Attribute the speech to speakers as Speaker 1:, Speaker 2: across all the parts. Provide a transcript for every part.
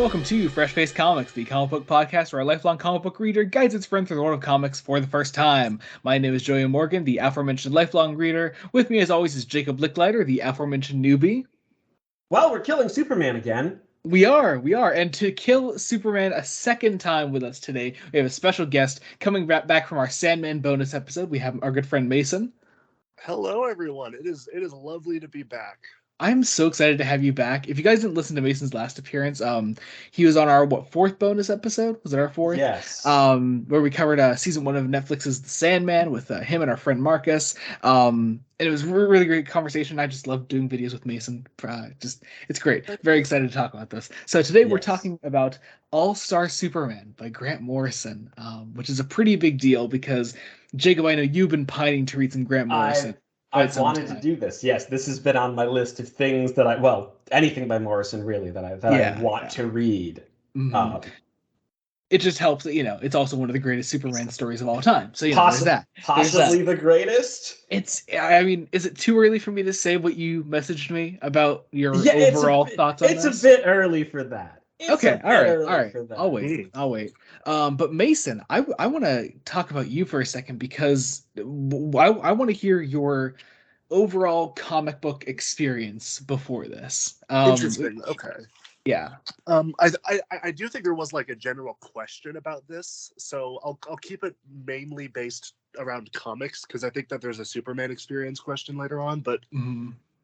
Speaker 1: welcome to Fresh Faced Comics, the comic book podcast where a lifelong comic book reader guides its friend through the world of comics for the first time. My name is Joey Morgan, the aforementioned lifelong reader. With me, as always, is Jacob Licklider, the aforementioned newbie.
Speaker 2: Well, we're killing Superman again.
Speaker 1: We are. And to kill Superman a second time with us today, we have a special guest coming back from our Sandman bonus episode. We have our good friend Mason.
Speaker 3: Hello, everyone. It is lovely to be back.
Speaker 1: I'm so excited to have you back. If you guys didn't listen to Mason's last appearance, he was on our fourth bonus episode? Was it our fourth?
Speaker 2: Yes.
Speaker 1: Where we covered season 1 of Netflix's The Sandman with him and our friend Marcus. And it was a really great conversation. I just love doing videos with Mason. It's great. Very excited to talk about this. So today we're talking about All-Star Superman by Grant Morrison, which is a pretty big deal because Jacob, I know you've been pining to read some Grant Morrison.
Speaker 2: I've wanted to do this. Yes, this has been on my list of things that anything by Morrison really that I want to read.
Speaker 1: Mm-hmm. It just helps that, it's also one of the greatest Superman stories of all time. So, there's that.
Speaker 2: Possibly the greatest.
Speaker 1: Is it too early for me to say what you messaged me about your overall thoughts on this?
Speaker 2: It's a bit early for that.
Speaker 1: Okay, all right. I'll wait. But Mason, I want to talk about you for a second because I want to hear your overall comic book experience before this.
Speaker 3: Interesting. Okay.
Speaker 1: Yeah.
Speaker 3: I do think there was like a general question about this, so I'll keep it mainly based around comics because I think that there's a Superman experience question later on. But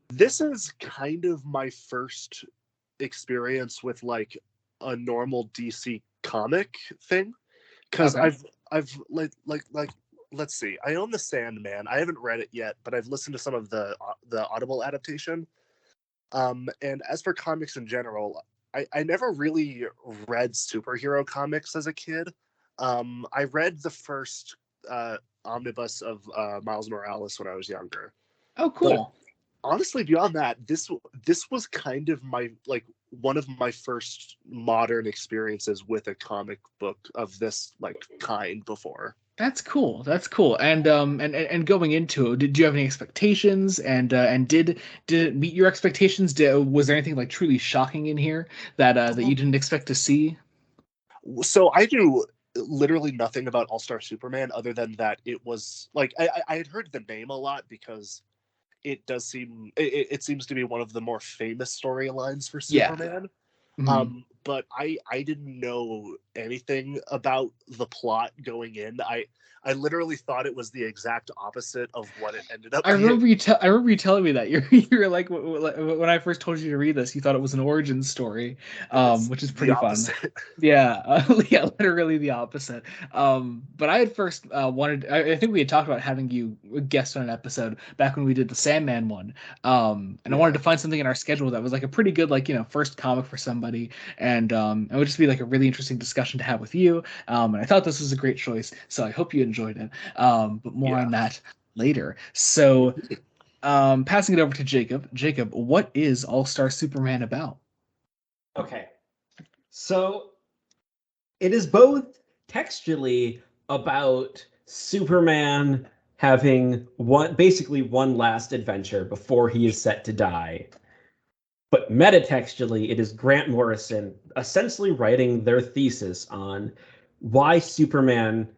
Speaker 3: this is kind of my first experience with like a normal DC comic thing because I've let's see, I own the Sandman. I haven't read it yet, but I've listened to some of the Audible adaptation. And as for comics in general, I never really read superhero comics as a kid. I read the first omnibus of Miles Morales when I was younger.
Speaker 1: Oh, cool.
Speaker 3: But honestly, beyond that, this was kind of my one of my first modern experiences with a comic book of this kind before.
Speaker 1: That's cool. And going into it, did you have any expectations? And did it meet your expectations? Was there anything truly shocking in here that you didn't expect to see?
Speaker 3: So I knew literally nothing about All-Star Superman other than that it was I had heard the name a lot because it does seem it seems to be one of the more famous storylines for Superman.
Speaker 1: Yeah.
Speaker 3: But I didn't know anything about the plot going in. I literally thought it was the exact opposite of what it ended up being.
Speaker 1: I remember you telling me that. You were like, when I first told you to read this, you thought it was an origin story, which is pretty fun. Yeah, literally the opposite. But I had first wanted. I think we had talked about having you guest on an episode back when we did the Sandman one. And I wanted to find something in our schedule that was a pretty good first comic for somebody, and it would just be a really interesting discussion to have with you. And I thought this was a great choice, so I hope you enjoyed it. But more on that later. So, passing it over to Jacob. Jacob, what is All-Star Superman about?
Speaker 2: Okay. So, it is both textually about Superman having basically one last adventure before he is set to die. But metatextually, it is Grant Morrison essentially writing their thesis on why Superman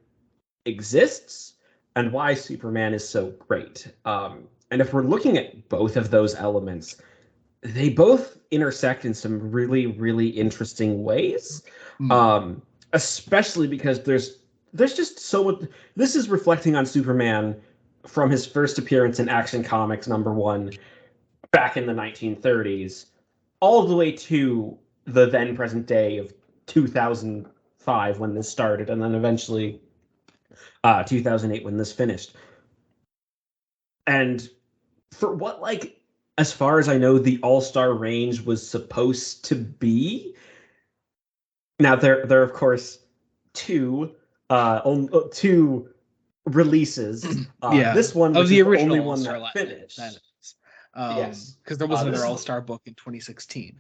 Speaker 2: exists and why Superman is so great. And if we're looking at both of those elements, they both intersect in some really, really interesting ways. Especially because there's just so much. This is reflecting on Superman from his first appearance in Action Comics #1 back in the 1930s, all the way to the then present day of 2005 when this started, and then eventually 2008 when this finished. And for what, as far as I know, the All-Star range was supposed to be. Now there are of course two releases. This one was the only one that finished.
Speaker 1: Yes, because there was another All-Star book in 2016.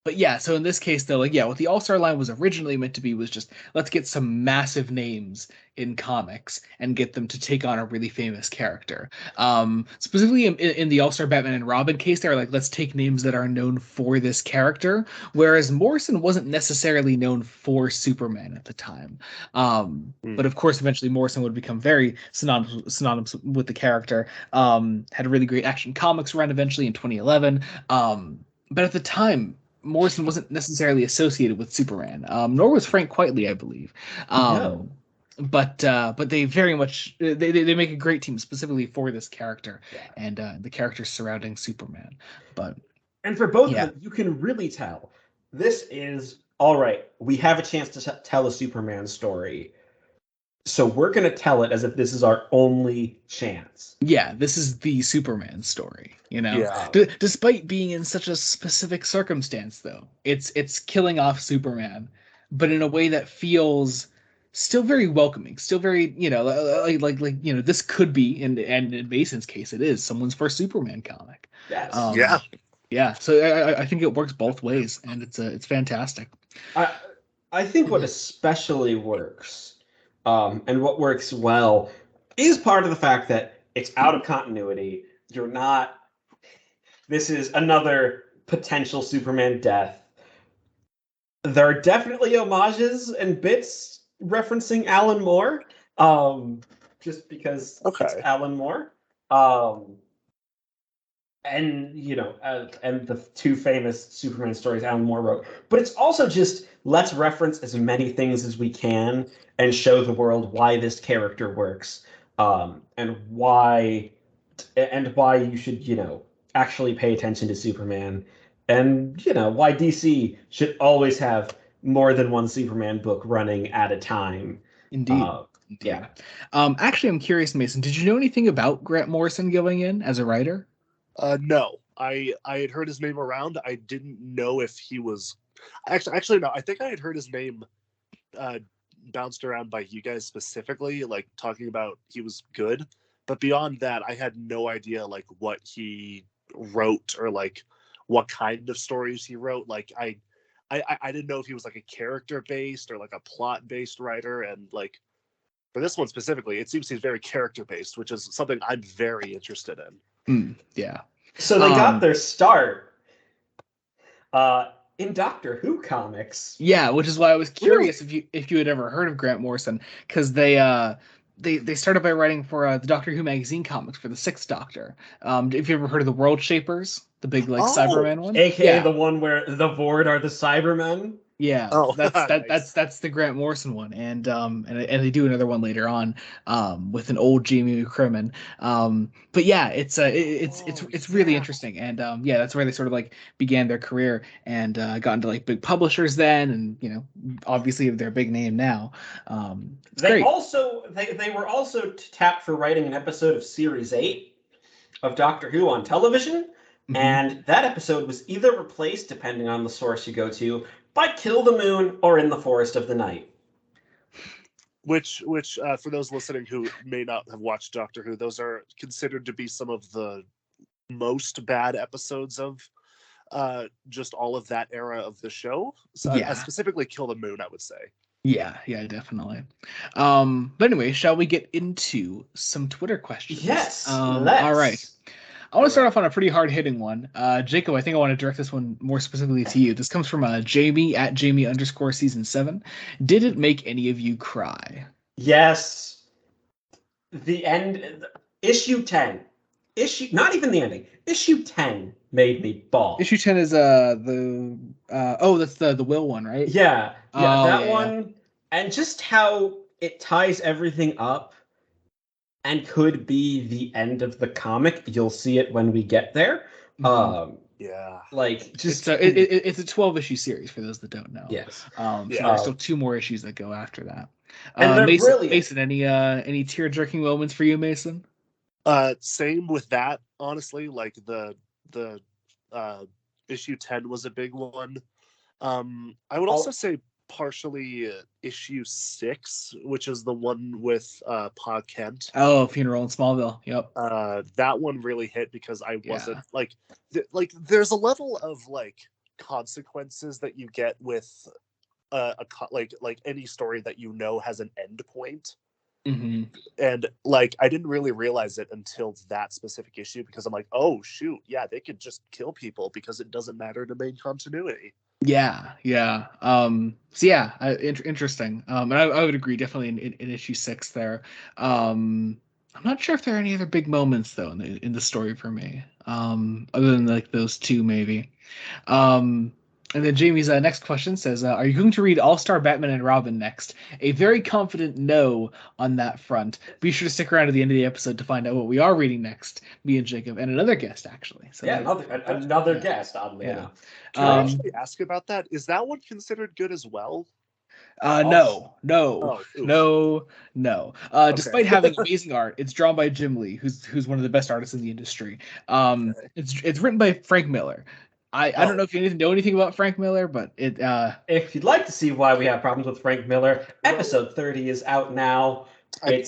Speaker 1: But yeah, so in this case though, like yeah, what the All-Star line was originally meant to be was just let's get some massive names in comics and get them to take on a really famous character. Specifically in the All-Star Batman and Robin case, they're like, let's take names that are known for this character, whereas Morrison wasn't necessarily known for Superman at the time. But of course, eventually Morrison would become very synonymous with the character. Had a really great Action Comics run eventually in 2011. But at the time, Morrison wasn't necessarily associated with Superman, nor was Frank Quitely, I believe.
Speaker 2: No.
Speaker 1: But they very much they make a great team specifically for this character and the characters surrounding Superman.
Speaker 2: And for both of them, you can really tell this is all right. We have a chance to tell a Superman story, so we're going to tell it as if this is our only chance.
Speaker 1: Yeah, this is the Superman story,
Speaker 3: Yeah.
Speaker 1: Despite being in such a specific circumstance, though, it's killing off Superman, but in a way that feels still very welcoming, still very, this could be, and in Mason's case, it is someone's first Superman comic.
Speaker 2: Yes.
Speaker 1: Yeah. So I think it works both ways, and it's fantastic.
Speaker 2: I think what especially works, and what works well, is part of the fact that it's out of continuity. You're not. This is another potential Superman death. There are definitely homages and bits referencing Alan Moore, just because it's Alan Moore. And and the two famous Superman stories Alan Moore wrote. But it's also just let's reference as many things as we can and show the world why this character works, and why you should actually pay attention to Superman, and why DC should always have more than one Superman book running at a time.
Speaker 1: Indeed. Yeah. Actually, I'm curious, Mason. Did you know anything about Grant Morrison going in as a writer?
Speaker 3: No, I had heard his name around. I didn't know if he was actually no. I think I had heard his name bounced around by you guys specifically, like talking about he was good. But beyond that, I had no idea like what he wrote or like what kind of stories he wrote. Like I didn't know if he was like a character based or like a plot based writer. And like for this one specifically, it seems he's very character based, which is something I'm very interested in.
Speaker 1: Yeah.
Speaker 2: So they got their start in Doctor Who comics.
Speaker 1: Yeah, which is why I was curious if you had ever heard of Grant Morrison, because they started by writing for the Doctor Who magazine comics for the Sixth Doctor. Have you ever heard of the World Shapers, the big Cyberman one?
Speaker 2: AKA the one where the Vord are the Cybermen.
Speaker 1: Yeah, that's the Grant Morrison one, and they do another one later on, with an old Jamie McCrimmon. But yeah, it's really interesting, and that's where they sort of like began their career and got into like big publishers then, and obviously they're a big name now.
Speaker 2: They were also tapped for writing an episode of Series 8 of Doctor Who on television. Mm-hmm. And that episode was either replaced, depending on the source you go to, by Kill the Moon or In the Forest of the Night.
Speaker 3: Which for those listening who may not have watched Doctor Who, those are considered to be some of the most bad episodes of just all of that era of the show. So specifically Kill the Moon, I would say.
Speaker 1: Yeah, definitely. But anyway, shall we get into some Twitter questions?
Speaker 2: Yes,
Speaker 1: let's. All right. I want to start off on a pretty hard-hitting one. Jacob, I think I want to direct this one more specifically to you. This comes from Jamie at Jamie_season7. Did it make any of you cry?
Speaker 2: Yes. The end, issue 10. Not even the ending. Issue 10 made me bawl.
Speaker 1: Issue 10 is that's the Will one, right?
Speaker 2: Yeah. That one. And just how it ties everything up and could be the end of the comic. You'll see it when we get there. Like just
Speaker 1: it's a 12-issue series for those that don't know.
Speaker 2: Yes.
Speaker 1: So there's still 2 more issues that go after that.
Speaker 2: And they're brilliant.
Speaker 1: Mason, any tear-jerking moments for you, Mason?
Speaker 3: Same with that, honestly. Like the issue 10 was a big one. I would also say partially issue 6, which is the one with Pa Kent.
Speaker 1: Oh, Funeral in Smallville. Yep.
Speaker 3: That one really hit because I wasn't like there's a level of like consequences that you get with like any story that has an end point.
Speaker 1: Mm-hmm.
Speaker 3: And like I didn't really realize it until that specific issue, because I'm like, oh shoot, yeah, they could just kill people because it doesn't matter to main continuity.
Speaker 1: Yeah. So yeah, interesting. And I would agree definitely in issue 6 there. I'm not sure if there are any other big moments though in the story for me. Other than like those two maybe. Um, and then Jamie's next question says, "Are you going to read All Star Batman and Robin next?" A very confident no on that front. Be sure to stick around to the end of the episode to find out what we are reading next. Me and Jacob and another guest actually. So
Speaker 2: yeah, another guest, oddly enough.
Speaker 3: Can I actually ask about that? Is that one considered good as well?
Speaker 1: No.
Speaker 3: Okay.
Speaker 1: Despite having amazing art, it's drawn by Jim Lee, who's one of the best artists in the industry. It's written by Frank Miller. I don't know if you know anything about Frank Miller, but it.
Speaker 2: If you'd like to see why we have problems with Frank Miller, episode 30 is out now.
Speaker 3: I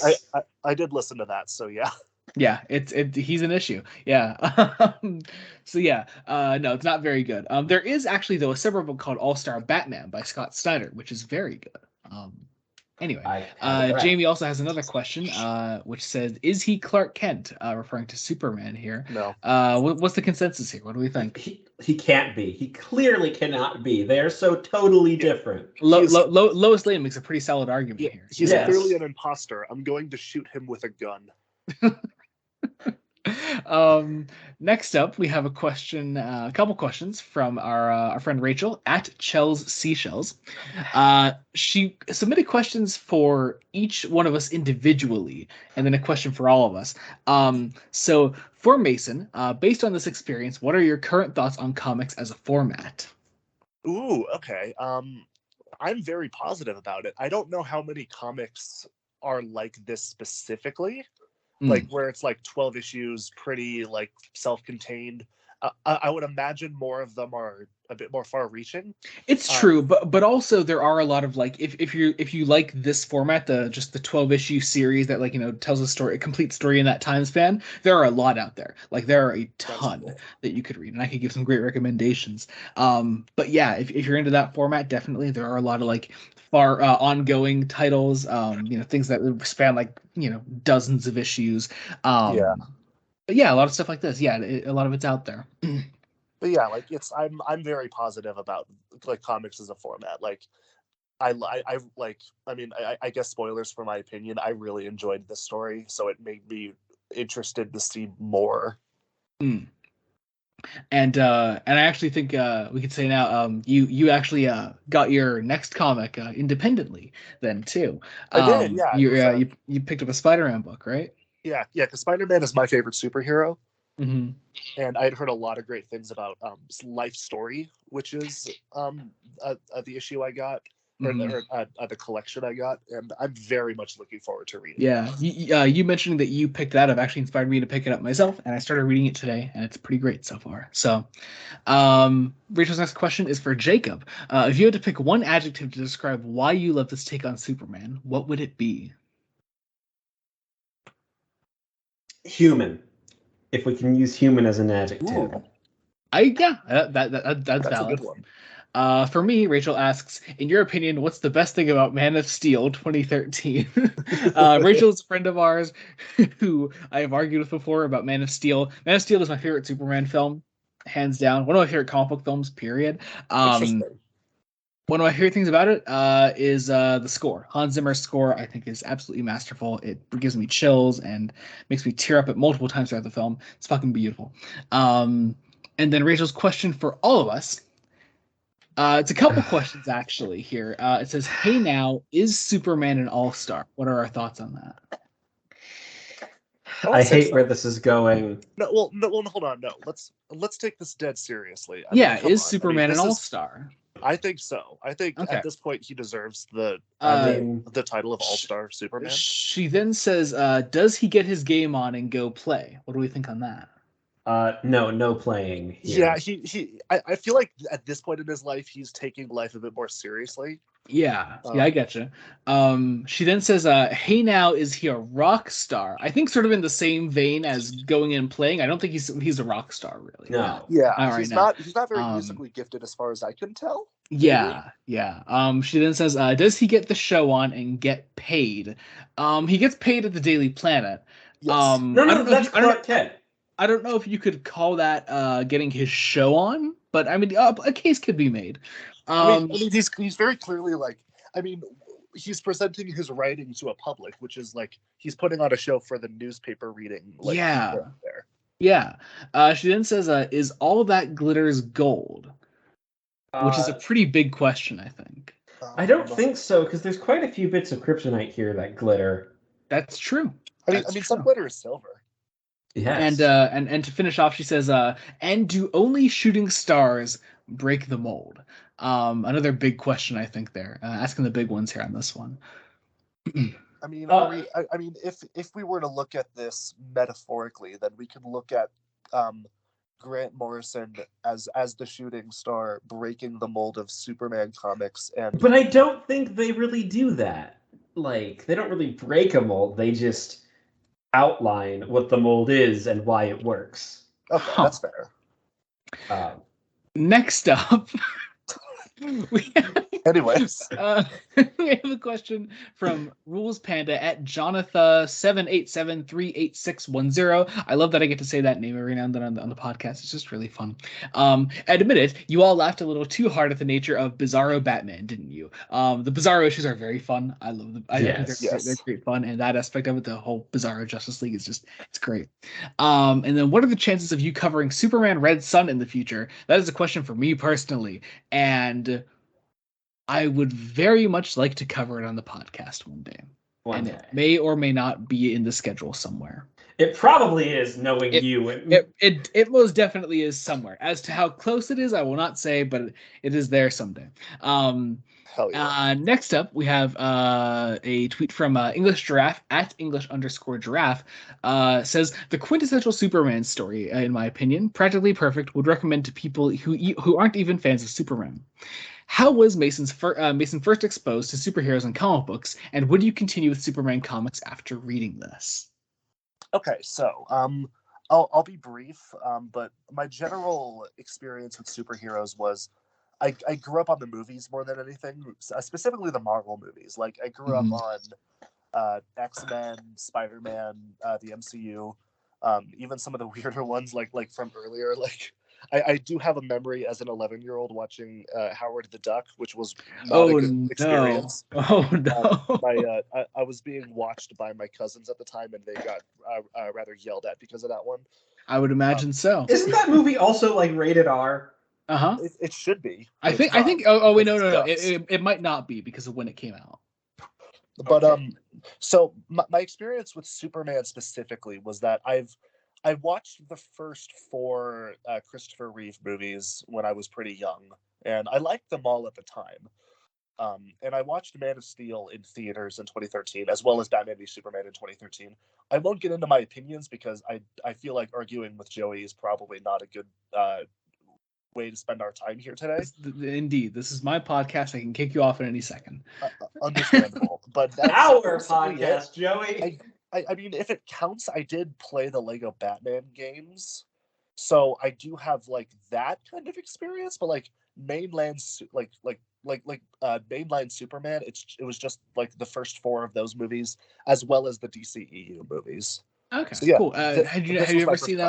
Speaker 3: did listen to that, so yeah.
Speaker 1: Yeah, he's an issue. Yeah. So yeah, no, it's not very good. There is actually though a separate book called All Star Batman by Scott Snyder, which is very good. Anyway, Jamie also has another question, which says, "Is he Clark Kent?" Referring to Superman here.
Speaker 3: No.
Speaker 1: What's the consensus here? What do we think?
Speaker 2: He can't be. He clearly cannot be. They are so totally different.
Speaker 1: Lois Lane makes a pretty solid argument here.
Speaker 3: He's clearly an imposter. I'm going to shoot him with a gun.
Speaker 1: Next up, we have a question, a couple questions from our friend Rachel at Chell's Seashells. She submitted questions for each one of us individually, and then a question for all of us. So for Mason, based on this experience, what are your current thoughts on comics as a format?
Speaker 3: Ooh, okay. I'm very positive about it. I don't know how many comics are like this specifically. Like where it's like 12 issues, pretty like self-contained. I would imagine more of them are a bit more far-reaching.
Speaker 1: It's true, but also there are a lot of like if you like this format, just the 12-issue series that like tells a complete story in that time span. There are a lot out there. Like there are a ton that you could read, and I could give some great recommendations. But yeah, if you're into that format, definitely there are a lot of like far ongoing titles. Things that span like dozens of issues. But yeah, a lot of stuff like this. Yeah, a lot of it's out there.
Speaker 3: But yeah, like I'm very positive about like comics as a format. Like I guess spoilers for my opinion. I really enjoyed this story, so it made me interested to see more.
Speaker 1: And I actually think we could say now you actually got your next comic independently then too.
Speaker 3: I did, yeah.
Speaker 1: You picked up a Spider-Man book, right?
Speaker 3: Yeah, because Spider-Man is my favorite superhero.
Speaker 1: Mm-hmm.
Speaker 3: And I had heard a lot of great things about Life Story, which is the issue I got, or the collection I got, and I'm very much looking forward to reading it.
Speaker 1: Yeah, you mentioning that you picked that up actually inspired me to pick it up myself, and I started reading it today, and it's pretty great so far. So, Rachel's next question is for Jacob. If you had to pick one adjective to describe why you love this take on Superman, what would it be?
Speaker 2: Human. If we can use human as an adjective.
Speaker 3: Ooh.
Speaker 1: That's valid.
Speaker 3: A good one.
Speaker 1: For me, Rachel asks, in your opinion, what's the best thing about Man of Steel 2013? Rachel is a friend of ours who I have argued with before about Man of Steel. Man of Steel is my favorite Superman film, hands down. One of my favorite comic book films, period. One of my favorite things about it is the score. Hans Zimmer's score, I think, is absolutely masterful. It gives me chills and makes me tear up at multiple times throughout the film. It's fucking beautiful. And then Rachel's question for all of us. It's a couple questions, actually, here. It says, hey, now, is Superman an all-star? What are our thoughts on that?
Speaker 2: I hate where this is going.
Speaker 3: No, hold on. No, let's take this dead seriously.
Speaker 1: Is Superman an all-star?
Speaker 3: I think so. I think at this point he deserves the title of All-Star Superman.
Speaker 1: She then says, does he get his game on and go play? What do we think on that?
Speaker 2: No playing here.
Speaker 3: Yeah, I feel like at this point in his life he's taking life a bit more seriously.
Speaker 1: Yeah, I get you. She then says, "Hey, now is he a rock star?" I think sort of in the same vein as going in and playing. I don't think he's a rock star really.
Speaker 2: No.
Speaker 3: Yeah,
Speaker 1: All right,
Speaker 3: he's
Speaker 1: now.
Speaker 3: not very musically gifted as far as I can tell.
Speaker 1: Yeah, yeah. She then says, "Does he get the show on and get paid?" He gets paid at the Daily Planet.
Speaker 3: Yes.
Speaker 2: No, that's Clark Kent.
Speaker 1: I don't know if you could call that getting his show on, but I mean, a case could be made.
Speaker 3: I mean, he's very clearly like, I mean, he's presenting his writing to a public, which is like he's putting on a show for the newspaper reading. Like,
Speaker 1: yeah,
Speaker 3: there.
Speaker 1: yeah. She then says, "Is all that glitters gold?" Which is a pretty big question, I think.
Speaker 2: I don't think so, because there's quite a few bits of kryptonite here that glitter.
Speaker 1: That's true.
Speaker 3: I mean, some glitter is silver.
Speaker 2: Yes.
Speaker 1: And to finish off, she says, "And do only shooting stars break the mold?" Another big question, I think. There, asking the big ones here on this one.
Speaker 3: I mean, I mean, if we were to look at this metaphorically, then we could look at Grant Morrison as the shooting star breaking the mold of Superman comics,
Speaker 2: but I don't think they really do that. Like, they don't really break a mold; they just outline what the mold is and why it works.
Speaker 3: Okay, that's fair.
Speaker 1: Next up.
Speaker 3: Anyways,
Speaker 1: we have a question from Rules Panda at Jonathan787388610. I love that I get to say that name every now and then on the podcast. It's just really fun. Admit it, you all laughed a little too hard at the nature of Bizarro Batman, didn't you? The Bizarro issues are very fun. I love them. I think they're great fun, and that aspect of it, the whole Bizarro Justice League, is just it's great. And then, what are the chances of you covering Superman Red Sun in the future? That is a question for me personally, and I would very much like to cover it on the podcast one day. It may or may not be in the schedule somewhere.
Speaker 2: It probably is, knowing you.
Speaker 1: It most definitely is somewhere. As to how close it is, I will not say, but it is there someday.
Speaker 3: Hell yeah.
Speaker 1: Next up, we have a tweet from English Giraffe at English_Giraffe. Says the quintessential Superman story, in my opinion, practically perfect. Would recommend to people who aren't even fans of Superman. How was Mason first exposed to superheroes and comic books, and would you continue with Superman comics after reading this?
Speaker 3: Okay, so I'll be brief, but my general experience with superheroes was I grew up on the movies more than anything, specifically the Marvel movies. Like I grew up on X-Men, Spider-Man, the MCU, even some of the weirder ones like from earlier. Like I do have a memory as an 11-year-old watching Howard the Duck, which was not a good experience.
Speaker 1: Oh no!
Speaker 3: I was being watched by my cousins at the time, and they got rather yelled at because of that one.
Speaker 1: I would imagine so.
Speaker 2: Isn't that movie also like rated R?
Speaker 1: Uh-huh.
Speaker 3: It should be.
Speaker 1: I think. Oh wait, no. It might not be because of when it came out.
Speaker 3: But so my experience with Superman specifically was that I watched the first 4 Christopher Reeve movies when I was pretty young, and I liked them all at the time. And I watched Man of Steel in theaters in 2013, as well as Batman v Superman in 2013. I won't get into my opinions because I feel like arguing with Joey is probably not a good way to spend our time here today.
Speaker 1: Indeed, this is my podcast. I can kick you off at any second.
Speaker 3: Understandable, but that's
Speaker 2: our podcast, Joey.
Speaker 3: I mean, if it counts, I did play the Lego Batman games, so I do have like that kind of experience. But like mainline Superman, it was just like the first 4 of those movies, as well as the DCEU movies.
Speaker 1: Okay, so, yeah, cool. Had you ever seen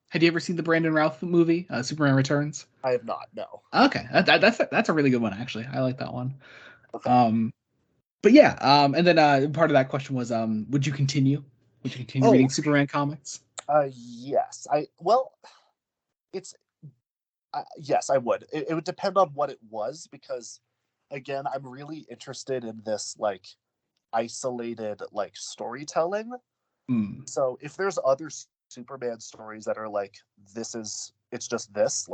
Speaker 1: Had you ever seen the Brandon Routh movie, Superman Returns?
Speaker 3: I have not. No.
Speaker 1: Okay, that's a really good one actually. I like that one. Okay. But yeah, and then part of that question was, would you continue? Would you continue reading Superman comics?
Speaker 3: Yes. Yes, I would. It would depend on what it was, because, again, I'm really interested in this like isolated like storytelling. So if there's other Superman stories that are like it's just this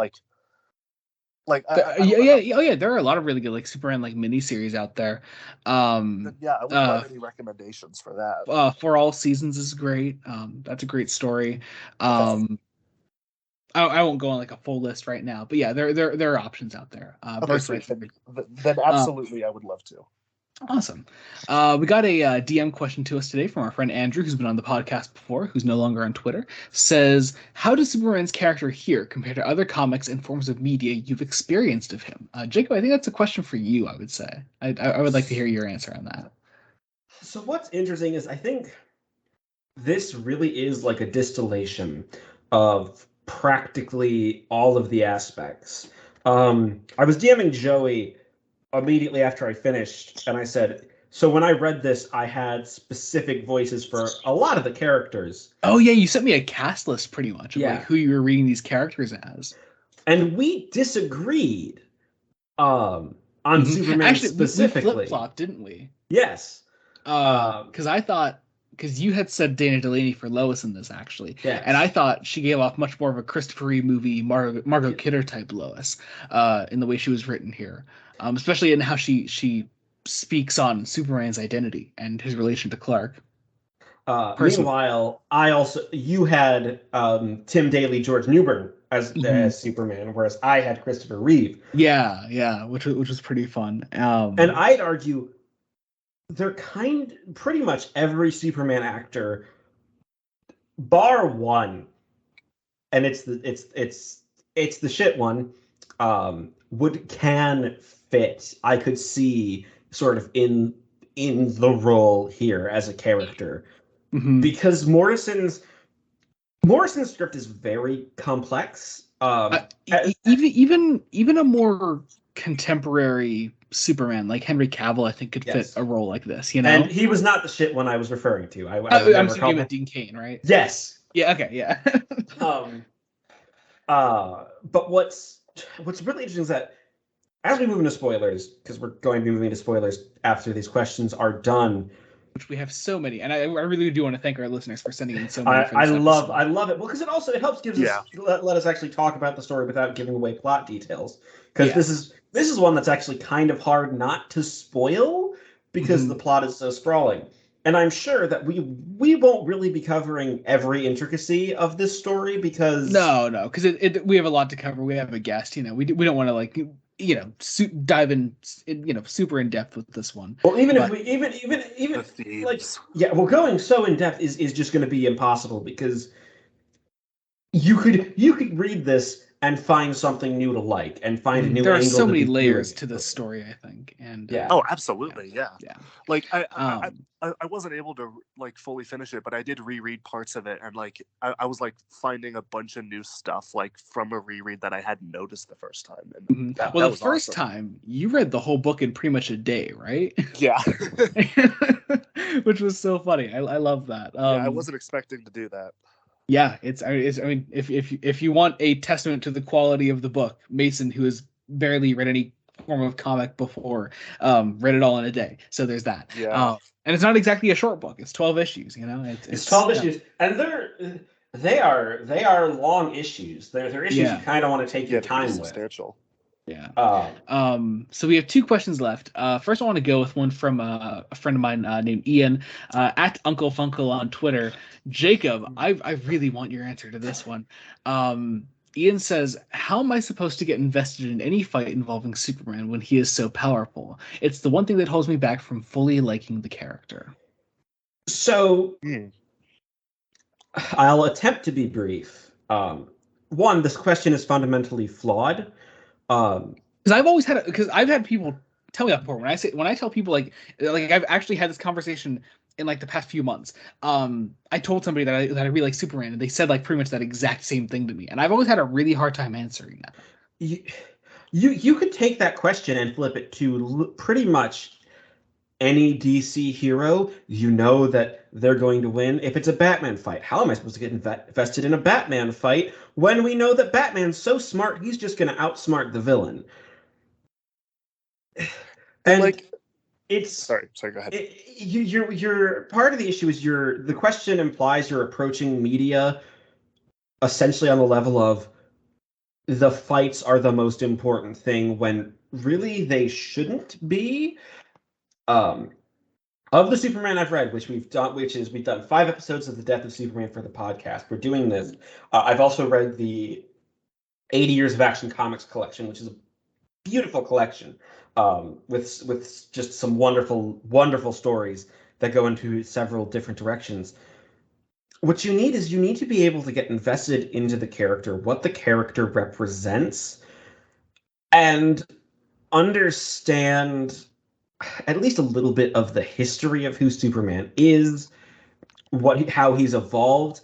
Speaker 1: there are a lot of really good like Superman like miniseries out there.
Speaker 3: I would love any recommendations for that.
Speaker 1: For All Seasons is great. That's a great story. I won't go on like a full list right now, but yeah, there are options out there.
Speaker 3: Okay, then absolutely, I would love to.
Speaker 1: Awesome. We got a DM question to us today from our friend Andrew, who's been on the podcast before, who's no longer on Twitter. Says, how does Superman's character here compare to other comics and forms of media you've experienced of him? Jacob, I think that's a question for you, I would say. I would like to hear your answer on that.
Speaker 2: So what's interesting is I think this really is like a distillation of practically all of the aspects. I was DMing Joey immediately after I finished, and I said, so when I read this, I had specific voices for a lot of the characters.
Speaker 1: Oh yeah, you sent me a cast list pretty much of
Speaker 2: Yeah.
Speaker 1: like who you were reading these characters as.
Speaker 2: And we disagreed on Superman
Speaker 1: Actually,
Speaker 2: specifically.
Speaker 1: we flip-flopped, didn't we?
Speaker 2: Yes.
Speaker 1: Because I thought, because you had said Dana Delaney for Lois in this, actually.
Speaker 2: Yes.
Speaker 1: And I thought she gave off much more of a Christopher Reeve movie, Margot Kidder type Lois in the way she was written here. Especially in how she speaks on Superman's identity and his relation to Clark.
Speaker 2: Meanwhile, you had Tim Daly, George Newbern as Superman, whereas I had Christopher Reeve.
Speaker 1: Yeah, which was pretty fun.
Speaker 2: And I'd argue they're pretty much every Superman actor, bar one, and it's the shit one, can fit. I could see sort of in the role here as a character. Because Morrison's script is very complex.
Speaker 1: Even a more contemporary Superman like Henry Cavill, I think, could fit a role like this. You know,
Speaker 2: and he was not the shit one I was referring to.
Speaker 1: I'm thinking of Dean Cain, right?
Speaker 2: Yes.
Speaker 1: Yeah. Okay. Yeah.
Speaker 2: But what's really interesting is that as we move into spoilers, because we're going to be moving into spoilers after these questions are done.
Speaker 1: Which we have so many, and I really do want to thank our listeners for sending in so many.
Speaker 2: I love it. Well, because it helps let us actually talk about the story without giving away plot details. Because this is one that's actually kind of hard not to spoil because the plot is so sprawling. And I'm sure that we won't really be covering every intricacy of this story because
Speaker 1: no, because we have a lot to cover. We have a guest, we don't want to dive in, super in depth with this one.
Speaker 2: Well, even going so in depth is just going to be impossible because you could read this and find something new to like and find a new angle.
Speaker 1: There are so many layers to this story, I think, and
Speaker 3: absolutely, yeah. Like I wasn't able to like fully finish it, but I did reread parts of it, and like I was like finding a bunch of new stuff like from a reread that I hadn't noticed the first time. And
Speaker 1: the first time you read the whole book in pretty much a day, right?
Speaker 3: Yeah.
Speaker 1: Which was so funny. I love that.
Speaker 3: I wasn't expecting to do that.
Speaker 1: Yeah, I mean, if you want a testament to the quality of the book, Mason, who has barely read any form of comic before, read it all in a day. So there's that.
Speaker 3: Yeah.
Speaker 1: And it's not exactly a short book. It's 12 issues. It's
Speaker 2: 12 issues, and they are long issues. They're issues you kind of want to take your time with.
Speaker 3: Substantial.
Speaker 1: Yeah. So we have two questions left. First, I want to go with one from a friend of mine named Ian at Uncle Funkle on Twitter. Jacob, I really want your answer to this one. Ian says, "How am I supposed to get invested in any fight involving Superman when he is so powerful? It's the one thing that holds me back from fully liking the character."
Speaker 2: So, I'll attempt to be brief. One, this question is fundamentally flawed.
Speaker 1: Because I've had people tell me that before. When I tell people like I've actually had this conversation in like the past few months. I told somebody that I really like Superman, and they said like pretty much that exact same thing to me, and I've always had a really hard time answering that.
Speaker 2: You could take that question and flip it to pretty much any DC hero. You know that they're going to win. If it's a Batman fight, how am I supposed to get invested in a Batman fight when we know that Batman's so smart he's just going to outsmart the villain? And
Speaker 3: like,
Speaker 2: it's
Speaker 3: sorry, go ahead.
Speaker 2: You're part of the issue is the question implies you're approaching media essentially on the level of the fights are the most important thing when really they shouldn't be. Of the Superman I've read, we've done 5 episodes of the Death of Superman for the podcast. We're doing this. I've also read the 80 Years of Action Comics collection, which is a beautiful collection with just some wonderful stories that go into several different directions. What you need is you need to be able to get invested into the character, what the character represents, and understand at least a little bit of the history of who Superman is, how he's evolved,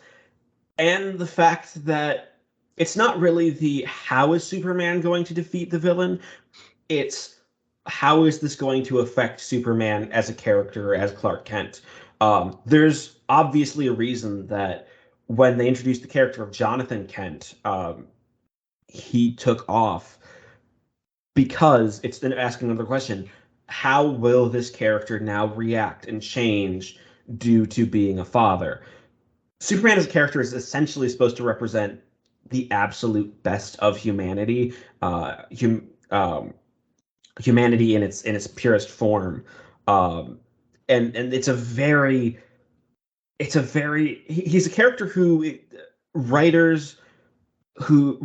Speaker 2: and the fact that it's not really the how is Superman going to defeat the villain, it's how is this going to affect Superman as a character, as Clark Kent. There's obviously a reason that when they introduced the character of Jonathan Kent, he took off, because it's then asking another question: how will this character now react and change due to being a father? Superman as a character is essentially supposed to represent the absolute best of humanity, humanity in its purest form, and he's a character who writers who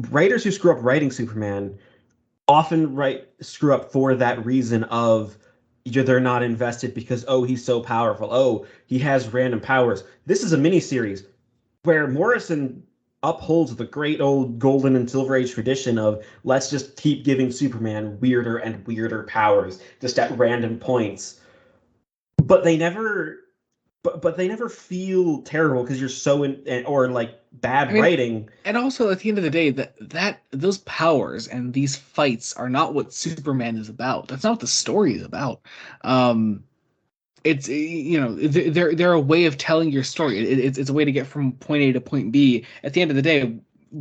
Speaker 2: screw up writing Superman often screw up for that reason of they're not invested because, oh, he's so powerful, oh, he has random powers. This is a miniseries where Morrison upholds the great old golden and silver age tradition of let's just keep giving Superman weirder and weirder powers just at random points. But they never feel terrible because you're so or like bad writing.
Speaker 1: And also at the end of the day, that those powers and these fights are not what Superman is about. That's not what the story is about. It's, they're a way of telling your story. It's a way to get from point A to point B. At the end of the day,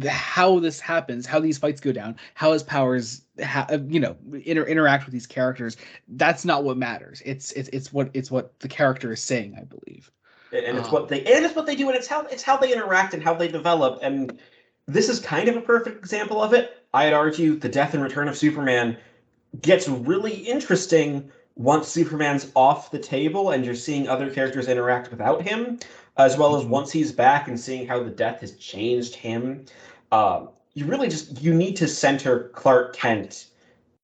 Speaker 1: how this happens, how these fights go down, how his powers interact with these characters, that's not what matters. It's what the character is saying, I believe.
Speaker 2: And it's what they do, and it's how they interact and how they develop. And this is kind of a perfect example of it. I'd argue the death and return of Superman gets really interesting once Superman's off the table and you're seeing other characters interact without him, as well as once he's back and seeing how the death has changed him. You need to center Clark Kent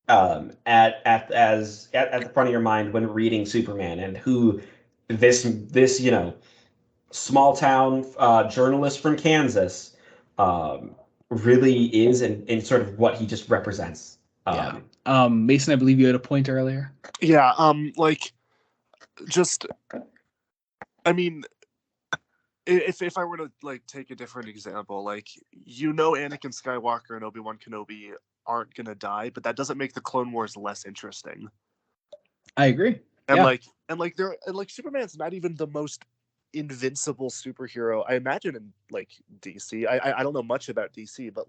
Speaker 2: at the front of your mind when reading Superman, and who this small town journalist from Kansas really is, and sort of what he just represents.
Speaker 1: Mason, I believe you had a point earlier.
Speaker 3: Yeah, I mean, if I were to take a different example, Anakin Skywalker and Obi-Wan Kenobi aren't gonna die, but that doesn't make the Clone Wars less interesting.
Speaker 1: I agree.
Speaker 3: And Superman's not even the most invincible superhero, I imagine, in DC. I don't know much about DC, but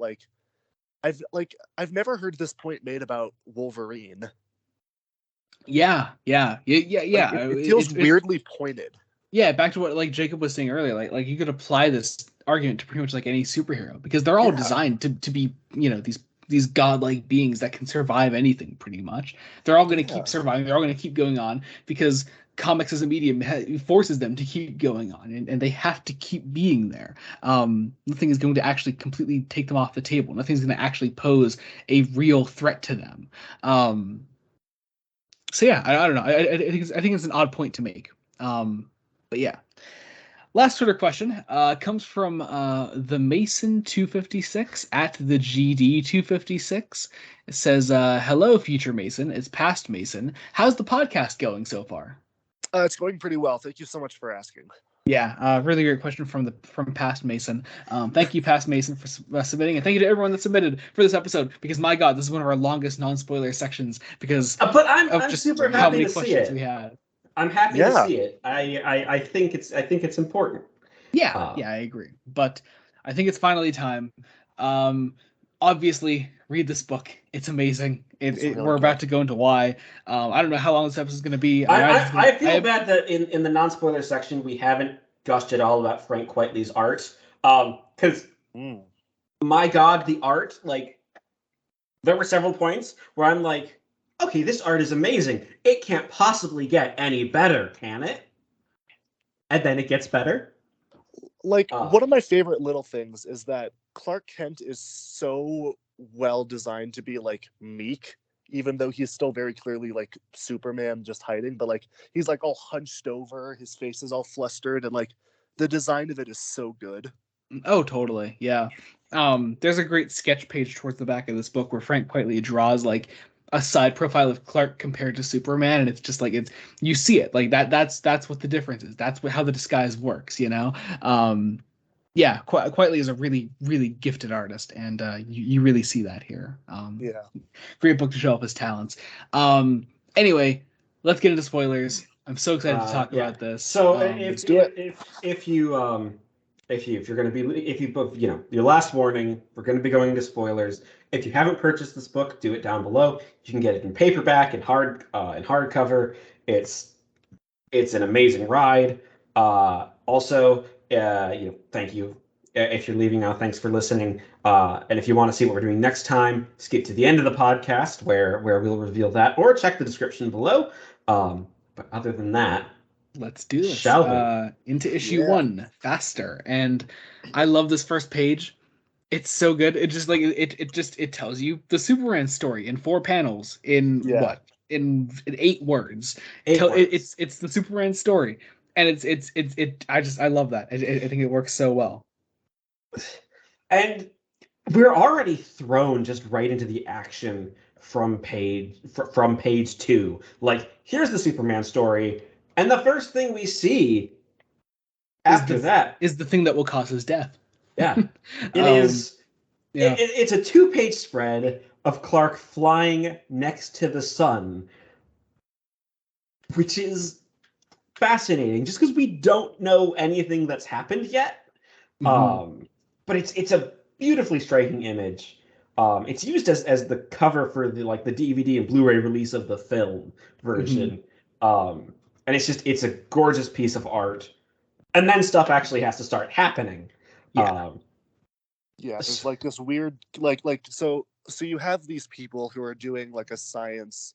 Speaker 3: I've never heard this point made about Wolverine.
Speaker 1: Yeah.
Speaker 3: It feels weirdly pointed.
Speaker 1: Yeah, back to what Jacob was saying earlier. Like you could apply this argument to pretty much any superhero, because they're all designed to be these godlike beings that can survive anything pretty much. They're all going to keep surviving. They're all going to keep going on because comics as a medium forces them to keep going on, and they have to keep being there. Nothing is going to actually completely take them off the table. Nothing's going to actually pose a real threat to them. So yeah, I don't know. I think it's an odd point to make. But yeah. Last Twitter question comes from the Mason 256 at the GD 256. It says, "Hello, future Mason. It's past Mason. How's the podcast going so far?"
Speaker 3: It's going pretty well. Thank you so much for asking.
Speaker 1: Yeah, really great question from past Mason. Thank you, past Mason, for submitting, and thank you to everyone that submitted for this episode. Because my God, this is one of our longest non-spoiler sections because
Speaker 2: but I'm super happy to see it.
Speaker 1: We had.
Speaker 2: I'm happy to see it. I think it's important.
Speaker 1: Yeah, I agree. But I think it's finally time. Obviously, read this book. It's amazing. We're about to go into why. I don't know how long this episode is going to be.
Speaker 2: I feel bad that in the non-spoiler section we haven't gushed at all about Frank Quitely's art. Because my God, the art, there were several points where I'm like, okay, this art is amazing. It can't possibly get any better, can it? And then it gets better.
Speaker 3: One of my favorite little things is that Clark Kent is so well designed to be like meek, even though he's still very clearly like Superman just hiding, but like he's like all hunched over, his face is all flustered, and like the design of it is so good.
Speaker 1: Oh, totally. Yeah. There's a great sketch page towards the back of this book where Frank Quitely draws like a side profile of Clark compared to Superman, and it's just like it's you see it like that's what the difference is. That's how the disguise works, you know. Yeah, Quitely is a really really gifted artist, and you really see that here.
Speaker 3: Yeah.
Speaker 1: Great book to show off his talents. Anyway, let's get into spoilers. I'm so excited to talk about this.
Speaker 2: So
Speaker 3: let's do it.
Speaker 2: if you're going to be if you book, you know, your last warning, we're going to be going into spoilers. If you haven't purchased this book, do it down below. You can get it in paperback and hardcover. It's an amazing ride. Also, you know, thank you if you're leaving now. Thanks for listening. And if you want to see what we're doing next time, skip to the end of the podcast where we'll reveal that, or check the description below. But other than that,
Speaker 1: let's do this.
Speaker 2: Shall we?
Speaker 1: Into issue 1 faster. And I love this first page. It's so good. It just like it tells you the Superman story in 4 panels in what? In 8 words. It's the Superman story. And I love that. I think it works so well.
Speaker 2: And we're already thrown just right into the action from page 2. Like, here's the Superman story, and the first thing we see after that
Speaker 1: is the thing that will cause his death.
Speaker 2: Yeah, it is. Yeah. It's a 2-page spread of Clark flying next to the sun, which is fascinating, just because we don't know anything that's happened yet. Mm-hmm. But it's a beautifully striking image. It's used as the cover for the DVD and Blu-ray release of the film version. Mm-hmm. And it's a gorgeous piece of art. And then stuff actually has to start happening.
Speaker 3: Yeah. There's like this weird so you have these people who are doing like a science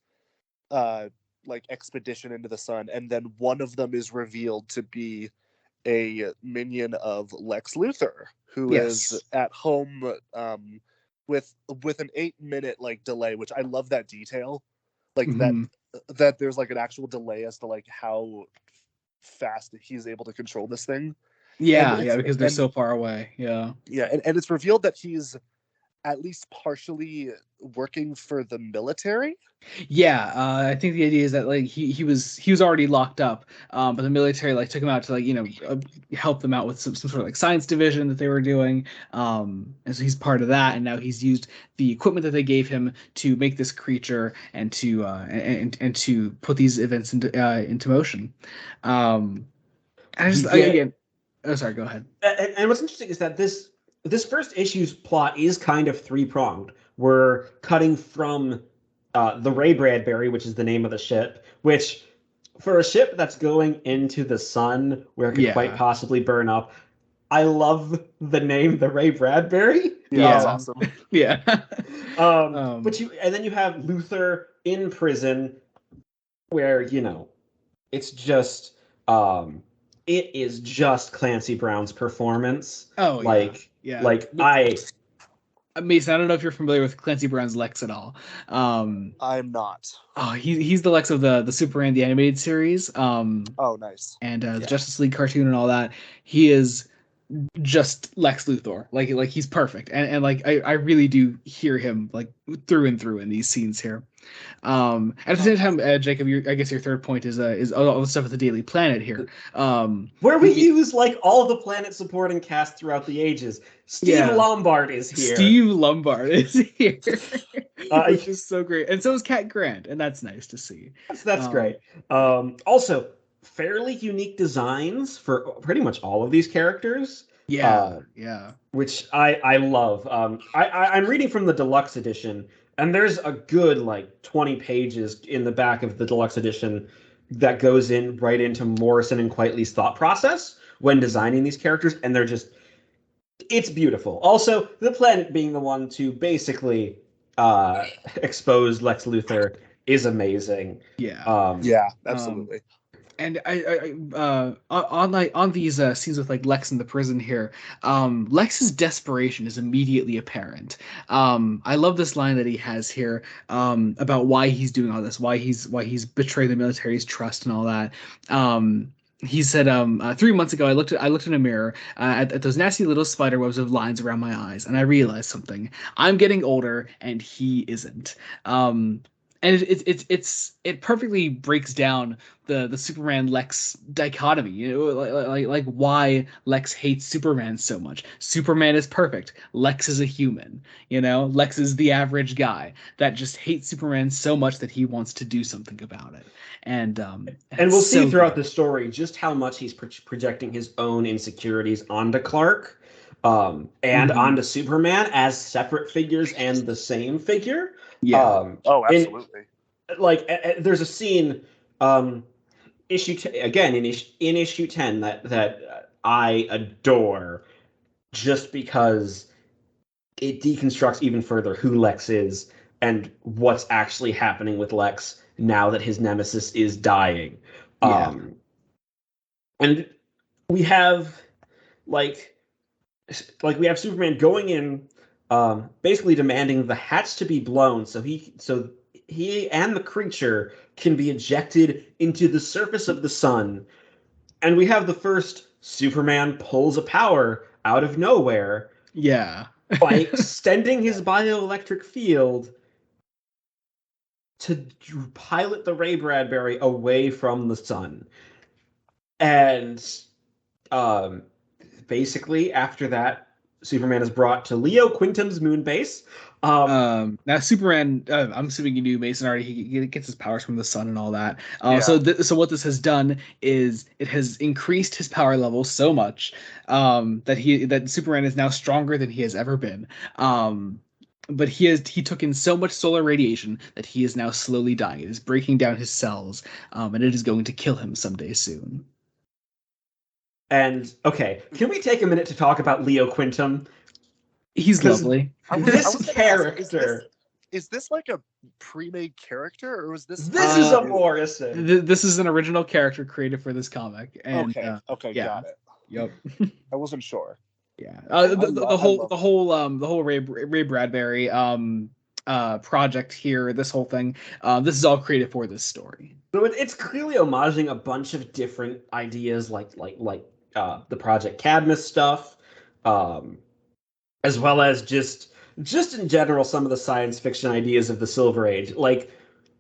Speaker 3: like expedition into the sun, and then one of them is revealed to be a minion of Lex Luthor, who is at home with an 8-minute like delay, which I love that detail, like that there's like an actual delay as to like how fast he's able to control this thing.
Speaker 1: Because they're so far away. And
Speaker 3: it's revealed that he's at least partially working for the military.
Speaker 1: I think the idea is that like he was already locked up, but the military like took him out to like help them out with some sort of like science division that they were doing, and so he's part of that, and now he's used the equipment that they gave him to make this creature and to and to put these events into motion. Again, oh sorry, go ahead.
Speaker 2: And what's interesting is that this first issue's plot is kind of 3-pronged. We're cutting from the Ray Bradbury, which is the name of the ship, which for a ship that's going into the sun where it could quite possibly burn up, I love the name, the Ray Bradbury.
Speaker 3: That's awesome.
Speaker 2: But then you have Luthor in prison, where it's just it is just Clancy Brown's performance.
Speaker 1: Mason, I don't know if you're familiar with Clancy Brown's Lex at all.
Speaker 3: I'm not.
Speaker 1: Oh, he's the Lex of the Superman the animated series.
Speaker 3: Oh, nice.
Speaker 1: And the Justice League cartoon and all that. He is just Lex Luthor. Like he's perfect. And like I really do hear him like through and through in these scenes here. At the same time, Jacob, I guess your third point is all the stuff at the Daily Planet here,
Speaker 2: where we use like all the Planet supporting cast throughout the ages. Steve Lombard is here.
Speaker 1: Which is so great, and so is Cat Grant, and that's nice to see.
Speaker 2: That's great. Also, fairly unique designs for pretty much all of these characters. Which I love. I'm reading from the deluxe edition. And there's a good, 20 pages in the back of the deluxe edition that goes right into Morrison and Quitely's thought process when designing these characters. And it's beautiful. Also, the Planet being the one to basically expose Lex Luthor is amazing.
Speaker 3: Absolutely.
Speaker 1: And on these scenes with like Lex in the prison here, Lex's desperation is immediately apparent. I love this line that he has here about why he's doing all this, why he's betrayed the military's trust and all that. He said, 3 months ago, I looked in a mirror at those nasty little spider webs of lines around my eyes, and I realized something. I'm getting older, and he isn't. And it perfectly breaks down the Superman Lex dichotomy. You know, like why Lex hates Superman so much. Superman is perfect. Lex is a human. You know, Lex is the average guy that just hates Superman so much that he wants to do something about it. And
Speaker 2: we'll see
Speaker 1: so
Speaker 2: throughout
Speaker 1: good.
Speaker 2: the story just how much he's projecting his own insecurities onto Clark, and
Speaker 1: Mhm.
Speaker 2: onto Superman as separate figures and the same figure.
Speaker 1: Yeah.
Speaker 3: Oh,
Speaker 2: In
Speaker 3: absolutely.
Speaker 2: like there's a scene, again in issue 10 that I adore, just because it deconstructs even further who Lex is and what's actually happening with Lex now that his nemesis is dying.
Speaker 1: Yeah.
Speaker 2: And we have like we have Superman going in, basically demanding the hatch to be blown so he and the creature can be ejected into the surface of the sun. And we have the first Superman pulls a power out of nowhere
Speaker 1: Yeah.
Speaker 2: by extending his bioelectric field to pilot the Ray Bradbury away from the sun. And um, basically, after that, Superman is brought to Leo Quintum's moon base.
Speaker 1: Now Superman, I'm assuming you knew Mason already. He gets his powers from the sun and all that.
Speaker 3: Yeah.
Speaker 1: So what this has done is it has increased his power level so much that Superman is now stronger than he has ever been. But he took in so much solar radiation that he is now slowly dying. It is breaking down his cells, and it is going to kill him someday soon.
Speaker 2: And okay, can we take a minute to talk about Leo Quintum?
Speaker 1: He's
Speaker 2: Because
Speaker 1: lovely.
Speaker 3: I
Speaker 2: this
Speaker 3: was gonna ask,
Speaker 2: character,
Speaker 3: is this like a pre-made character, or was this
Speaker 2: this is a
Speaker 3: new?
Speaker 2: Morrison.
Speaker 1: This is an original character created for this comic, and
Speaker 3: Okay,
Speaker 1: yeah,
Speaker 3: got it.
Speaker 1: yep.
Speaker 3: I wasn't sure.
Speaker 1: Yeah,
Speaker 3: I
Speaker 1: the
Speaker 3: love I
Speaker 1: whole
Speaker 3: love
Speaker 1: the whole Ray Bradbury project here, this whole thing, this is all created for this story.
Speaker 2: So it's clearly homaging a bunch of different ideas, like the Project Cadmus stuff, um, as well as just in general some of the science fiction ideas of the Silver Age. Like,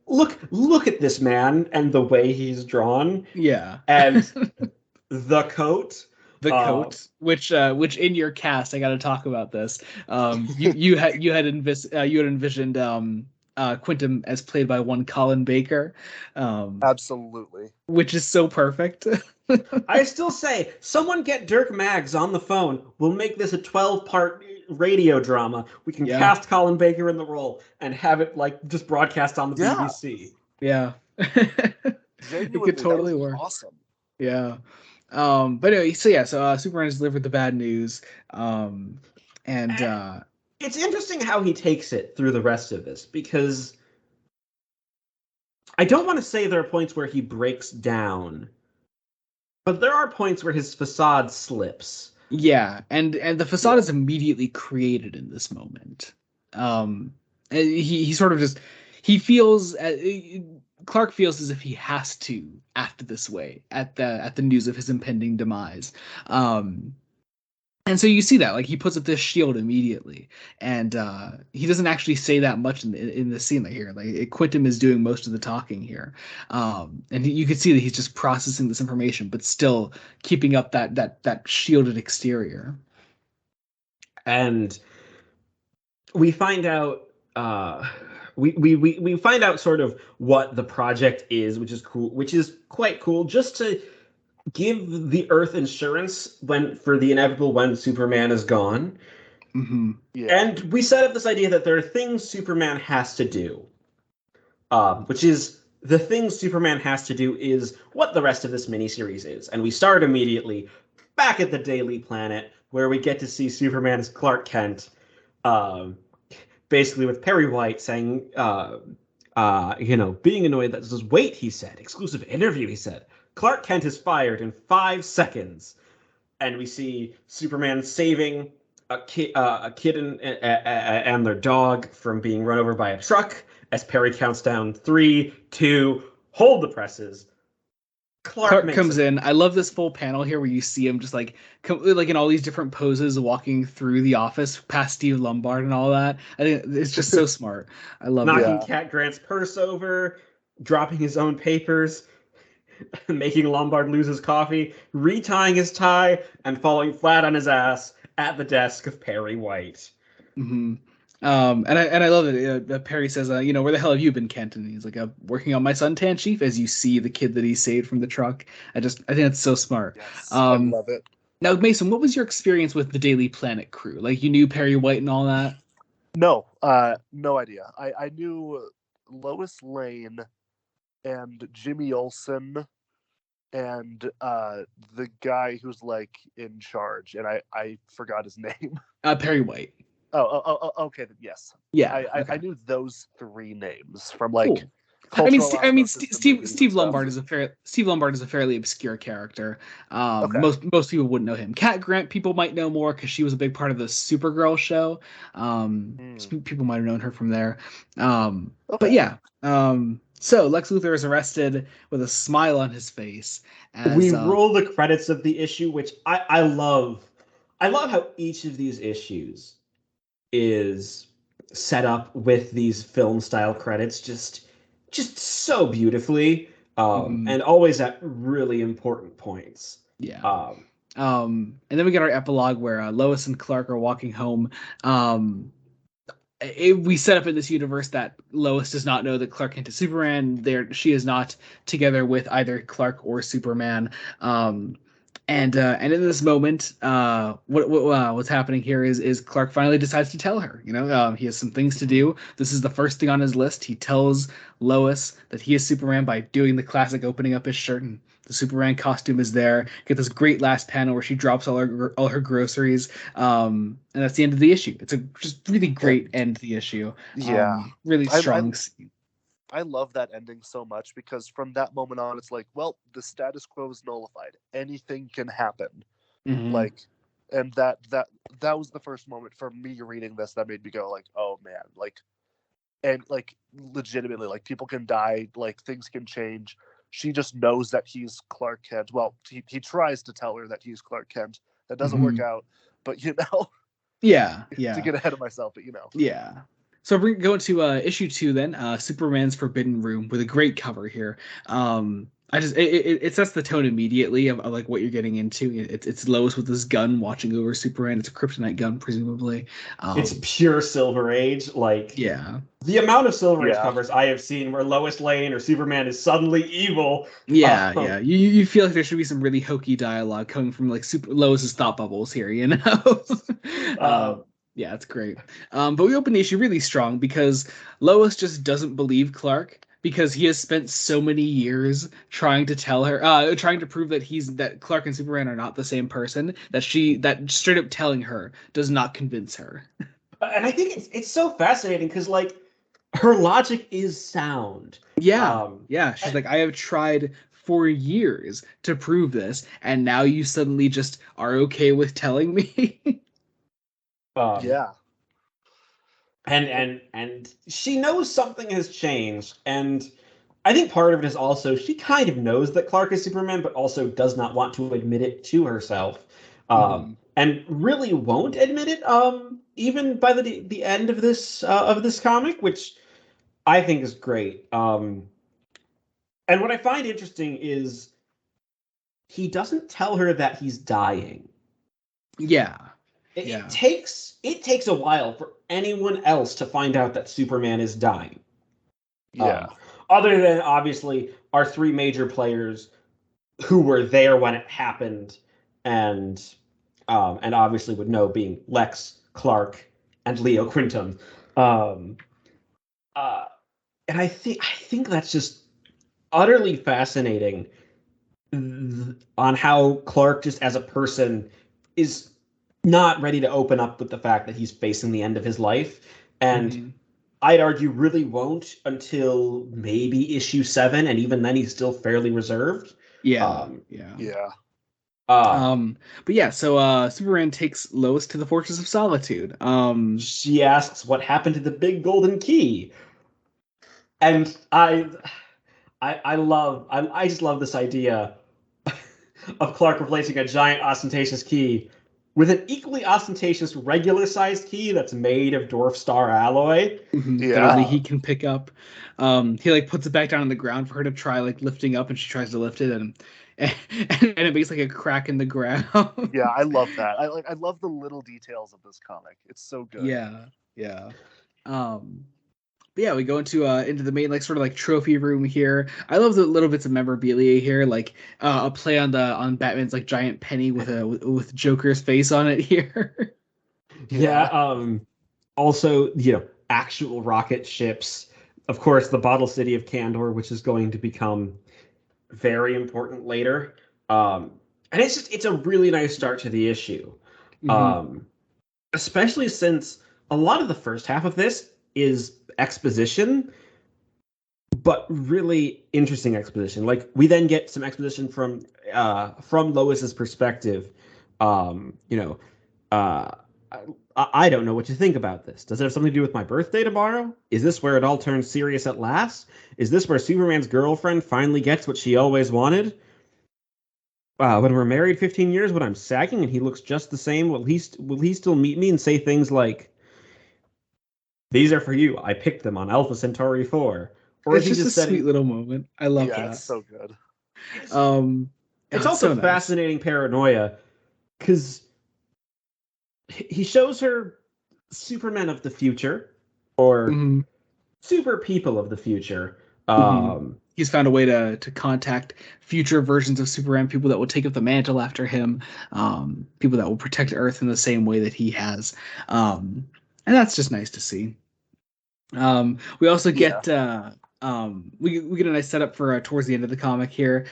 Speaker 2: look at this man and the way he's drawn,
Speaker 1: Yeah.
Speaker 2: and the coat.
Speaker 1: The
Speaker 2: Uh,
Speaker 1: coat, which in your cast, I got to talk about this. You had envisioned Quintum as played by one Colin Baker,
Speaker 3: absolutely.
Speaker 1: which is so perfect.
Speaker 2: I still say, someone get Dirk Maggs on the phone. We'll make this a 12-part radio drama. We can
Speaker 1: Yeah.
Speaker 2: cast Colin Baker in the role and have it like just broadcast on the
Speaker 3: Yeah.
Speaker 2: BBC.
Speaker 1: Yeah. It
Speaker 3: Genuinely,
Speaker 1: could
Speaker 3: that
Speaker 1: totally
Speaker 3: would be
Speaker 1: work.
Speaker 3: awesome.
Speaker 1: Yeah. But anyway, so Superman has delivered the bad news. And
Speaker 2: It's interesting how he takes it through the rest of this, because I don't want to say there are points where he breaks down, but there are points where his facade slips.
Speaker 1: yeah, and the facade
Speaker 3: Yeah.
Speaker 1: is immediately created in this moment. He sort of just he feels Clark feels as if he has to act this way at the news of his impending demise. Um, and so you see that like he puts up this shield immediately, and he doesn't actually say that much in the scene here. Like Quintum is doing most of the talking here, and you can see that he's just processing this information, but still keeping up that shielded exterior.
Speaker 2: And we find out we find out sort of what the project is, which is cool, which is quite cool, just to give the Earth insurance for the inevitable when Superman is gone.
Speaker 1: Mm-hmm.
Speaker 3: Yeah.
Speaker 2: And we set up this idea that there are things Superman has to do, which is the things Superman has to do is what the rest of this miniseries is. And we start immediately back at the Daily Planet, where we get to see Superman as Clark Kent, um, basically with Perry White saying, being annoyed that this is wait, he said, exclusive interview, he said, Clark Kent is fired in 5 seconds, and we see Superman saving a kid and their dog from being run over by a truck as Perry counts down 3, 2, hold the presses.
Speaker 1: Clark comes in. I love this full panel here where you see him just like in all these different poses walking through the office past Steve Lombard and all that. I think it's just so smart. I love
Speaker 2: knocking Cat Grant's purse over, dropping his own papers, making Lombard lose his coffee, retying his tie, and falling flat on his ass at the desk of Perry White.
Speaker 1: Mm-hmm. And I love it. Perry says, where the hell have you been, Kent? And he's like, working on my suntan, Chief. As you see the kid that he saved from the truck. I think it's so smart.
Speaker 3: Yes, I love it.
Speaker 1: Now, Mason, what was your experience with the Daily Planet crew? Like, you knew Perry White and all that?
Speaker 3: No, no idea. I knew Lois Lane and Jimmy Olsen and the guy who's like in charge, and I forgot his name.
Speaker 1: Perry White.
Speaker 3: Oh, okay. Then yes.
Speaker 1: Yeah.
Speaker 3: I knew those 3 names from like.
Speaker 1: Cool. Steve Lombard is a fairly obscure character.
Speaker 3: Okay.
Speaker 1: Most people wouldn't know him. Cat Grant people might know more because she was a big part of the Supergirl show. People might have known her from there. Okay. But yeah. So Lex Luthor is arrested with a smile on his face.
Speaker 2: We roll the credits of the issue, which I love. I love how each of these issues is set up with these film style credits just so beautifully, and always at really important points.
Speaker 1: Yeah. And then we get our epilogue where Lois and Clark are walking home. We set up in this universe that Lois does not know that Clark Kent is Superman. She is not together with either Clark or Superman. And in this moment, what's happening here is Clark finally decides to tell her. He has some things to do. This is the first thing on his list. He tells Lois that he is Superman by doing the classic opening up his shirt, and the Superman costume is there. Get this great last panel where she drops all her groceries, and that's the end of the issue. It's a just really great end to the issue.
Speaker 3: Yeah,
Speaker 1: really strong scene.
Speaker 3: I love that ending so much because from that moment on, it's like, well, the status quo is nullified. Anything can happen.
Speaker 1: Mm-hmm.
Speaker 3: Like, and that was the first moment for me reading this that made me go like, oh man, like, and like legitimately, like people can die, like things can change. She just knows that he's Clark Kent. Well, he tries to tell her that he's Clark Kent. That doesn't work out, but
Speaker 1: yeah,
Speaker 3: to get ahead of myself, but
Speaker 1: yeah. So we're going to issue 2 then, Superman's Forbidden Room, with a great cover here. It sets the tone immediately of like what you're getting into. It's Lois with this gun watching over Superman. It's a kryptonite gun, presumably.
Speaker 2: It's pure Silver Age. Like,
Speaker 1: yeah,
Speaker 2: the amount of Silver Age covers I have seen where Lois Lane or Superman is suddenly evil.
Speaker 1: Yeah. You feel like there should be some really hokey dialogue coming from like Lois's thought bubbles here, Yeah, it's great. But we open the issue really strong because Lois just doesn't believe Clark because he has spent so many years trying to tell her, trying to prove that Clark and Superman are not the same person, that straight up telling her does not convince her.
Speaker 2: And I think it's so fascinating because like her logic is sound.
Speaker 1: Yeah. She's like, I have tried for years to prove this, and now you suddenly just are okay with telling me.
Speaker 3: Yeah.
Speaker 2: And she knows something has changed, and I think part of it is also she kind of knows that Clark is Superman, but also does not want to admit it to herself, and really won't admit it, even by the end of this comic, which I think is great. And what I find interesting is he doesn't tell her that he's dying.
Speaker 1: Yeah.
Speaker 2: It takes a while for anyone else to find out that Superman is dying.
Speaker 3: Yeah.
Speaker 2: Other than obviously our 3 major players who were there when it happened, and obviously would know, being Lex, Clark, and Leo Quintum. And I think that's just utterly fascinating on how Clark, just as a person, is not ready to open up with the fact that he's facing the end of his life. And I'd argue really won't until maybe issue 7, and even then he's still fairly reserved.
Speaker 1: Yeah,
Speaker 3: Yeah.
Speaker 1: But yeah, so Superman takes Lois to the Fortress of Solitude.
Speaker 2: She asks what happened to the big golden key, and I just love this idea of Clark replacing a giant ostentatious key with an equally ostentatious regular sized key that's made of dwarf star alloy.
Speaker 1: That only he can pick up. He like puts it back down on the ground for her to try like lifting up, and she tries to lift it, and it makes like a crack in the ground.
Speaker 3: Yeah, I love that. I love the little details of this comic. It's so good.
Speaker 1: Yeah. But yeah, we go into the main like sort of like trophy room here. I love the little bits of memorabilia here, like a play on Batman's like giant penny with Joker's face on it here.
Speaker 2: Yeah. Also, actual rocket ships. Of course, the Bottle City of Kandor, which is going to become very important later. And it's a really nice start to the issue. Especially since a lot of the first half of this is exposition, but really interesting exposition. Like we then get some exposition from Lois's perspective. I don't know what you think about this. Does it have something to do with my birthday tomorrow? Is this where it all turns serious at last? Is this where Superman's girlfriend finally gets what she always wanted? When we're married 15 years, when I'm sagging and he looks just the same, will he still meet me and say things like, "These are for you. I picked them on Alpha Centauri 4."
Speaker 1: Or it's just a sweet little moment. I love that.
Speaker 3: Yeah, it's so good.
Speaker 2: It's also so fascinating paranoia because he shows her Supermen of the future or super people of the future.
Speaker 1: He's found a way to contact future versions of Superman, people that will take up the mantle after him, people that will protect Earth in the same way that he has. And that's just nice to see. We also get we get a nice setup for towards the end of the comic here.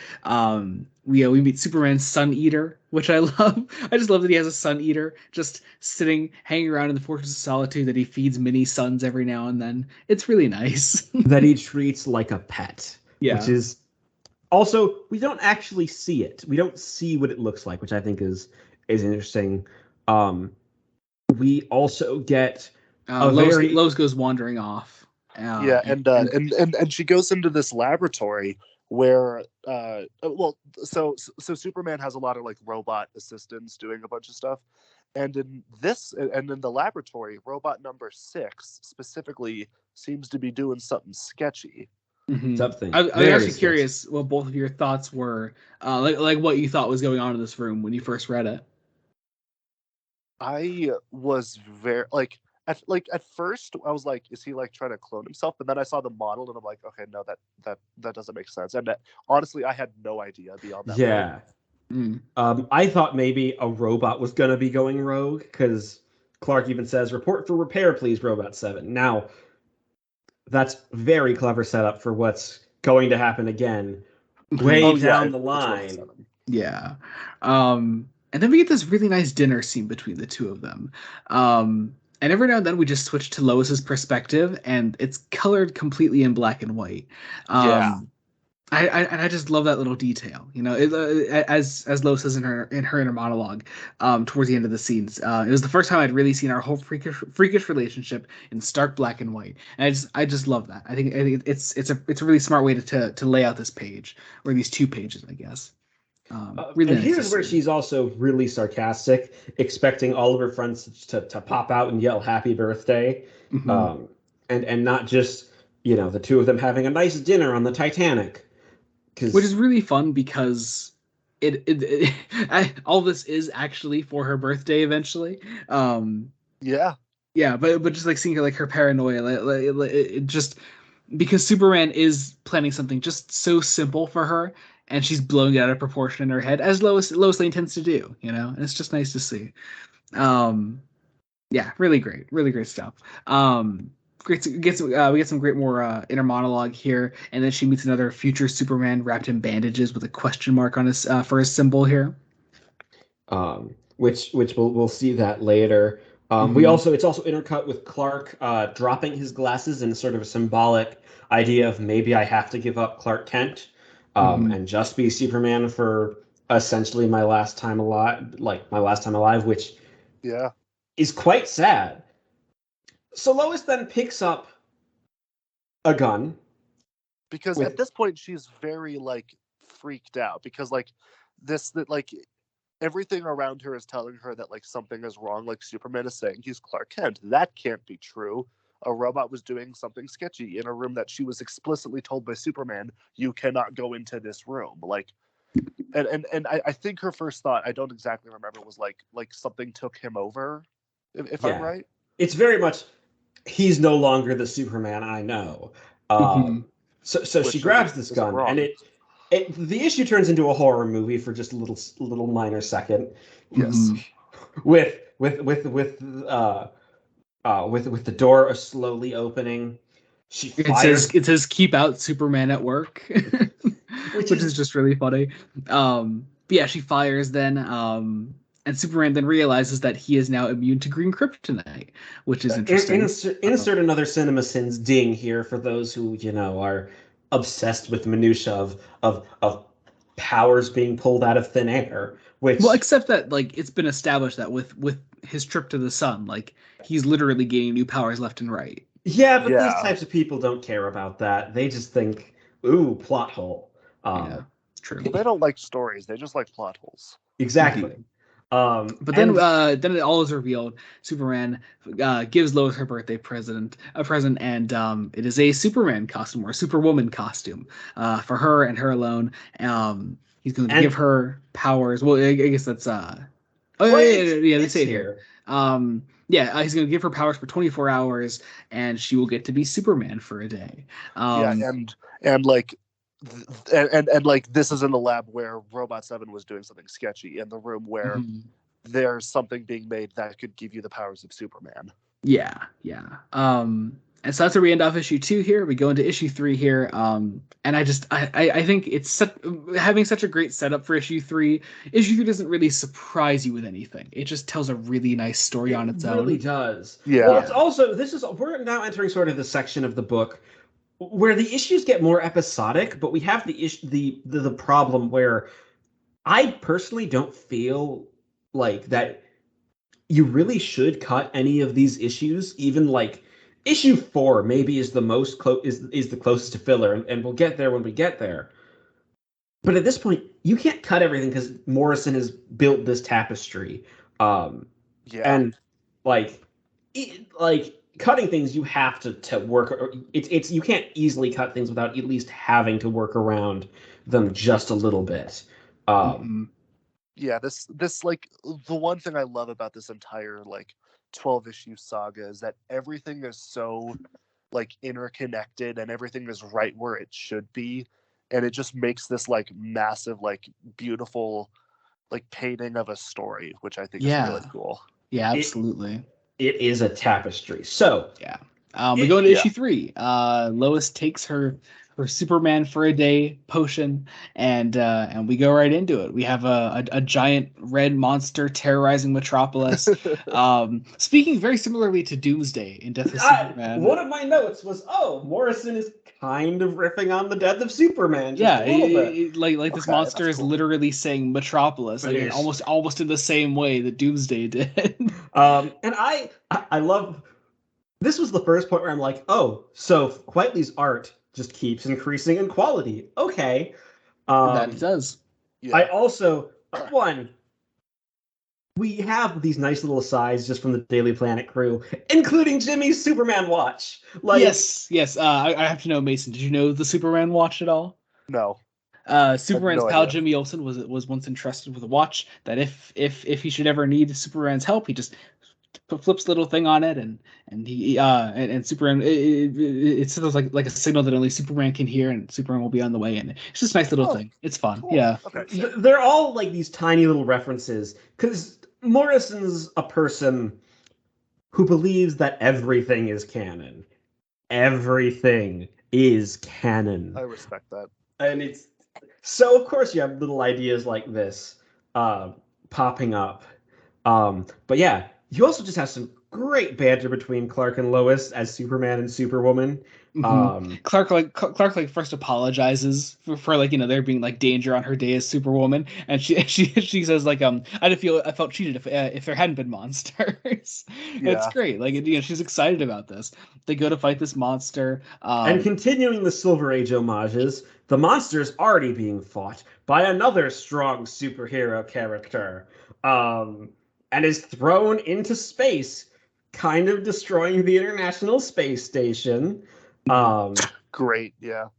Speaker 1: We meet Superman's Sun Eater, which I love. I just love that he has a Sun Eater just hanging around in the Fortress of Solitude that he feeds mini suns every now and then. It's really nice.
Speaker 2: That he treats like a pet.
Speaker 1: Yeah.
Speaker 2: Which is also, we don't actually see it. We don't see what it looks like, which I think is interesting. We also get
Speaker 1: Lois goes wandering off.
Speaker 3: And she goes into this laboratory where so Superman has a lot of like robot assistants doing a bunch of stuff, and in the laboratory, robot number 6 specifically seems to be doing something sketchy.
Speaker 2: Something.
Speaker 1: I'm actually curious what both of your thoughts were, like what you thought was going on in this room when you first read it.
Speaker 3: I was very at first I was like, is he like trying to clone himself? But then I saw the model and I'm like, okay, no, that doesn't make sense. And honestly, I had no idea beyond that.
Speaker 2: Yeah. I thought maybe a robot was gonna be going rogue because Clark even says, "Report for repair, please, Robot 7." Now, that's very clever setup for what's going to happen again way down the line.
Speaker 1: Yeah. And then we get this really nice dinner scene between the two of them. And every now and then we just switch to Lois's perspective, and it's colored completely in black and white. I just love that little detail, as Lois says in her inner monologue, towards the end of the scenes. It was the first time I'd really seen our whole freakish relationship in stark black and white, and I just love that. I think it's a really smart way to lay out this page, or these 2 pages, I guess.
Speaker 2: Really and here's where she's also really sarcastic, expecting all of her friends to pop out and yell "Happy Birthday," and not just the two of them having a nice dinner on the Titanic.
Speaker 1: Which is really fun because all this is actually for her birthday eventually. Yeah, but just like seeing her, like her paranoia, it just because Superman is planning something just so simple for her, and she's blowing it out of proportion in her head, as Lois Lane tends to do, and it's just nice to see. Yeah, really great stuff. We get some great more inner monologue here, and then she meets another future Superman wrapped in bandages with a question mark on his for his symbol here.
Speaker 2: Which we'll see that later. It's also intercut with Clark dropping his glasses in sort of a symbolic idea of maybe I have to give up Clark Kent. and just be Superman for essentially my last time alive, which is quite sad. So Lois then picks up a gun.
Speaker 3: Because at this point she's very like freaked out because like everything around her is telling her that like something is wrong. Like Superman is saying he's Clark Kent. That can't be true. A robot was doing something sketchy in a room that she was explicitly told by Superman, you cannot go into this room. Like, and I think her first thought, I don't exactly remember, was like something took him over, if I'm right.
Speaker 2: It's very much, he's no longer the Superman I know. So she grabs this gun, and the issue turns into a horror movie for just a little minor second.
Speaker 3: Yes.
Speaker 2: With the door slowly opening. She fires.
Speaker 1: It says keep out Superman at work, which is just really funny. But yeah, she fires then, and Superman then realizes that he is now immune to green kryptonite, which is interesting.
Speaker 2: Insert another CinemaSins ding here for those who are obsessed with minutia of powers being pulled out of thin air.
Speaker 1: Well, except that like it's been established that with his trip to the sun, like he's literally gaining new powers left and right.
Speaker 2: Yeah, but these types of people don't care about that. They just think, ooh, plot hole.
Speaker 1: True.
Speaker 3: Well, they don't like stories. They just like plot holes.
Speaker 2: Exactly.
Speaker 1: But then it all is revealed. Superman gives Lois her birthday present, and it is a Superman costume or a Superwoman costume for her and her alone. He's going to give her powers. Well, I guess that's they say it here. He's going to give her powers for 24 hours, and she will get to be Superman for a day.
Speaker 3: And this is in the lab where Robot 7 was doing something sketchy, in the room where there's something being made that could give you the powers of Superman.
Speaker 1: Yeah. And so that's where we end off issue 2 here. We go into issue 3 here. And I think it's having such a great setup for issue 3. Issue 3 doesn't really surprise you with anything. It just tells a really nice story on its own. It
Speaker 2: really does.
Speaker 3: Yeah.
Speaker 2: Well, it's also, we're now entering sort of the section of the book where the issues get more episodic, but we have the problem where I personally don't feel like that you really should cut any of these issues. Even like issue 4 maybe is the most is the closest to filler, and we'll get there when we get there. But at this point, you can't cut everything because Morrison has built this tapestry. And cutting things, you have to work. It's you can't easily cut things without at least having to work around them just a little bit.
Speaker 3: Yeah, this like the one thing I love about this entire like 12-issue saga is that everything is so like interconnected and everything is right where it should be, and it just makes this like massive, like beautiful like painting of a story, which I think is really cool.
Speaker 1: Yeah, absolutely.
Speaker 2: It is a tapestry. So
Speaker 1: we go into issue 3. Lois takes her Superman for a day potion, and we go right into it. We have a giant red monster terrorizing Metropolis. Speaking very similarly to Doomsday in Death of Superman.
Speaker 2: One of my notes was, Morrison is kind of riffing on the Death of Superman. Just a little bit.
Speaker 1: Like this monster is literally saying Metropolis, like almost in the same way that Doomsday did.
Speaker 2: And I love. This was the first point where I'm like, so Quitely's art just keeps increasing in quality. Okay.
Speaker 1: That it does.
Speaker 2: Yeah. I also, we have these nice little asides just from the Daily Planet crew, including Jimmy's Superman watch.
Speaker 1: Yes. I have to know, Mason, did you know the Superman watch at all?
Speaker 3: No.
Speaker 1: Superman's pal Jimmy Olsen was once entrusted with a watch that if he should ever need Superman's help, he just flips the little thing on it, and he and Superman it's sort of like a signal that only Superman can hear, and Superman will be on the way. And it's just a nice little thing. It's fun. Cool. Yeah.
Speaker 2: Okay. They're all like these tiny little references because Morrison's a person who believes that everything is canon. Everything is canon.
Speaker 3: I respect that.
Speaker 2: And it's so, of course, you have little ideas like this popping up. But yeah, you also just have some great banter between Clark and Lois as Superman and Superwoman.
Speaker 1: Mm-hmm. Clark like first apologizes for like, there being like danger on her day as Superwoman, and she says like, I felt cheated if there hadn't been monsters. It's
Speaker 3: Yeah.
Speaker 1: great. Like, she's excited about this. They go to fight this monster.
Speaker 2: And continuing the Silver Age homages, the monster's already being fought by another strong superhero character, and is thrown into space, kind of destroying the International Space Station.
Speaker 3: Great, yeah.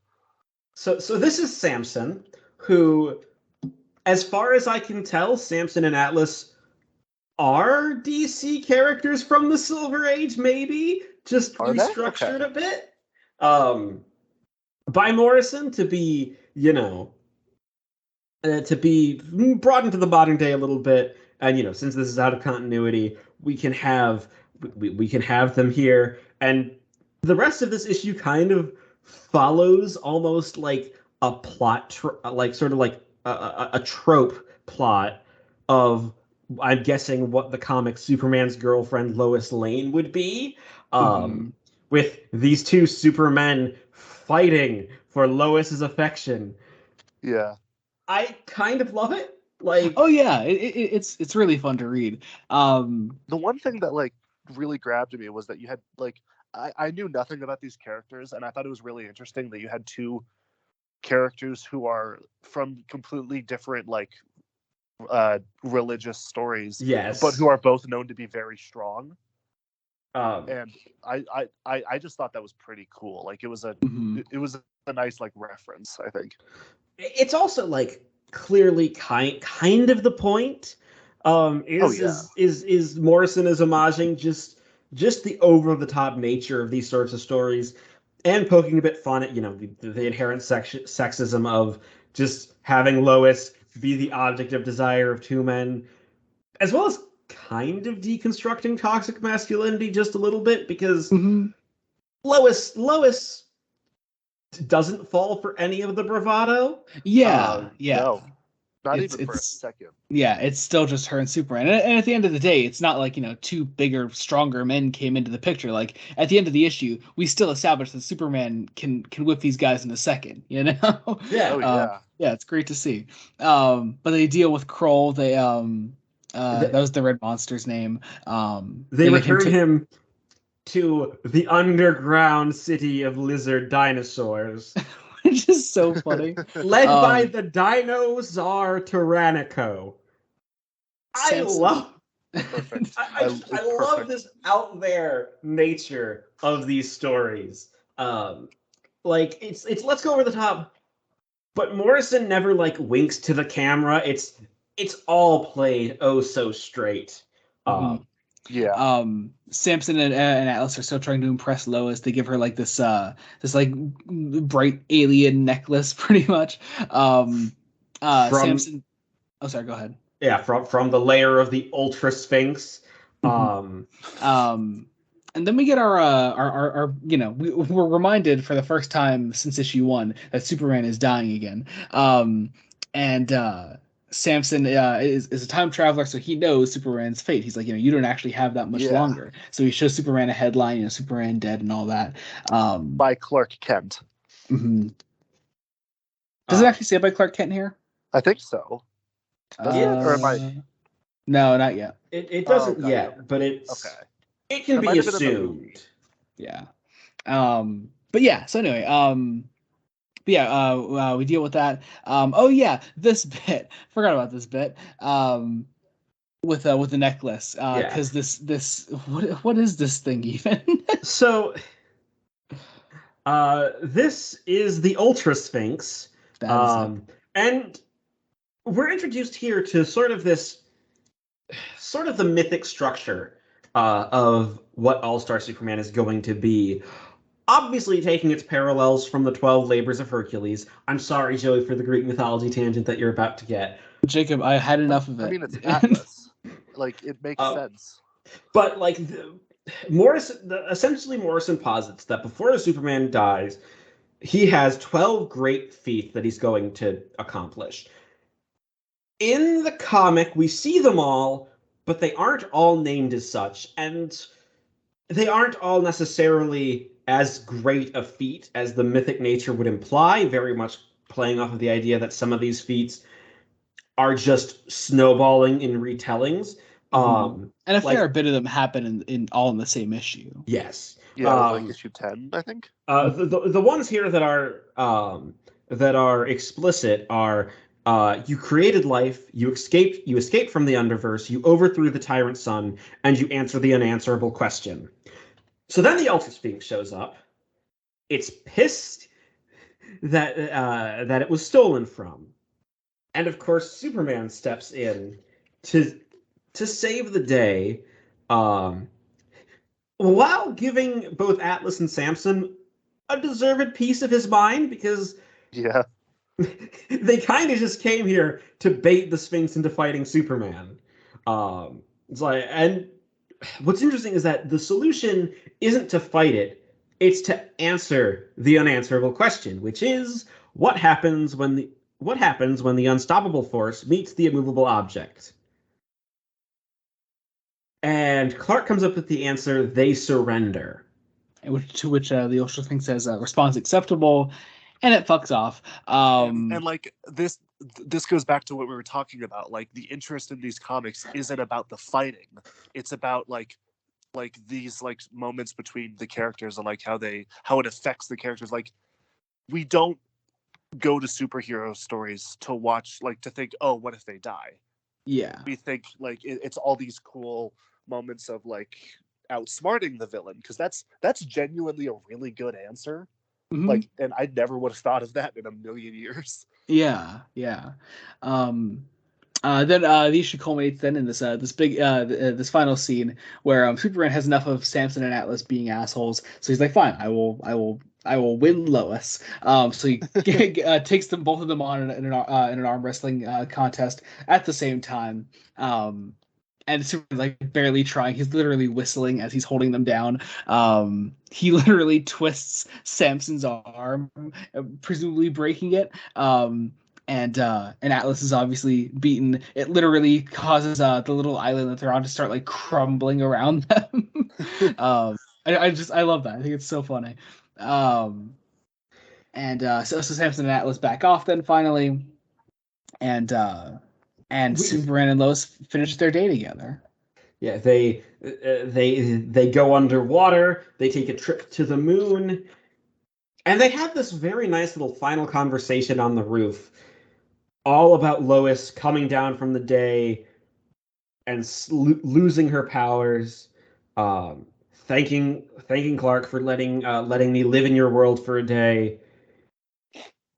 Speaker 2: So this is Samson, who, as far as I can tell, Samson and Atlas are DC characters from the Silver Age, maybe just
Speaker 3: Are they?
Speaker 2: restructured
Speaker 3: Okay.
Speaker 2: a bit. By Morrison to be, to be brought into the modern day a little bit, and since this is out of continuity, we can have them here, and the rest of this issue kind of follows almost like a plot, like sort of like a trope plot of, I'm guessing, what the comic Superman's girlfriend Lois Lane would be, with these two Supermen fighting for Lois's affection.
Speaker 3: Yeah.
Speaker 2: I kind of love it. Like,
Speaker 1: oh yeah, it's really fun to read.
Speaker 3: The one thing that like really grabbed me was that you had like, I knew nothing about these characters, and I thought it was really interesting that you had two characters who are from completely different like religious stories,
Speaker 2: yes,
Speaker 3: but who are both known to be very strong.
Speaker 2: and
Speaker 3: I just thought that was pretty cool. Like, it was a nice like reference, I think.
Speaker 2: It's also like clearly kind of the point. Is Morrison is homaging just the over the top nature of these sorts of stories, and poking a bit fun at the inherent sexism of just having Lois be the object of desire of two men, as well as kind of deconstructing toxic masculinity just a little bit, because Lois doesn't fall for any of the bravado.
Speaker 1: Yeah.
Speaker 3: No, not even for a second.
Speaker 1: Yeah, it's still just her and Superman. And at the end of the day, it's not like, two bigger, stronger men came into the picture. Like, at the end of the issue, we still established that Superman can whip these guys in a second,
Speaker 2: Yeah.
Speaker 1: Yeah, it's great to see. But they deal with Kroll. That was the Red Monster's name.
Speaker 2: They return him to the underground city of lizard dinosaurs.
Speaker 1: Which is so funny.
Speaker 2: Led by the Dino Czar Tyrannico. I love this out there nature of these stories. Like, it's let's go over the top, but Morrison never like winks to the camera. It's all played oh so straight.
Speaker 3: Yeah.
Speaker 1: Samson and Atlas are still trying to impress Lois. They give her like this like bright alien necklace, pretty much. Samson. Oh, sorry. Go ahead.
Speaker 2: Yeah, from the layer of the Ultra Sphinx.
Speaker 1: And then we get our we're reminded for the first time since issue 1 that Superman is dying again. Samson is a time traveler, so he knows Superman's fate. He's like, you don't actually have that much longer. So he shows Superman a headline, Superman dead and all that.
Speaker 3: By Clark Kent.
Speaker 1: Does it actually say by Clark Kent here?
Speaker 3: I think so. Does it? Or am I?
Speaker 1: No, not yet.
Speaker 2: It doesn't yet, but it's
Speaker 3: okay.
Speaker 2: It can be assumed.
Speaker 1: Yeah. But yeah. So anyway. We deal with that. This bit. Forgot about this bit. With the necklace. Because this what is this thing even?
Speaker 2: So, this is the Ultra Sphinx, and we're introduced here to sort of the mythic structure of what All-Star Superman is going to be. Obviously taking its parallels from the 12 Labors of Hercules. I'm sorry, Joey, for the Greek mythology tangent that you're about to get.
Speaker 1: Jacob, I had enough of it.
Speaker 3: I mean, it's Atlas. Like, it makes sense.
Speaker 2: But, like, essentially Morrison posits that before Superman dies, he has 12 great feats that he's going to accomplish. In the comic, we see them all, but they aren't all named as such, and they aren't all necessarily as great a feat as the mythic nature would imply, very much playing off of the idea that some of these feats are just snowballing in retellings.
Speaker 1: And a
Speaker 2: like,
Speaker 1: fair bit of them happen in all in the same issue.
Speaker 2: Yes.
Speaker 3: Yeah, like issue 10, I think.
Speaker 2: The ones here that are explicit are you created life, you escaped from the Underverse, you overthrew the tyrant sun, and you answer the unanswerable question. So then the Ultra Sphinx shows up. It's pissed that it was stolen from, and of course Superman steps in to save the day, while giving both Atlas and Samson a deserved piece of his mind, because
Speaker 3: yeah,
Speaker 2: they kind of just came here to bait the Sphinx into fighting Superman. It's like, and what's interesting is that the solution isn't to fight it; it's to answer the unanswerable question, which is what happens when the unstoppable force meets the immovable object. And Clark comes up with the answer: they surrender.
Speaker 1: To which the Ultra Sphinx says, "Response acceptable," and it fucks off.
Speaker 3: And like this goes back to what we were talking about. Like the interest in these comics isn't about the fighting; it's about like these like moments between the characters and like how it affects the characters. Like we don't go to superhero stories to watch, like to think, oh, what if they die?
Speaker 1: Yeah,
Speaker 3: we think like it's all these cool moments of like outsmarting the villain, because that's genuinely a really good answer.
Speaker 1: mm-hmm.
Speaker 3: Like, and I never would have thought of that in a million years.
Speaker 1: Yeah. Then the issue culminates then in this this final scene where Superman has enough of Samson and Atlas being assholes, so he's like, "Fine, I will win Lois." So he takes them both of them on in an arm wrestling contest at the same time. And Superman's like barely trying. He's literally whistling as he's holding them down. He literally twists Samson's arm, presumably breaking it. And Atlas is obviously beaten. It literally causes the little island that they're on to start like crumbling around them. I love that. I think it's so funny. So Samson and Atlas back off then finally, and Superman and Lois finish their day together.
Speaker 2: Yeah, they go underwater. They take a trip to the moon, and they have this very nice little final conversation on the roof, all about Lois coming down from the day and losing her powers, thanking Clark for letting me live in your world for a day.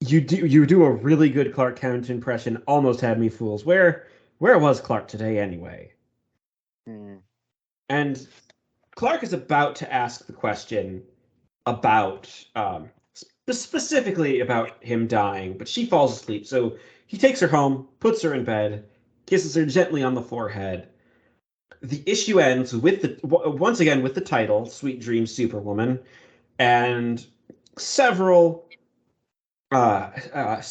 Speaker 2: You do a really good Clark Kent impression. Almost had me fools. Where was Clark today anyway? And Clark is about to ask the question about specifically about him dying, but she falls asleep. So he takes her home, puts her in bed, kisses her gently on the forehead. The issue ends with once again with the title "Sweet Dreams, Superwoman," and several articles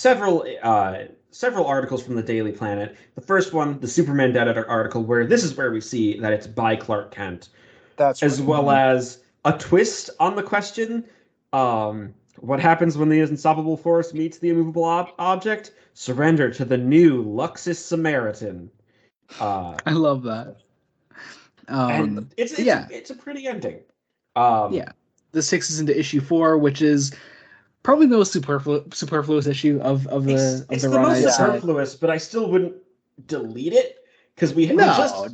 Speaker 2: from the Daily Planet. The first one, the Superman Dead article, where this is where we see that it's by Clark Kent.
Speaker 3: That's
Speaker 2: as
Speaker 3: right.
Speaker 2: well as a twist on the question. What happens when the unstoppable force meets the immovable object? Surrender to the new Luxus Samaritan.
Speaker 1: I love that.
Speaker 2: And it's a pretty ending.
Speaker 1: Yeah, this takes us into issue 4, which is probably the most superfluous issue of the run.
Speaker 2: It's the most superfluous, but I still wouldn't delete it because we just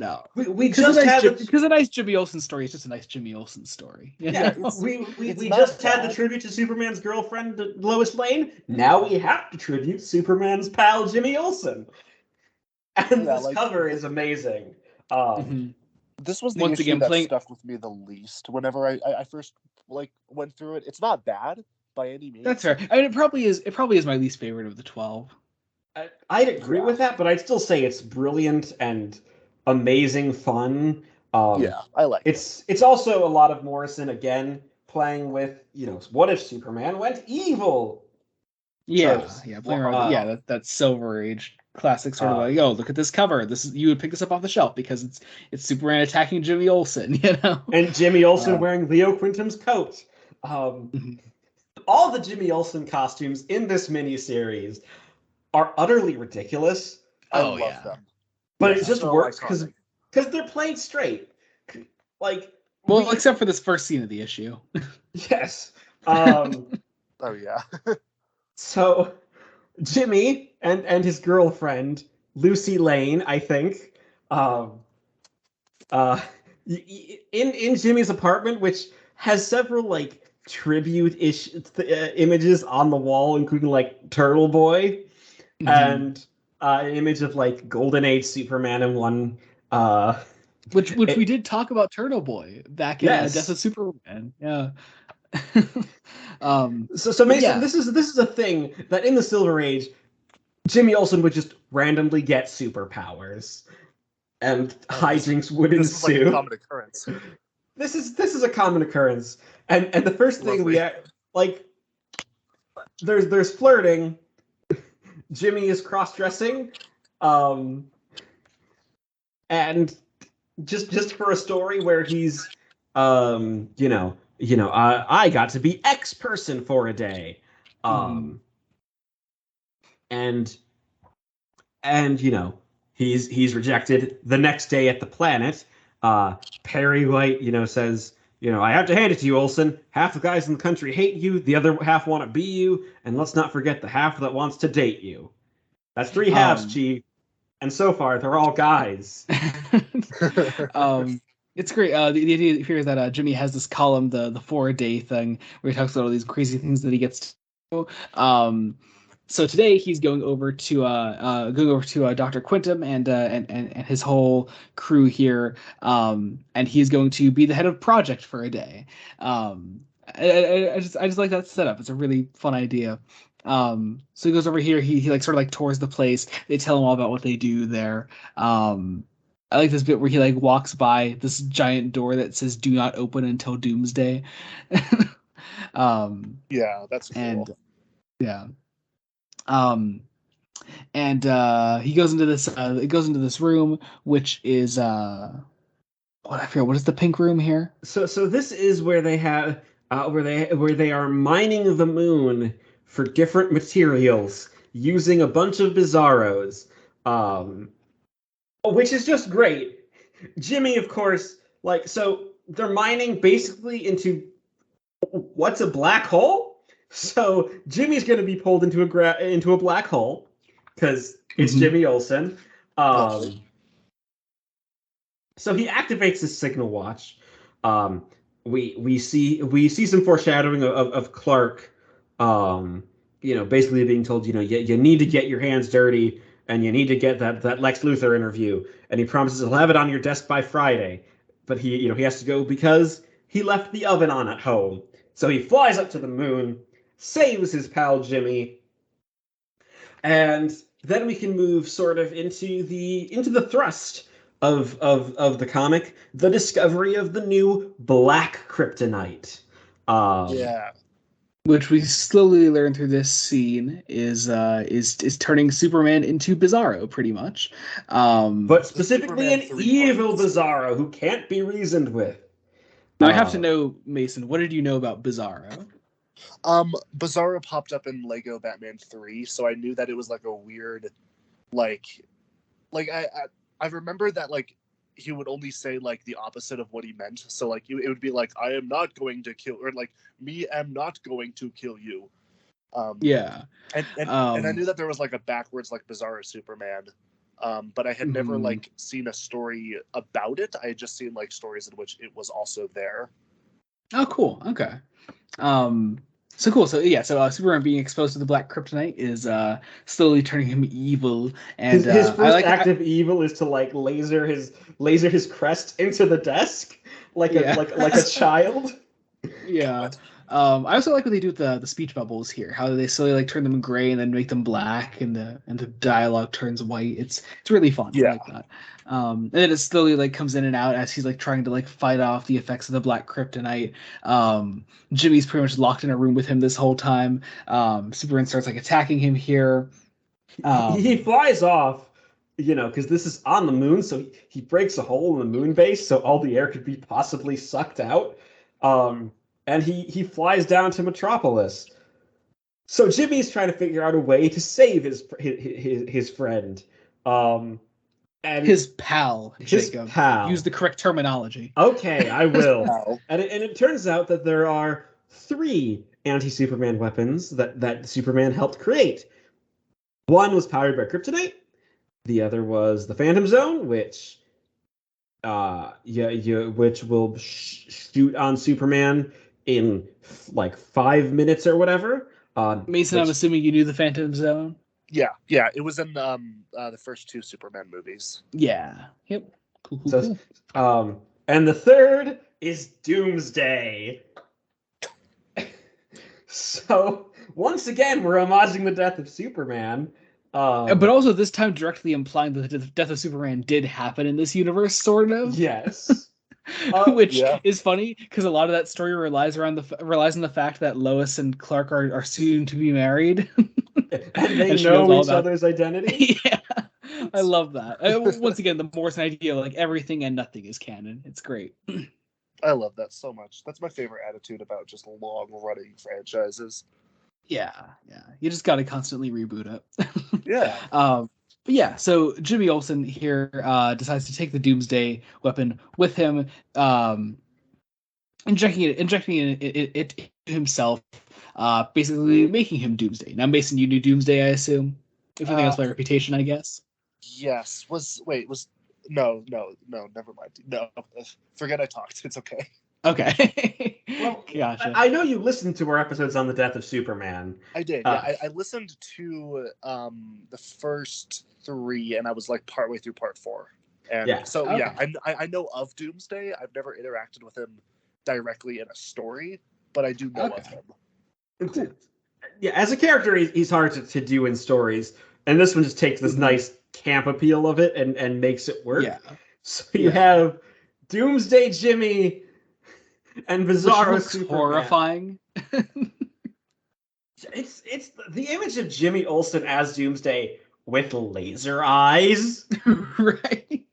Speaker 1: because a nice Jimmy Olsen story is just a nice Jimmy Olsen story.
Speaker 2: Yeah, we just had the tribute to Superman's girlfriend Lois Lane. Now we have to tribute Superman's pal Jimmy Olsen, and this cover is amazing.
Speaker 3: This was the issue that stuck with me the least. Whenever I first went through it, it's not bad by any means.
Speaker 1: That's fair. I mean, it probably is my least favorite of the 12.
Speaker 2: I'd agree with that, but I'd still say it's brilliant and amazing fun.
Speaker 3: I like
Speaker 2: it. It's also a lot of Morrison again playing with, what if Superman went evil?
Speaker 1: Yeah, playing around. That Silver Age classic sort of like, oh, look at this cover. This is, you would pick this up off the shelf because it's Superman attacking Jimmy Olsen, you know,
Speaker 2: and Jimmy Olsen wearing Leo Quintum's coat.
Speaker 1: Mhm.
Speaker 2: All the Jimmy Olsen costumes in this miniseries are utterly ridiculous.
Speaker 3: I love them,
Speaker 2: but it just works because they're played straight. Like,
Speaker 1: well, except for this first scene of the issue.
Speaker 2: Yes.
Speaker 3: Oh yeah.
Speaker 2: So Jimmy and his girlfriend Lucy Lane, I think, in Jimmy's apartment, which has several like tribute-ish images on the wall, including like Turtle Boy and an image of like Golden Age Superman and one.
Speaker 1: Which we did talk about Turtle Boy back in Death of Superman. Yeah.
Speaker 2: So Mason, this is a thing that in the Silver Age, Jimmy Olsen would just randomly get superpowers, and hijinks would ensue. This is like a
Speaker 3: common occurrence.
Speaker 2: This is a common occurrence, and the first thing we like, there's flirting. Jimmy is cross-dressing, and just for a story where he's, I got to be X person for a day, and he's rejected the next day at the planet. Perry White, says, I have to hand it to you, Olsen. Half the guys in the country hate you, the other half want to be you, and let's not forget the half that wants to date you. That's three halves, Chief. And so far, they're all guys.
Speaker 1: It's great. The idea here is that Jimmy has this column, the 4-a-day thing, where he talks about all these crazy things that he gets to do. So today he's going over to Dr. Quintum and his whole crew here, and he's going to be the head of project for a day. I just like that setup. It's a really fun idea. So he goes over here. He like sort of like tours the place. They tell him all about what they do there. I like this bit where he like walks by this giant door that says "Do not open until Doomsday."
Speaker 3: Yeah, that's cool.
Speaker 1: And yeah. And he goes into this. It goes into this room, which is I forget what is the pink room here.
Speaker 2: So this is where they have where they are mining the moon for different materials using a bunch of bizarros, which is just great. Jimmy, of course, so they're mining basically into what's a black hole. So Jimmy's going to be pulled into a black hole because it's Jimmy Olsen. So he activates his signal watch. We see some foreshadowing of Clark, basically being told, you need to get your hands dirty and you need to get that Lex Luthor interview. And he promises he'll have it on your desk by Friday. But he has to go because he left the oven on at home. So he flies up to the moon, saves his pal Jimmy, and then we can move sort of into the thrust of the comic, the discovery of the new Black Kryptonite.
Speaker 1: Which we slowly learn through this scene is turning Superman into Bizarro, pretty much.
Speaker 2: But specifically an evil Bizarro who can't be reasoned with.
Speaker 1: Now I have to know, Mason, what did you know about Bizarro?
Speaker 3: Bizarro popped up in Lego Batman 3, so I knew that it was like a weird, I remember that he would only say the opposite of what he meant. So it would be I am not going to kill, or me am not going to kill you.
Speaker 1: Yeah.
Speaker 3: And I knew that there was a backwards Bizarro Superman. But I had never seen a story about it. I had just seen stories in which it was also there.
Speaker 1: Oh, cool. Okay. So cool. So yeah. So Superman being exposed to the Black Kryptonite is slowly turning him evil. And
Speaker 2: his first act of evil is to laser his crest into the desk like a child.
Speaker 1: Yeah. I also like what they do with the speech bubbles here. How they slowly turn them gray and then make them black, and the dialogue turns white. It's really fun.
Speaker 3: Yeah.
Speaker 1: I like that. And then it slowly comes in and out as he's trying to fight off the effects of the Black Kryptonite. Jimmy's pretty much locked in a room with him this whole time. Superman starts attacking him here.
Speaker 2: He flies off, because this is on the moon, so he breaks a hole in the moon base, so all the air could be possibly sucked out. And he flies down to Metropolis. So Jimmy's trying to figure out a way to save his friend. And
Speaker 1: his pal, Jacob.
Speaker 2: Pal.
Speaker 1: Use the correct terminology.
Speaker 2: Okay, I will. and it turns out that there are 3 anti-Superman weapons that Superman helped create. One was powered by kryptonite. The other was the Phantom Zone, which which will shoot on Superman in like 5 minutes or whatever.
Speaker 1: Mason, I'm assuming you knew the Phantom Zone.
Speaker 3: Yeah, it was in the first 2 Superman movies.
Speaker 1: Yeah. Yep. Cool.
Speaker 2: And the third is Doomsday. So once again, we're homaging the death of Superman.
Speaker 1: But also this time directly implying that the death of Superman did happen in this universe, sort of.
Speaker 2: Yes.
Speaker 1: Which is funny because a lot of that story relies on the fact that Lois and Clark are soon to be married.
Speaker 2: And they know each other's identity.
Speaker 1: Yeah. I love that. Once again, the Morrison idea, like everything and nothing is canon. It's great.
Speaker 3: I love that so much. That's my favorite attitude about just long-running franchises.
Speaker 1: Yeah. You just got to constantly reboot it.
Speaker 3: Yeah.
Speaker 1: But yeah, so Jimmy Olsen here decides to take the Doomsday weapon with him, injecting it himself, basically making him Doomsday. Now, Mason, you knew Doomsday, I assume? If anything else by reputation, I guess.
Speaker 3: Yes. No, never mind. No, forget I talked. It's okay.
Speaker 1: Okay.
Speaker 2: Well,
Speaker 1: gotcha.
Speaker 2: I know you listened to our episodes on the death of Superman.
Speaker 3: I did. Yeah, I listened to the first 3, and I was like partway through part 4. And I know of Doomsday. I've never interacted with him directly in a story, but I do know of him.
Speaker 2: Yeah, as a character, he's hard to do in stories, and this one just takes this nice camp appeal of it and makes it work.
Speaker 1: Yeah.
Speaker 2: So you have Doomsday Jimmy and Bizarro Superman.
Speaker 1: Horrifying.
Speaker 2: It's the image of Jimmy Olsen as Doomsday with laser eyes.
Speaker 1: Right.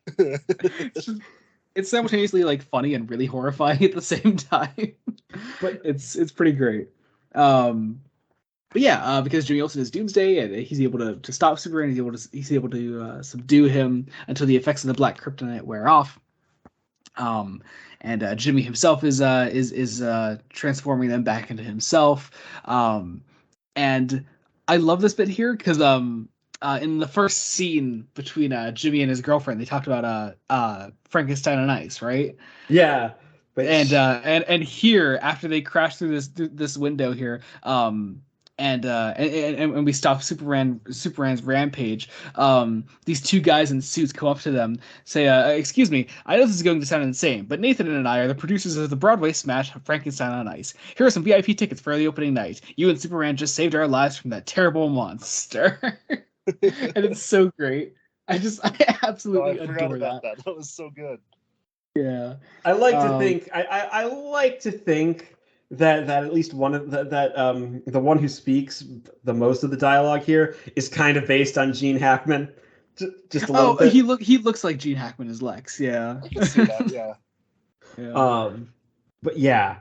Speaker 1: It's simultaneously like funny and really horrifying at the same time. But it's pretty great. But yeah, because Jimmy Olsen is Doomsday, and he's able to stop Superman. He's able to subdue him until the effects of the black kryptonite wear off. And Jimmy himself is transforming them back into himself. And I love this bit here because in the first scene between Jimmy and his girlfriend, they talked about Frankenstein on Ice, right?
Speaker 2: Yeah.
Speaker 1: And here, after they crash through this window here, and we stop Superman's rampage, these 2 guys in suits come up to them, say, excuse me, I know this is going to sound insane, but Nathan and I are the producers of the Broadway smash Frankenstein on Ice. Here are some VIP tickets for the opening night. You and Superman just saved our lives from that terrible monster. And it's so great. I absolutely adore that.
Speaker 3: That was so good.
Speaker 1: Yeah.
Speaker 2: I like to think I like to think that at least one of the one who speaks the most of the dialogue here is kind of based on Gene Hackman. Just a little bit.
Speaker 1: He looks like Gene Hackman as Lex, yeah.
Speaker 3: I can see that, yeah.
Speaker 2: But yeah.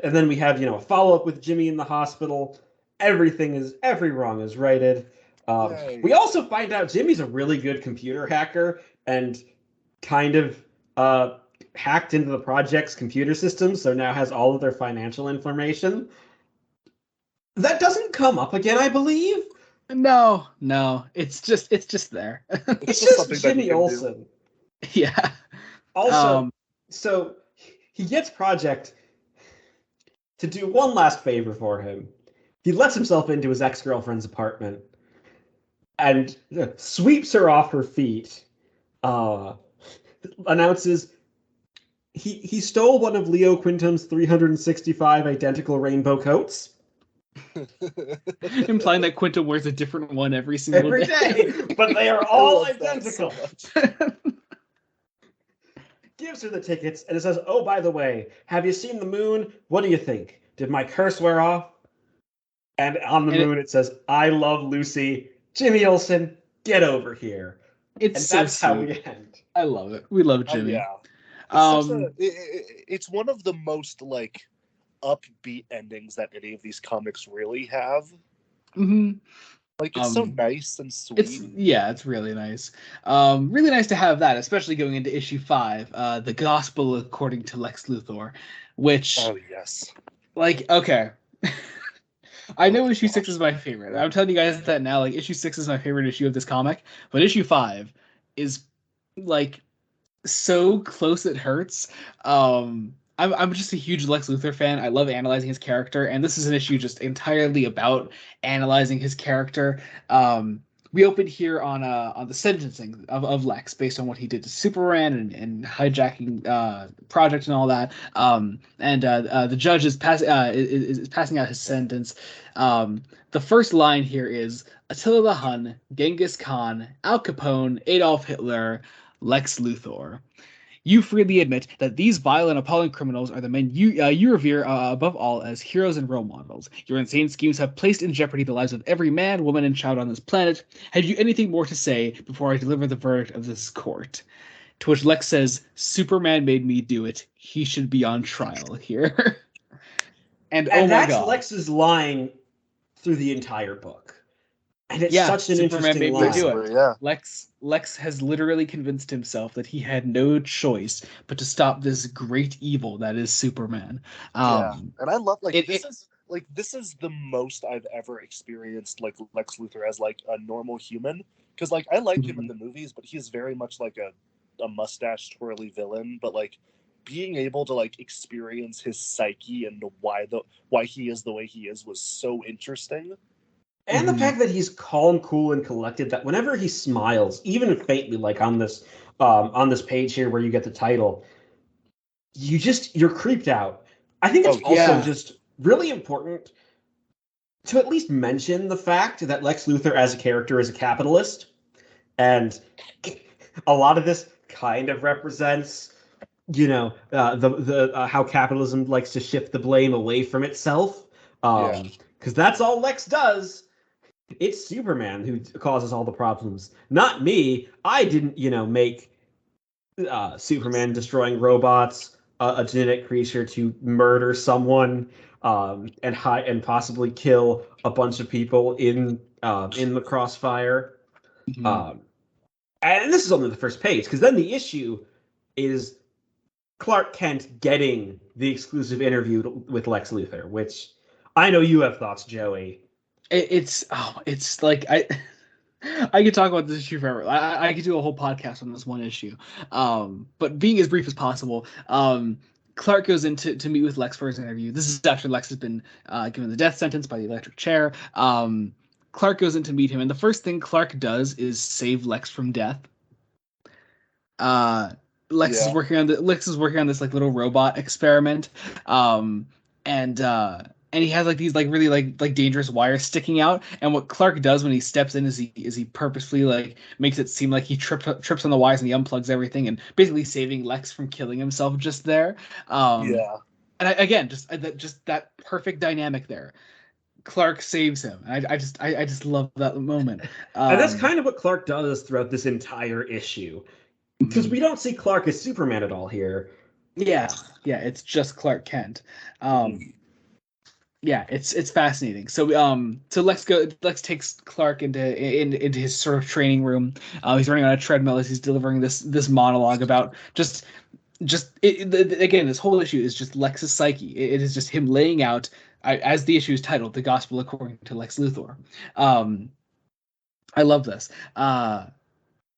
Speaker 2: And then we have, a follow-up with Jimmy in the hospital. Every wrong is righted. We also find out Jimmy's a really good computer hacker and kind of hacked into the project's computer system, so now has all of their financial information. That doesn't come up again, I believe.
Speaker 1: No, it's just there.
Speaker 2: It's just Jimmy Olsen.
Speaker 1: Yeah.
Speaker 2: Also, so he gets Project to do one last favor for him. He lets himself into his ex-girlfriend's apartment and sweeps her off her feet. Announces he stole one of Leo Quintum's 365 identical rainbow coats.
Speaker 1: Implying that Quintum wears a different one every day.
Speaker 2: But they are all identical. Gives her the tickets and it says, "Oh, by the way, have you seen the moon? What do you think? Did my curse wear off?" And on the moon it says, "I love Lucy. Jimmy Olsen, get over here.
Speaker 1: It's
Speaker 2: and
Speaker 1: so
Speaker 2: that's
Speaker 1: sweet.
Speaker 2: how we end.
Speaker 1: I love it. We love Jimmy.
Speaker 3: Yeah. It's one of the most like upbeat endings that any of these comics really have.
Speaker 1: Mm-hmm.
Speaker 3: Like it's so nice and sweet.
Speaker 1: It's really nice. Really nice to have that, especially going into issue 5, the Gospel according to Lex Luthor, which
Speaker 3: yes.
Speaker 1: Like, okay. I know issue 6 is my favorite. I'm telling you guys that now. Like, issue 6 is my favorite issue of this comic, but issue 5 is like so close it hurts. I'm just a huge Lex Luthor fan. I love analyzing his character, and this is an issue just entirely about analyzing his character. We opened here on the sentencing of Lex based on what he did to Superman and hijacking project and all that. The judge is passing out his sentence. The first line here is Attila the Hun, Genghis Khan, Al Capone, Adolf Hitler, Lex Luthor. You freely admit that these vile and appalling criminals are the men you revere above all as heroes and role models. Your insane schemes have placed in jeopardy the lives of every man, woman, and child on this planet. Have you anything more to say before I deliver the verdict of this court? To which Lex says, Superman made me do it. He should be on trial here. and oh my
Speaker 2: that's
Speaker 1: God.
Speaker 2: Lex's line through the entire book. And it's such an
Speaker 1: Superman
Speaker 2: interesting
Speaker 1: made me do
Speaker 2: line.
Speaker 1: it.
Speaker 3: Yeah.
Speaker 1: Lex has literally convinced himself that he had no choice but to stop this great evil that is Superman.
Speaker 3: And I love this is the most I've ever experienced like Lex Luthor as like a normal human, because like I like him in the movies, but he's very much like a mustache twirly villain. But like being able to like experience his psyche and why he is the way he is was so interesting.
Speaker 2: And the fact that he's calm, cool, and collected, that whenever he smiles, even faintly, like on this page here where you get the title, you're creeped out. I think it's also just really important to at least mention the fact that Lex Luthor as a character is a capitalist. And a lot of this kind of represents, how capitalism likes to shift the blame away from itself. Because that's all Lex does. It's Superman who causes all the problems, not me. I didn't, make Superman destroying robots, a genetic creature to murder someone, and possibly kill a bunch of people in the Crossfire. And this is only the first page, because then the issue is Clark Kent getting the exclusive interview with Lex Luthor, which I know you have thoughts, Joey.
Speaker 1: It's like I could talk about this issue forever. I could do a whole podcast on this one issue. But being as brief as possible, Clark goes in to meet with Lex for his interview. This is after Lex has been given the death sentence by the electric chair. Clark goes in to meet him, and the first thing Clark does is save Lex from death. Lex is working on this like little robot experiment, and he has like these like really like dangerous wires sticking out. And what Clark does when he steps in is he purposefully like makes it seem like he trips on the wires and he unplugs everything, and basically saving Lex from killing himself just there. And just that perfect dynamic there. Clark saves him. I just love that moment.
Speaker 2: And that's kind of what Clark does throughout this entire issue, because we don't see Clark as Superman at all here.
Speaker 1: Yeah, it's just Clark Kent. Yeah, it's fascinating. So Lex takes Clark into his sort of training room. He's running on a treadmill as he's delivering this monologue about again, this whole issue is just Lex's psyche. It is just him laying out, as the issue is titled, The Gospel According to Lex Luthor. I love this.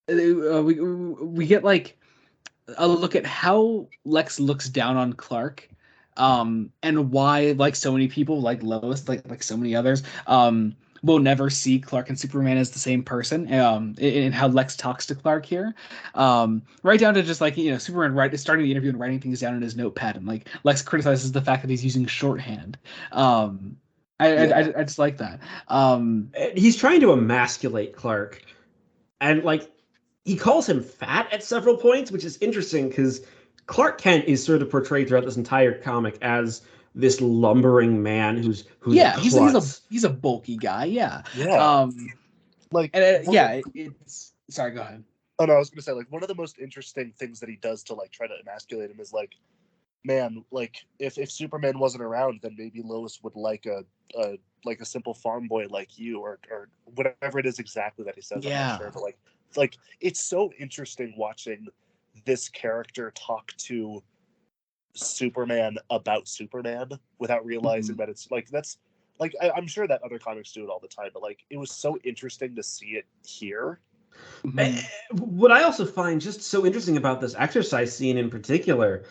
Speaker 1: We get like a look at how Lex looks down on Clark. And why, like so many people, like Lois, like so many others, will never see Clark and Superman as the same person. In how Lex talks to Clark here, right down to just like Superman starting the interview and writing things down in his notepad, and like Lex criticizes the fact that he's using shorthand. I just like that.
Speaker 2: He's trying to emasculate Clark, and like he calls him fat at several points, which is interesting because Clark Kent is sort of portrayed throughout this entire comic as this lumbering man who's
Speaker 1: he's a bulky guy.
Speaker 3: Like,
Speaker 1: and it's sorry. Go ahead.
Speaker 3: Oh no, I was gonna say, like, one of the most interesting things that he does to like try to emasculate him is like, man, like if Superman wasn't around, then maybe Lois would like a simple farm boy like you, or whatever it is exactly that he says. I'm not sure, but like it's so interesting watching this character talk to Superman about Superman without realizing that it's like that's like I'm sure that other comics do it all the time, but like it was so interesting to see it here.
Speaker 2: What I also find just so interesting about this exercise scene in particular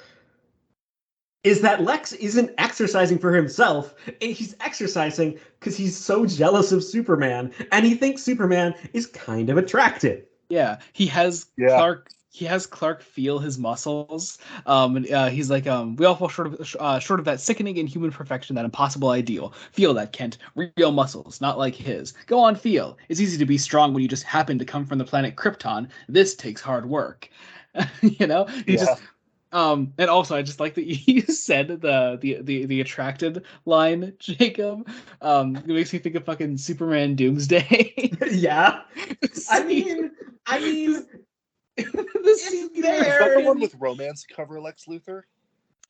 Speaker 2: is that Lex isn't exercising for himself. He's exercising because he's so jealous of Superman, and he thinks Superman is kind of attractive.
Speaker 1: Yeah, he has Clark feel his muscles. He's like, we all fall short of that sickening inhuman perfection, that impossible ideal. Feel that, Kent. Real muscles, not like his. Go on, feel. It's easy to be strong when you just happen to come from the planet Krypton. This takes hard work. He just. And also, I just like that you said the attracted line, Jacob. It makes me think of fucking Superman Doomsday.
Speaker 2: Yeah, I mean,
Speaker 1: the scene
Speaker 3: there. Is that the one with romance cover Lex Luthor?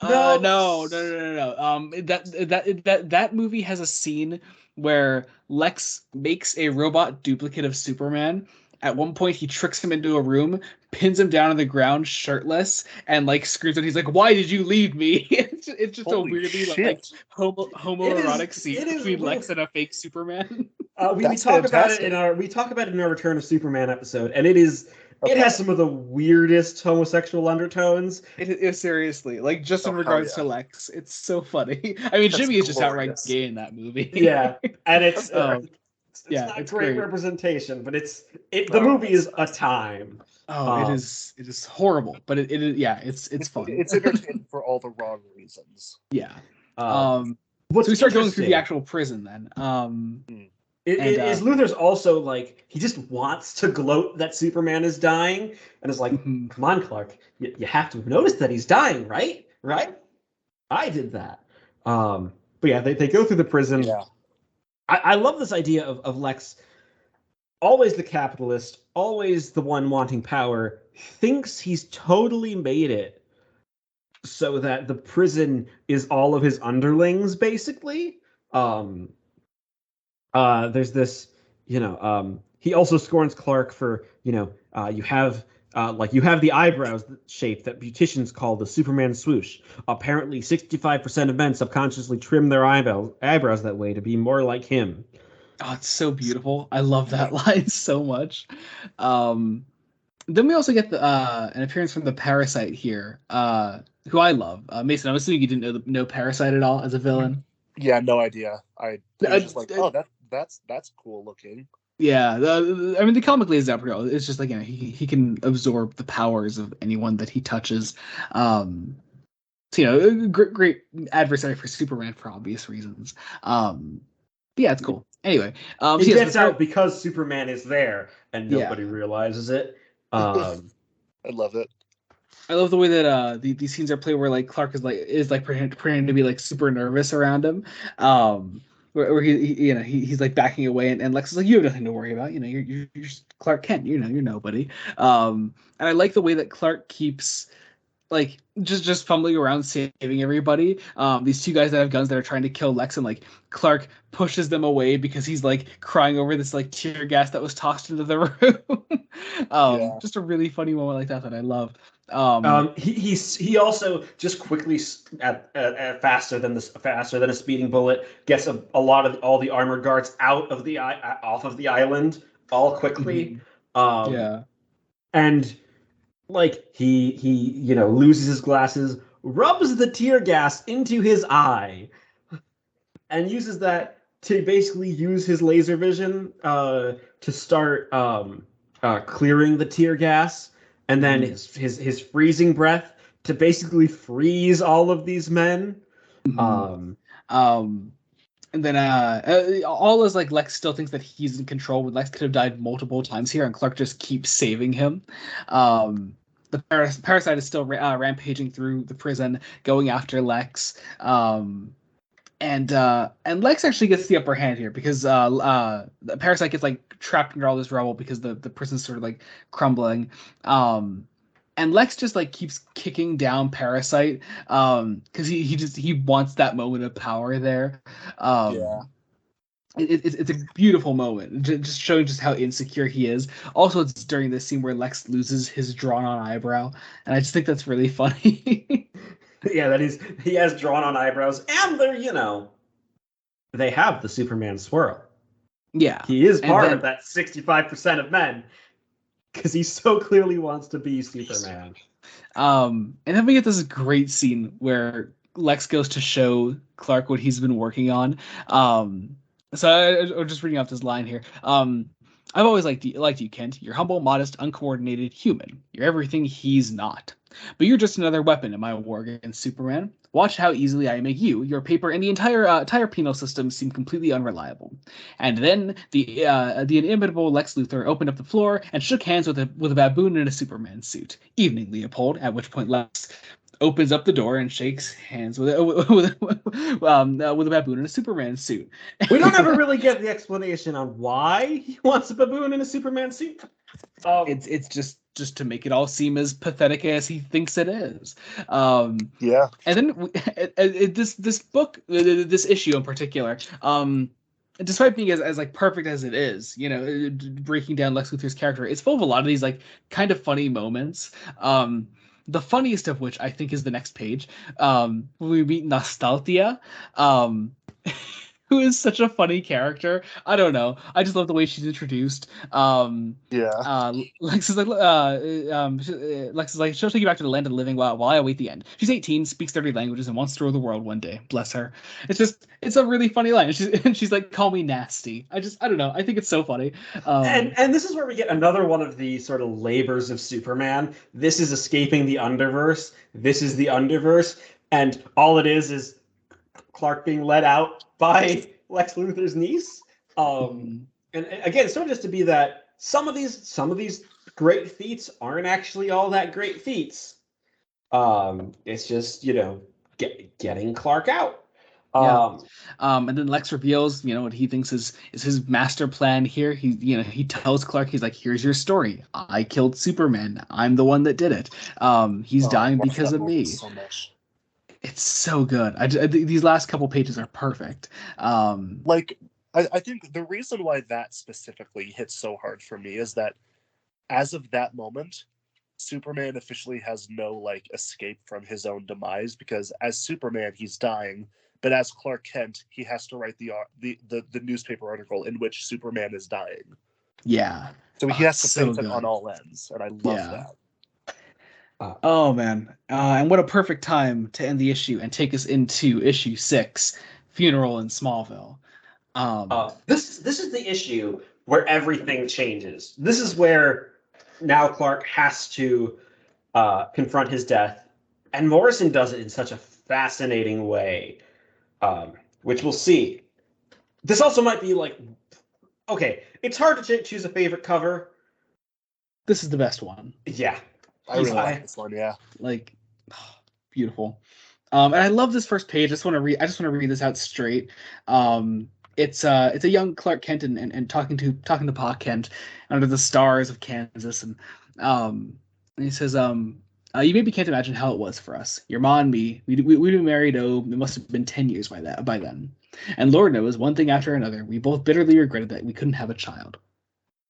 Speaker 1: No. That movie has a scene where Lex makes a robot duplicate of Superman. At one point, he tricks him into a room, pins him down on the ground, shirtless, and like screams, and he's like, "Why did you leave me?" It's just
Speaker 3: Holy
Speaker 1: a weirdly
Speaker 3: shit.
Speaker 1: homoerotic scene between Lex and a fake Superman.
Speaker 2: We talk about it in our Return of Superman episode, and it has some of the weirdest homosexual undertones.
Speaker 1: It is seriously, like, just in regards to Lex, it's so funny. I mean, Jimmy is just outright gay in that movie.
Speaker 2: Yeah, and it's not
Speaker 1: it's
Speaker 2: great
Speaker 1: great
Speaker 2: representation, but the movie is a time.
Speaker 1: It is horrible, but it's fun.
Speaker 3: It's entertaining for all the wrong reasons.
Speaker 1: Yeah.
Speaker 2: So
Speaker 1: we start going through the actual prison then.
Speaker 2: Is Luthor's also like, he just wants to gloat that Superman is dying, and is like, come on, Clark, you have to have noticed that he's dying, right? I did that. But yeah, they go through the prison.
Speaker 3: Yeah.
Speaker 2: I love this idea of Lex, always the capitalist, always the one wanting power, thinks he's totally made it so that the prison is all of his underlings, basically. There's this, he also scorns Clark for, you have the eyebrows shape that beauticians call the Superman swoosh. Apparently 65% of men subconsciously trim their eyebrows that way to be more like him.
Speaker 1: Oh, it's so beautiful. I love that line so much. Then we also get an appearance from the Parasite here, who I love. Mason, I'm assuming you didn't know Parasite at all as a villain.
Speaker 3: Yeah, no idea. I was just like, oh, that's cool looking.
Speaker 1: Yeah, I mean, the comic lays out pretty well. It's just like, he can absorb the powers of anyone that he touches. Great adversary for Superman for obvious reasons. Yeah, it's cool. Anyway,
Speaker 2: it gets out because Superman is there and nobody realizes it.
Speaker 3: I love it.
Speaker 1: I love the way that these scenes are played, where like Clark is pretending to be like super nervous around him. Where he's like backing away, and Lex is like, you have nothing to worry about. You're Clark Kent. You're nobody. And I like the way that Clark keeps like just fumbling around saving everybody. These two guys that have guns that are trying to kill Lex, and like Clark pushes them away because he's like crying over this like tear gas that was tossed into the room. Just a really funny moment like that I love.
Speaker 2: He also just quickly at faster than a speeding bullet gets a lot of all the armored guards off of the island all quickly. And like he loses his glasses, rubs the tear gas into his eye, and uses that to basically use his laser vision to start clearing the tear gas. And then his freezing breath to basically freeze all of these men.
Speaker 1: And then all is like Lex still thinks that he's in control, when Lex could have died multiple times here, and Clark just keeps saving him. The Parasite is still rampaging through the prison, going after Lex. and Lex actually gets the upper hand here because the Parasite gets like trapped under all this rubble because the prison's sort of like crumbling. And Lex just like keeps kicking down Parasite because he wants that moment of power there.
Speaker 3: Yeah.
Speaker 1: It's a beautiful moment, just showing just how insecure he is. Also, it's during this scene where Lex loses his drawn-on eyebrow, and I just think that's really funny.
Speaker 2: Yeah, that he has drawn-on eyebrows, and they have the Superman swirl.
Speaker 1: Yeah,
Speaker 2: he is part of that 65% of men because he so clearly wants to be Superman.
Speaker 1: And then we get this great scene where Lex goes to show Clark what he's been working on. So I'm just reading off this line here. I've always liked you, Kent. You're humble, modest, uncoordinated, human. You're everything he's not. But you're just another weapon in my war against Superman. Watch how easily I make you, your paper, and the entire penal system seem completely unreliable. And then the inimitable Lex Luthor opened up the floor and shook hands with a baboon in a Superman suit. Evening, Leopold. At which point Lex opens up the door and shakes hands with a baboon in a Superman suit.
Speaker 2: We don't ever really get the explanation on why he wants a baboon in a Superman suit.
Speaker 1: It's just to make it all seem as pathetic as he thinks it is.
Speaker 3: Yeah.
Speaker 1: And then this book, this issue in particular, despite being as like perfect as it is, breaking down Lex Luthor's character, it's full of a lot of these like kind of funny moments. The funniest of which I think is the next page, when we meet Nostalgia, who is such a funny character. I don't know. I just love the way she's introduced. Lex is like, she'll take you back to the land of the living while I await the end. She's 18, speaks 30 languages, and wants to rule the world one day. Bless her. It's a really funny line. She's like, call me nasty. I don't know. I think it's so funny.
Speaker 2: And this is where we get another one of the sort of labors of Superman. This is escaping the underverse. This is the underverse. And all it is Clark being let out by Lex Luthor's niece. And again, sort of just to be that some of these great feats aren't actually all that great feats. It's just, getting Clark out.
Speaker 1: And then Lex reveals, what he thinks is his master plan here. He tells Clark, he's like, here's your story. I killed Superman. I'm the one that did it. He's dying because of me.
Speaker 3: So much.
Speaker 1: It's so good. These last couple pages are perfect.
Speaker 3: I think the reason why that specifically hits so hard for me is that as of that moment, Superman officially has no escape from his own demise, because as Superman he's dying, but as Clark Kent he has to write the newspaper article in which Superman is dying.
Speaker 1: Yeah.
Speaker 3: So he has to face it on all ends, and I love that.
Speaker 1: Oh man, and what a perfect time to end the issue and take us into issue 6, Funeral in Smallville.
Speaker 2: This is the issue where everything changes. This is where now Clark has to confront his death, and Morrison does it in such a fascinating way, which we'll see. This also might be okay, it's hard to choose a favorite cover.
Speaker 1: This is the best one.
Speaker 2: Yeah.
Speaker 3: I really like this one, yeah.
Speaker 1: Beautiful. And I love this first page. I just want to read this out straight. It's a young Clark Kent and talking to Pa Kent under the stars of Kansas, and he says, you maybe can't imagine how it was for us. Your ma and me, we'd been married, it must have been 10 years by then. And Lord knows, one thing after another, we both bitterly regretted that we couldn't have a child.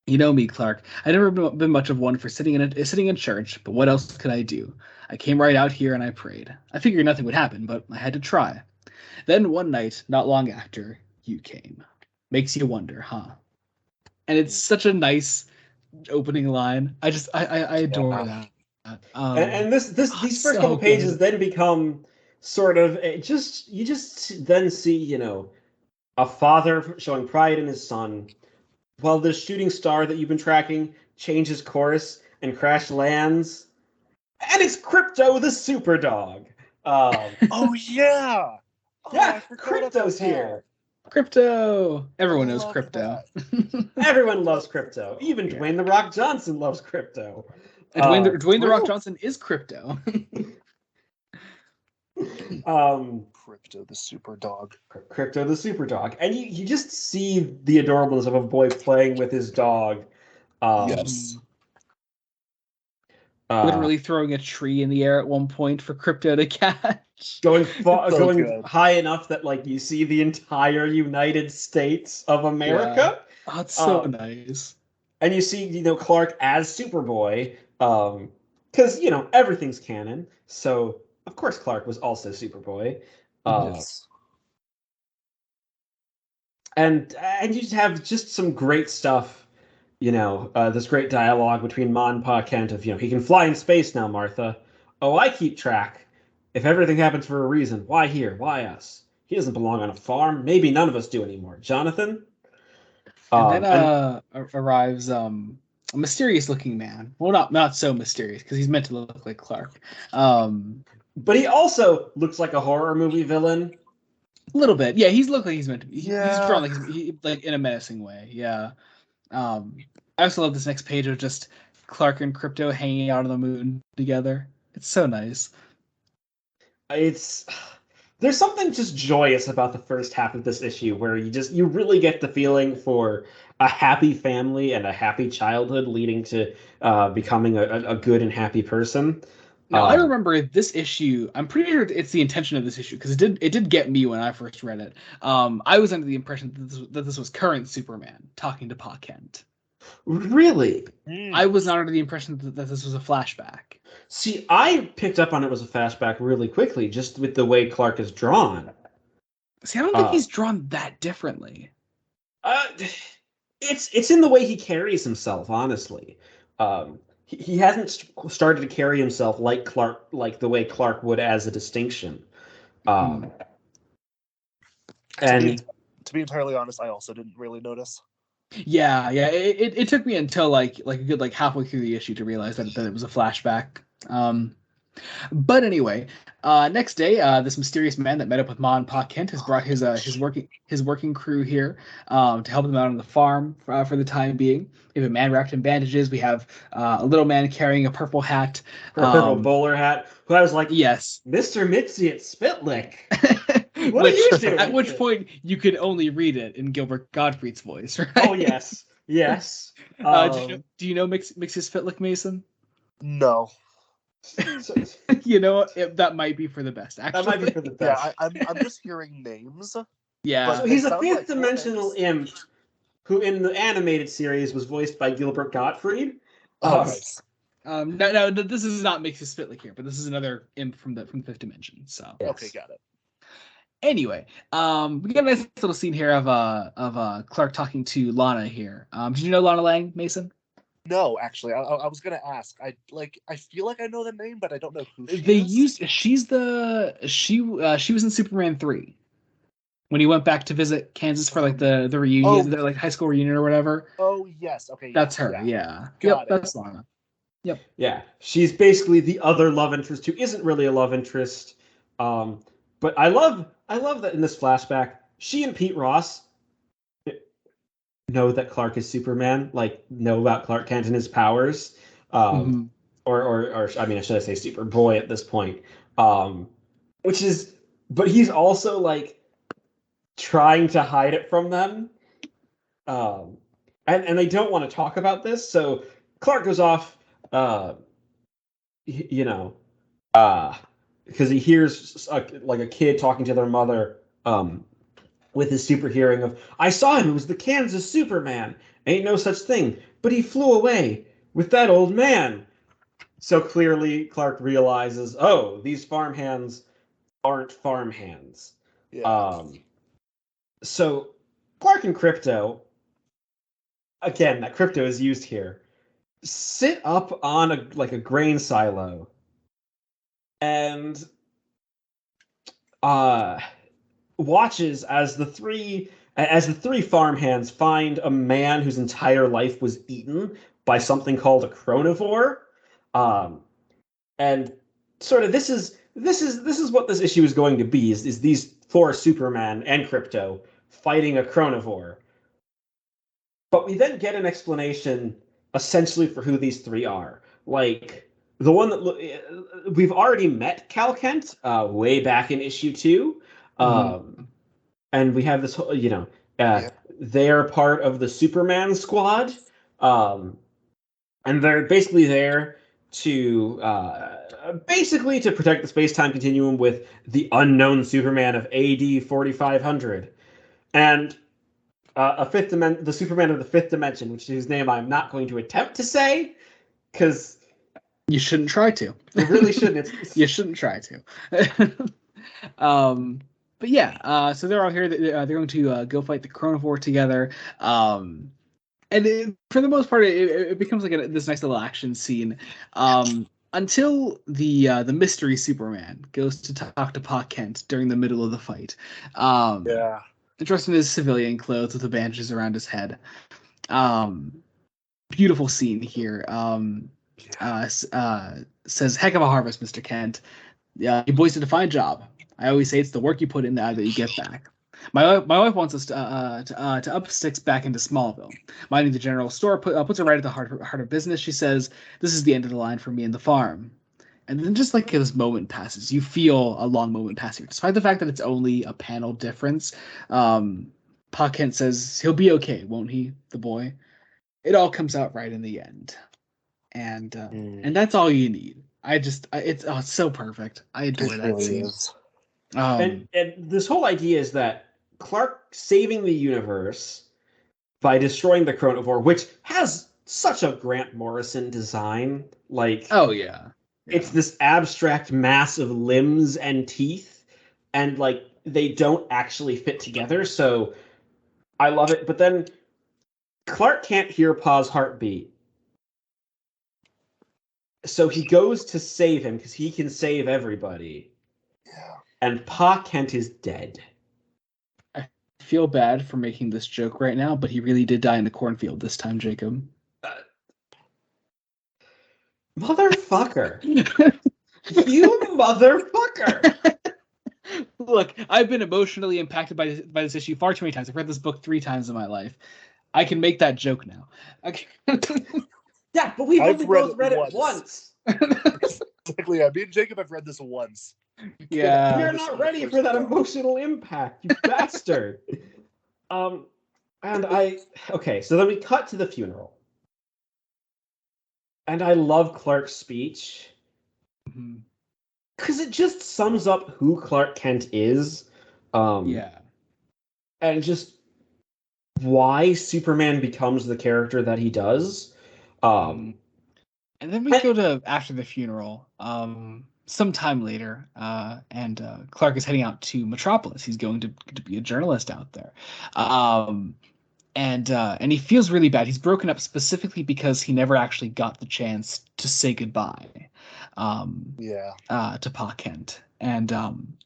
Speaker 1: You know me, Clark. I've never been much of one for sitting in church, but what else could I do? I came right out here and I prayed. I figured nothing would happen, but I had to try. Then one night, not long after, you came. Makes you wonder, huh? And it's such a nice opening line. I adore that.
Speaker 2: And these first couple pages then become sort of you just then see, a father showing pride in his son, while the shooting star that you've been tracking changes course and crash lands, and it's Krypto the super dog.
Speaker 3: Oh yeah,
Speaker 2: yeah, Krypto's here.
Speaker 1: Krypto. Everyone knows Krypto.
Speaker 2: Everyone loves Krypto. Even Dwayne The Rock Johnson loves Krypto.
Speaker 1: And Dwayne The Rock Johnson is Krypto.
Speaker 3: Krypto the super dog.
Speaker 2: Krypto the super dog, and you just see the adorableness of a boy playing with his dog.
Speaker 3: Yes.
Speaker 1: Literally throwing a tree in the air at one point for Krypto to catch.
Speaker 2: Going
Speaker 3: good.
Speaker 2: high enough that like you see the entire United States of America.
Speaker 1: Yeah. Oh, it's so nice.
Speaker 2: And you see, Clark as Superboy, because everything's canon. So of course Clark was also Superboy.
Speaker 3: Yes.
Speaker 2: And you just have just some great stuff. This great dialogue between Ma and Pa Kent of, he can fly in space now, Martha. Oh, I keep track. If everything happens for a reason, why here? Why us? He doesn't belong on a farm. Maybe none of us do anymore. Jonathan?
Speaker 1: And then arrives a mysterious looking man. Well, not so mysterious because he's meant to look like Clark.
Speaker 2: But he also looks like a horror movie villain.
Speaker 1: A little bit, yeah. He's looked like he's meant to be.
Speaker 3: Yeah.
Speaker 1: He's drawn like in a menacing way. Yeah. I also love this next page of just Clark and Krypto hanging out on the moon together. It's so nice.
Speaker 2: There's something just joyous about the first half of this issue where you really get the feeling for a happy family and a happy childhood leading to becoming a good and happy person.
Speaker 1: Now, I remember this issue. I'm pretty sure it's the intention of this issue because it did get me when I first read it. I was under the impression that this was current Superman talking to Pa Kent.
Speaker 2: Really?
Speaker 1: I was not under the impression that this was a flashback.
Speaker 2: See, I picked up on it was a flashback really quickly, just with the way Clark is drawn.
Speaker 1: See, I don't think he's drawn that differently.
Speaker 2: It's in the way he carries himself, honestly. He hasn't started to carry himself like Clark, like the way Clark would as a distinction. And
Speaker 3: to be entirely honest, I also didn't really notice.
Speaker 1: Yeah. It took me until like a good halfway through the issue to realize that it was a flashback. But anyway, next day, this mysterious man that met up with Ma and Pa Kent has brought his working crew here to help them out on the farm for the time being. We have a man wrapped in bandages. We have a little man carrying a purple hat,
Speaker 2: a purple bowler hat. Who I was like,
Speaker 1: yes,
Speaker 2: Mr. Mitzi at Spitlick. What are you doing?
Speaker 1: At which point you could only read it in Gilbert Gottfried's voice, right?
Speaker 2: Oh yes.
Speaker 1: Do you know Mix's Spitlick, Mason?
Speaker 3: No.
Speaker 1: That might be for the best. Actually,
Speaker 2: that might be for the best.
Speaker 3: Yeah, I'm just hearing names.
Speaker 1: Yeah,
Speaker 2: so he's a fifth dimensional imp who, in the animated series, was voiced by Gilbert Gottfried.
Speaker 1: Nice. No, this is not Mix's Spitlick here, but this is another imp from the fifth dimension. So
Speaker 2: yes.
Speaker 3: Okay, got it.
Speaker 1: Anyway, we got a nice little scene here of Clark talking to Lana here. Did you know Lana Lang, Mason?
Speaker 3: No, actually, I was gonna ask. I feel like I know the name, but I don't know who she is.
Speaker 1: She was in Superman 3 when he went back to visit Kansas for the reunion, their high school reunion or whatever.
Speaker 3: Oh yes, okay.
Speaker 1: That's her. Yeah. That's Lana. Yep.
Speaker 2: Yeah, she's basically the other love interest who isn't really a love interest. But I love that in this flashback, she and Pete Ross know that Clark is Superman, know about Clark Kent and his powers, or I mean, should I say Superboy at this point? But he's also trying to hide it from them, and they don't want to talk about this. So Clark goes off, because he hears a kid talking to their mother, with his super hearing of, I saw him, it was the Kansas Superman. Ain't no such thing. But he flew away with that old man. So clearly Clark realizes, oh, these farmhands aren't farmhands.
Speaker 3: Yeah.
Speaker 2: So Clark and Krypto, again, that Krypto is used here, sit up on a grain silo and watches as the three farmhands find a man whose entire life was eaten by something called a chronivore, and sort of this is what this issue is going to be is these four Superman and Krypto fighting a chronivore. But we then get an explanation essentially for who these three are. the one that we've already met Cal Kent way back in issue 2. And we have this whole, they're part of the Superman squad. And they're basically there to to protect the space-time continuum with the unknown Superman of AD 4500. And the Superman of the fifth dimension, whose name I'm not going to attempt to say, because
Speaker 1: you shouldn't try to.
Speaker 2: You really shouldn't.
Speaker 1: You shouldn't try to. But yeah, so they're all here. They're going to go fight the Chronovore together. And for the most part, it becomes like this nice little action scene. Until the mystery Superman goes to talk to Pa Kent during the middle of the fight. Dressed in his civilian clothes with the bandages around his head. Beautiful scene here. Says, "Heck of a harvest, Mr. Kent. You boys did a fine job. I always say it's the work you put in that you get back. My wife wants us to up sticks back into Smallville. Minding the general store puts her right at the heart of business. She says, this is the end of the line for me and the farm." And then just like this moment passes, you feel a long moment pass here. Despite the fact that it's only a panel difference, Pa Kent says, he'll be okay, won't he, the boy? It all comes out right in the end. And that's all you need. It's so perfect. I adore that scene.
Speaker 2: And this whole idea is that Clark saving the universe by destroying the Chronovore, which has such a Grant Morrison design. Like,
Speaker 1: oh yeah.
Speaker 2: It's this abstract mass of limbs and teeth, and like they don't actually fit together. So I love it. But then Clark can't hear Pa's heartbeat. So he goes to save him because he can save everybody.
Speaker 3: Yeah.
Speaker 2: And Pa Kent is dead.
Speaker 1: I feel bad for making this joke right now, but he really did die in the cornfield this time, Jacob.
Speaker 2: Motherfucker. You motherfucker.
Speaker 1: Look, I've been emotionally impacted by this issue far too many times. I've read this book 3 times in my life. I can make that joke now.
Speaker 2: Yeah, but we've only both read it once.
Speaker 3: Exactly. Me and Jacob have read this once.
Speaker 1: Yeah.
Speaker 2: You're not ready for that emotional impact, you bastard. Okay, so then we cut to the funeral. And I love Clark's speech. Because it just sums up who Clark Kent is.
Speaker 1: Yeah.
Speaker 2: And just why Superman becomes the character that he does.
Speaker 1: And then we go to after the funeral, sometime later, and Clark is heading out to Metropolis. He's going to be a journalist out there. And he feels really bad. He's broken up specifically because he never actually got the chance to say goodbye to Pa Kent. And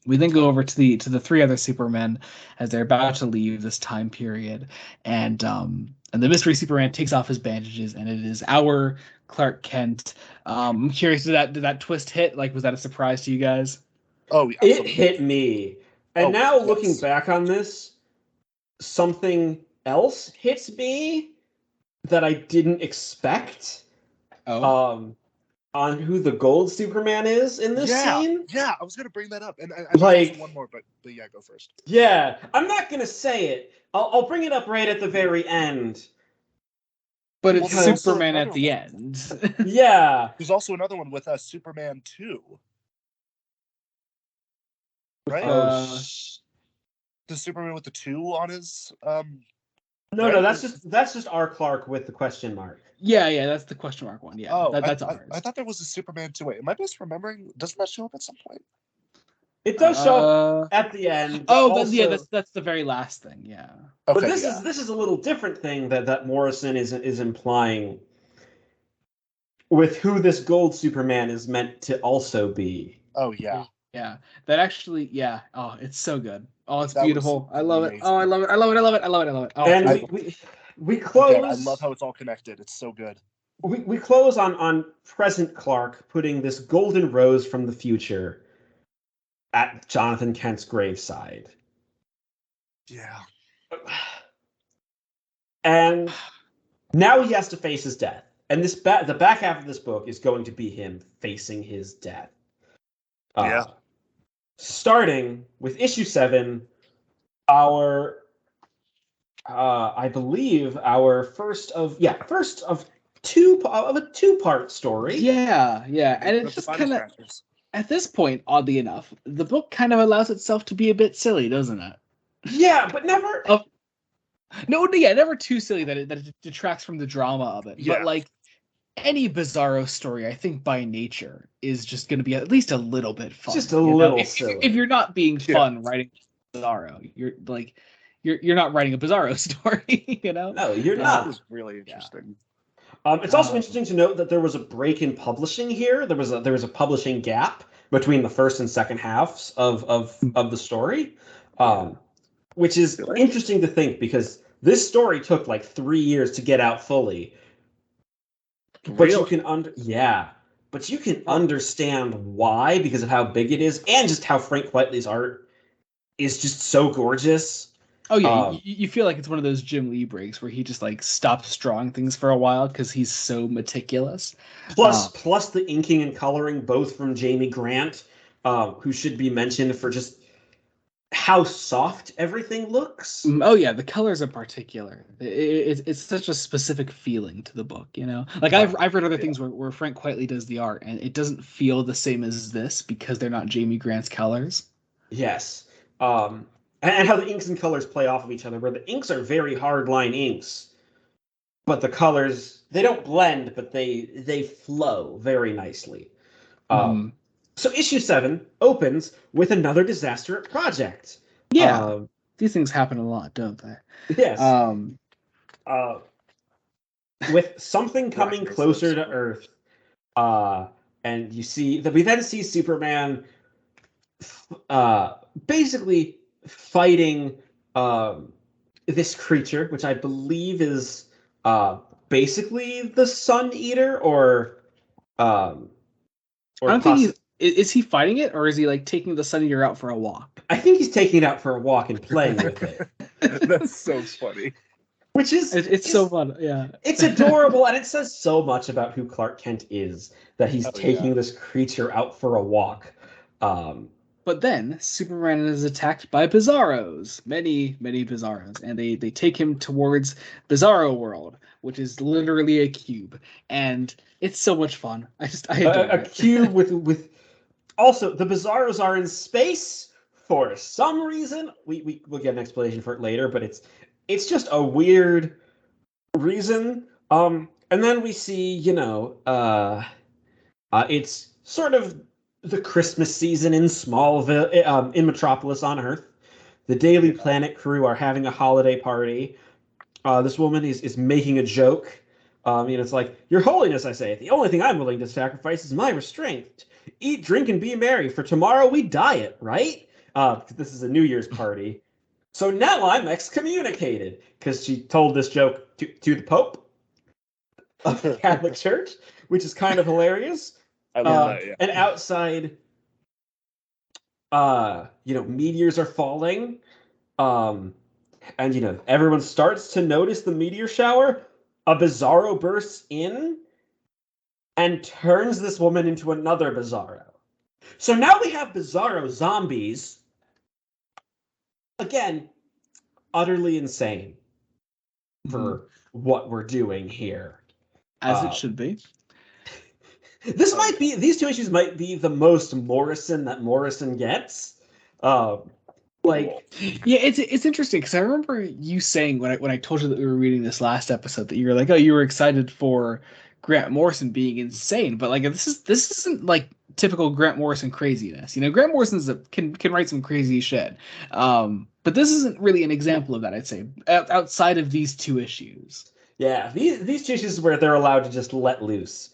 Speaker 1: we then go over to the 3 other Supermen as they're about to leave this time period. And the mystery Superman takes off his bandages, and it is our Clark Kent. I'm curious, did that twist hit? Like, was that a surprise to you guys?
Speaker 3: Oh,
Speaker 2: it hit me. And looking back on this, something else hits me that I didn't expect. On who the gold Superman is in this scene.
Speaker 3: Yeah, I was gonna bring that up, and I like one more, but yeah, go first.
Speaker 2: Yeah, I'm not gonna say it. I'll bring it up right at the very end.
Speaker 1: But it's Superman at the end.
Speaker 2: Yeah.
Speaker 3: There's also another one with Superman 2. Right? The Superman with the 2 on his
Speaker 2: No, that's just our Clark with the question mark.
Speaker 1: Yeah, that's the question mark one. Yeah, that's ours.
Speaker 3: I thought there was a Superman 2. Wait, am I misremembering? Doesn't that show up at some point?
Speaker 2: It does show up at the end.
Speaker 1: That's the very last thing. Yeah.
Speaker 2: Okay, but this is a little different thing that Morrison is implying with who this gold Superman is meant to also be.
Speaker 3: Oh yeah.
Speaker 1: Yeah. That actually, yeah. Oh, it's so good. Oh, it's beautiful. I love it. Oh, I love it. Oh,
Speaker 2: and we close.
Speaker 3: Again, I love how it's all connected. It's so good.
Speaker 2: We close on present Clark putting this golden rose from the future at Jonathan Kent's graveside.
Speaker 3: Yeah.
Speaker 2: And now he has to face his death. And the back half of this book is going to be him facing his death.
Speaker 3: Yeah.
Speaker 2: Starting with issue 7, I believe our first of a 2-part story.
Speaker 1: Yeah, and it's just kind of, at this point, oddly enough, the book kind of allows itself to be a bit silly, doesn't it?
Speaker 2: Yeah, but never.
Speaker 1: Never too silly that it detracts from the drama of it.
Speaker 3: Yeah.
Speaker 1: But like any Bizarro story, I think by nature is just going to be at least a little bit fun.
Speaker 2: Just a little silly.
Speaker 1: If you're not being fun writing Bizarro, you're not writing a Bizarro story.
Speaker 2: No, you're not.
Speaker 3: That was really interesting.
Speaker 2: It's also interesting to note that there was a break in publishing here. There was a publishing gap between the first and second halves of the story, which is interesting to think because this story took like 3 years to get out fully. But you can understand why because of how big it is and just how Frank Quitely's art is just so gorgeous.
Speaker 1: Oh yeah, you feel like it's one of those Jim Lee breaks where he just like stops drawing things for a while because he's so meticulous.
Speaker 2: Plus the inking and coloring, both from Jamie Grant, who should be mentioned for just how soft everything looks.
Speaker 1: Oh yeah, the colors in particular. It's such a specific feeling to the book, Like I've read other things where Frank Quitely does the art and it doesn't feel the same as this because they're not Jamie Grant's colors.
Speaker 2: Yes. And how the inks and colors play off of each other, where the inks are very hard line inks, but the colors, they don't blend, but they flow very nicely. So issue 7 opens with another disaster at Project.
Speaker 1: Yeah, these things happen a lot, don't they?
Speaker 2: Yes. With something coming closer to Earth, and you see that we then see Superman basically fighting this creature, which I believe is basically the Sun Eater, or
Speaker 1: I don't think is he fighting it, or is he like taking the Sun Eater out for a walk?
Speaker 2: I think he's taking it out for a walk and playing with it.
Speaker 3: That's so funny.
Speaker 2: Which is
Speaker 1: it's so fun, yeah.
Speaker 2: It's adorable, and it says so much about who Clark Kent is that he's taking this creature out for a walk.
Speaker 1: But then Superman is attacked by Bizarros, many Bizarros, and they take him towards Bizarro World, which is literally a cube, and it's so much fun. I adore
Speaker 2: a cube with. Also, the Bizarros are in space for some reason. We'll get an explanation for it later, but it's just a weird reason. And then we see, it's sort of the Christmas season in Smallville, in Metropolis on Earth. The Daily Planet crew are having a holiday party. This woman is making a joke. It's like, Your Holiness, I say, the only thing I'm willing to sacrifice is my restraint. Eat, drink, and be merry, for tomorrow we diet, right? This is a New Year's party. So now I'm excommunicated, because she told this joke to the Pope of the Catholic Church, which is kind of hilarious.
Speaker 3: I love that, yeah.
Speaker 2: And outside, meteors are falling. And, everyone starts to notice the meteor shower. A Bizarro bursts in and turns this woman into another Bizarro. So now we have Bizarro zombies. Again, utterly insane for what we're doing here.
Speaker 1: As it should be.
Speaker 2: These two issues might be the most Morrison that Morrison gets.
Speaker 1: It's interesting because I remember you saying when I told you that we were reading this last episode that you were like, oh, you were excited for Grant Morrison being insane, but like this isn't like typical Grant Morrison craziness. Grant Morrison can write some crazy shit, but this isn't really an example of that. I'd say outside of these two issues.
Speaker 2: Yeah, these two issues where they're allowed to just let loose.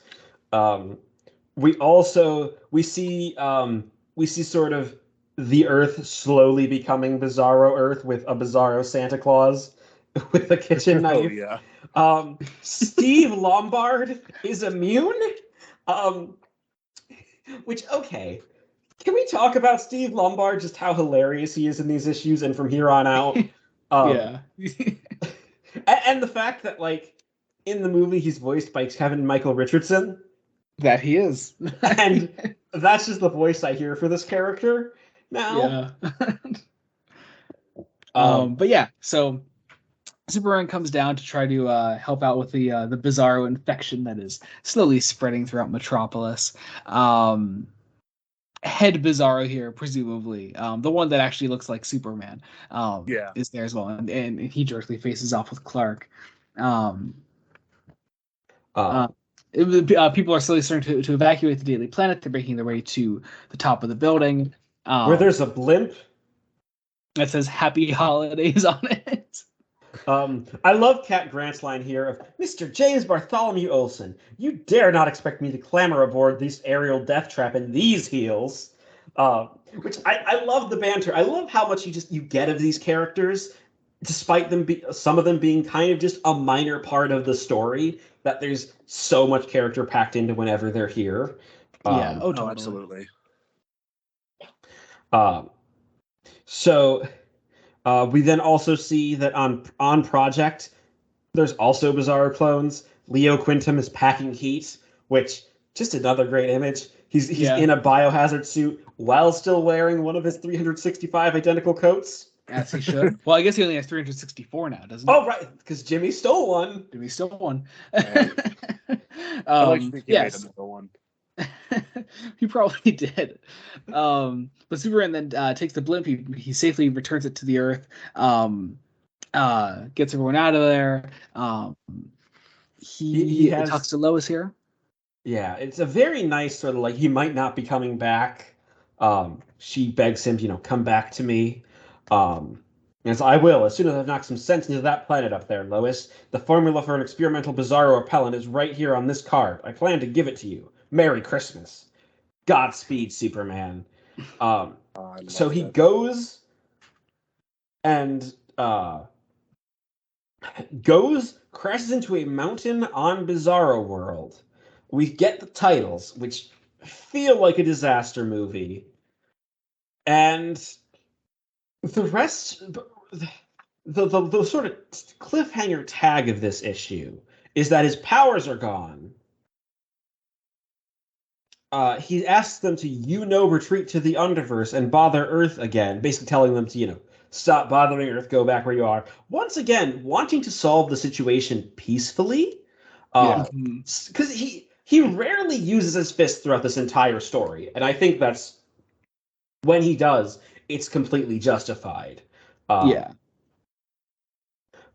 Speaker 2: We see sort of the Earth slowly becoming Bizarro Earth with a Bizarro Santa Claus with a kitchen knife.
Speaker 3: Oh, yeah.
Speaker 2: Steve Lombard is immune. Which, okay. Can we talk about Steve Lombard, just how hilarious he is in these issues and from here on out?
Speaker 1: Yeah.
Speaker 2: And the fact that, like, in the movie he's voiced by Kevin Michael Richardson.
Speaker 1: That he is.
Speaker 2: And that's just the voice I hear for this character now.
Speaker 1: Yeah. But yeah, so Superman comes down to try to help out with the Bizarro infection that is slowly spreading throughout Metropolis. Head Bizarro here, presumably, the one that actually looks like Superman, is there as well, and he directly faces off with Clark. People are slowly starting to evacuate the Daily Planet. They're making their way to the top of the building,
Speaker 2: where there's a blimp
Speaker 1: that says "Happy Holidays" on it.
Speaker 2: I love Cat Grant's line here of Mr. James Bartholomew Olsen. You dare not expect me to clamber aboard this aerial death trap in these heels. Which I love the banter. I love how much you get of these characters, despite some of them being kind of just a minor part of the story. That there's so much character packed into whenever they're here.
Speaker 1: Totally.
Speaker 3: Absolutely.
Speaker 2: So. We then also see that on Project, there's also Bizarro clones. Leo Quintum is packing heat, which just another great image. He's in a biohazard suit while still wearing one of his 365 identical coats.
Speaker 1: As he should. Well, I guess he only has 364 now, doesn't he?
Speaker 2: Oh, right, because Jimmy stole one.
Speaker 1: Jimmy stole one.
Speaker 3: I like to think he made another one.
Speaker 1: He probably did. But Superman then takes the blimp. He safely returns it to the Earth. Gets everyone out of there. He talks to Lois here.
Speaker 2: Yeah, it's a very nice sort of like he might not be coming back. She begs him, come back to me. As I will, as soon as I've knocked some sense into that planet up there, Lois. The formula for an experimental Bizarro repellent is right here on this card. I plan to give it to you. Merry Christmas. Godspeed, Superman. So he goes and crashes into a mountain on Bizarro World. We get the titles, which feel like a disaster movie. And the rest, the sort of cliffhanger tag of this issue is that his powers are gone. He asks them to, retreat to the Underverse and bother Earth again, basically telling them to, stop bothering Earth, go back where you are. Once again, wanting to solve the situation peacefully. Because he rarely uses his fists throughout this entire story, and I think that's when he does, it's completely justified.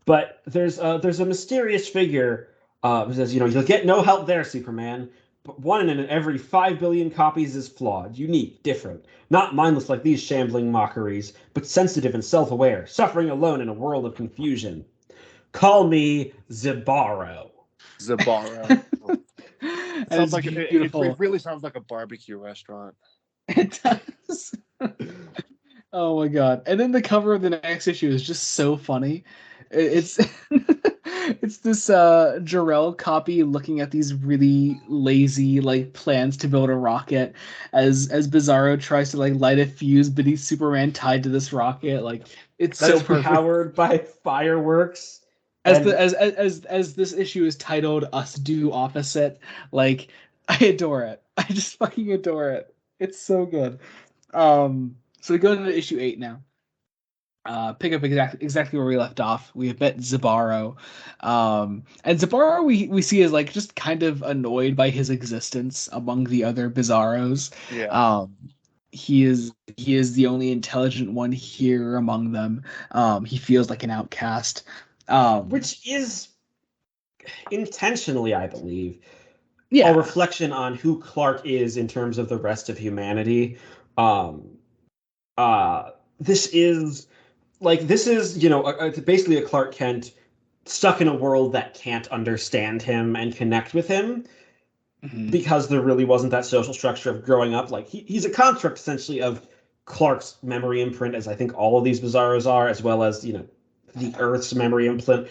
Speaker 2: But there's a mysterious figure who says, you'll get no help there, Superman. But one in every 5 billion copies is flawed, unique, different. Not mindless like these shambling mockeries, but sensitive and self-aware, suffering alone in a world of confusion. Call me Zibaro.
Speaker 3: It really sounds like a barbecue restaurant.
Speaker 1: It does. Oh my god. And then the cover of the next issue is just so funny. It's it's this Jor-El copy looking at these really lazy plans to build a rocket as Bizarro tries to light a fuse beneath Superman tied to this rocket. It's
Speaker 2: so
Speaker 1: perfect.
Speaker 2: Powered by fireworks.
Speaker 1: As this issue is titled "Us Do Opposite," I adore it. I just fucking adore it. It's so good. So we go to issue 8 now. Pick up exactly where we left off. We have met Zibaro, and Zibaro we see is just kind of annoyed by his existence among the other Bizarros.
Speaker 3: Yeah.
Speaker 1: He is the only intelligent one here among them. He feels like an outcast.
Speaker 2: Which is intentionally, I believe,
Speaker 1: a
Speaker 2: reflection on who Clark is in terms of the rest of humanity. This is basically a Clark Kent stuck in a world that can't understand him and connect with him because there really wasn't that social structure of growing up. He's a construct essentially of Clark's memory imprint, as I think all of these Bizarros are, as well as the Earth's memory imprint.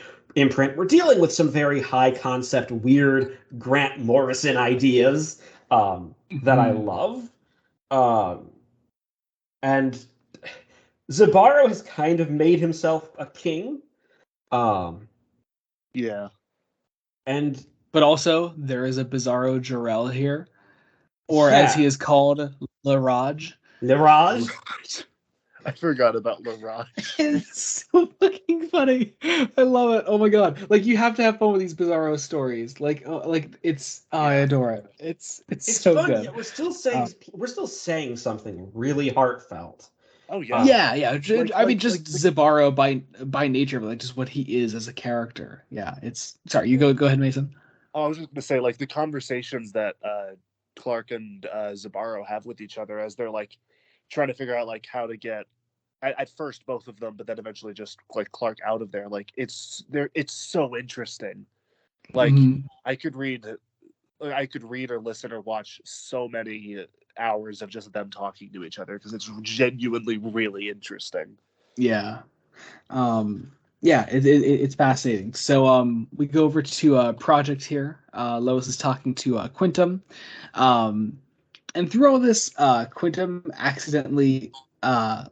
Speaker 2: We're dealing with some very high concept, weird Grant Morrison ideas that I love. And Zibaro has kind of made himself a king.
Speaker 3: Yeah.
Speaker 1: But also, there is a Bizarro Jarrell here, or as he is called, Laraj.
Speaker 2: Laraj?
Speaker 3: I forgot about Laraj.
Speaker 1: It's so fucking funny. I love it. Oh my god! Like you have to have fun with these Bizarro stories. Like it's I adore it. It's so
Speaker 2: fun.
Speaker 1: good.
Speaker 2: Yeah, we're still saying something really heartfelt.
Speaker 3: Oh yeah.
Speaker 1: Yeah. I mean, just Zibaro by nature, but like just what he is as a character. Yeah, it's sorry. You go ahead, Mason.
Speaker 3: I was just gonna say, like the conversations that Clark and Zibaro have with each other as they're like trying to figure out like how to get at first both of them, but then eventually just like Clark out of there. Like it's so interesting. Like I could read or listen or watch so many hours of just them talking to each other because it's genuinely really interesting.
Speaker 1: Yeah. Yeah, it's fascinating. So we go over to Project here. Lois is talking to Quintum. And through all this, Quintum accidentally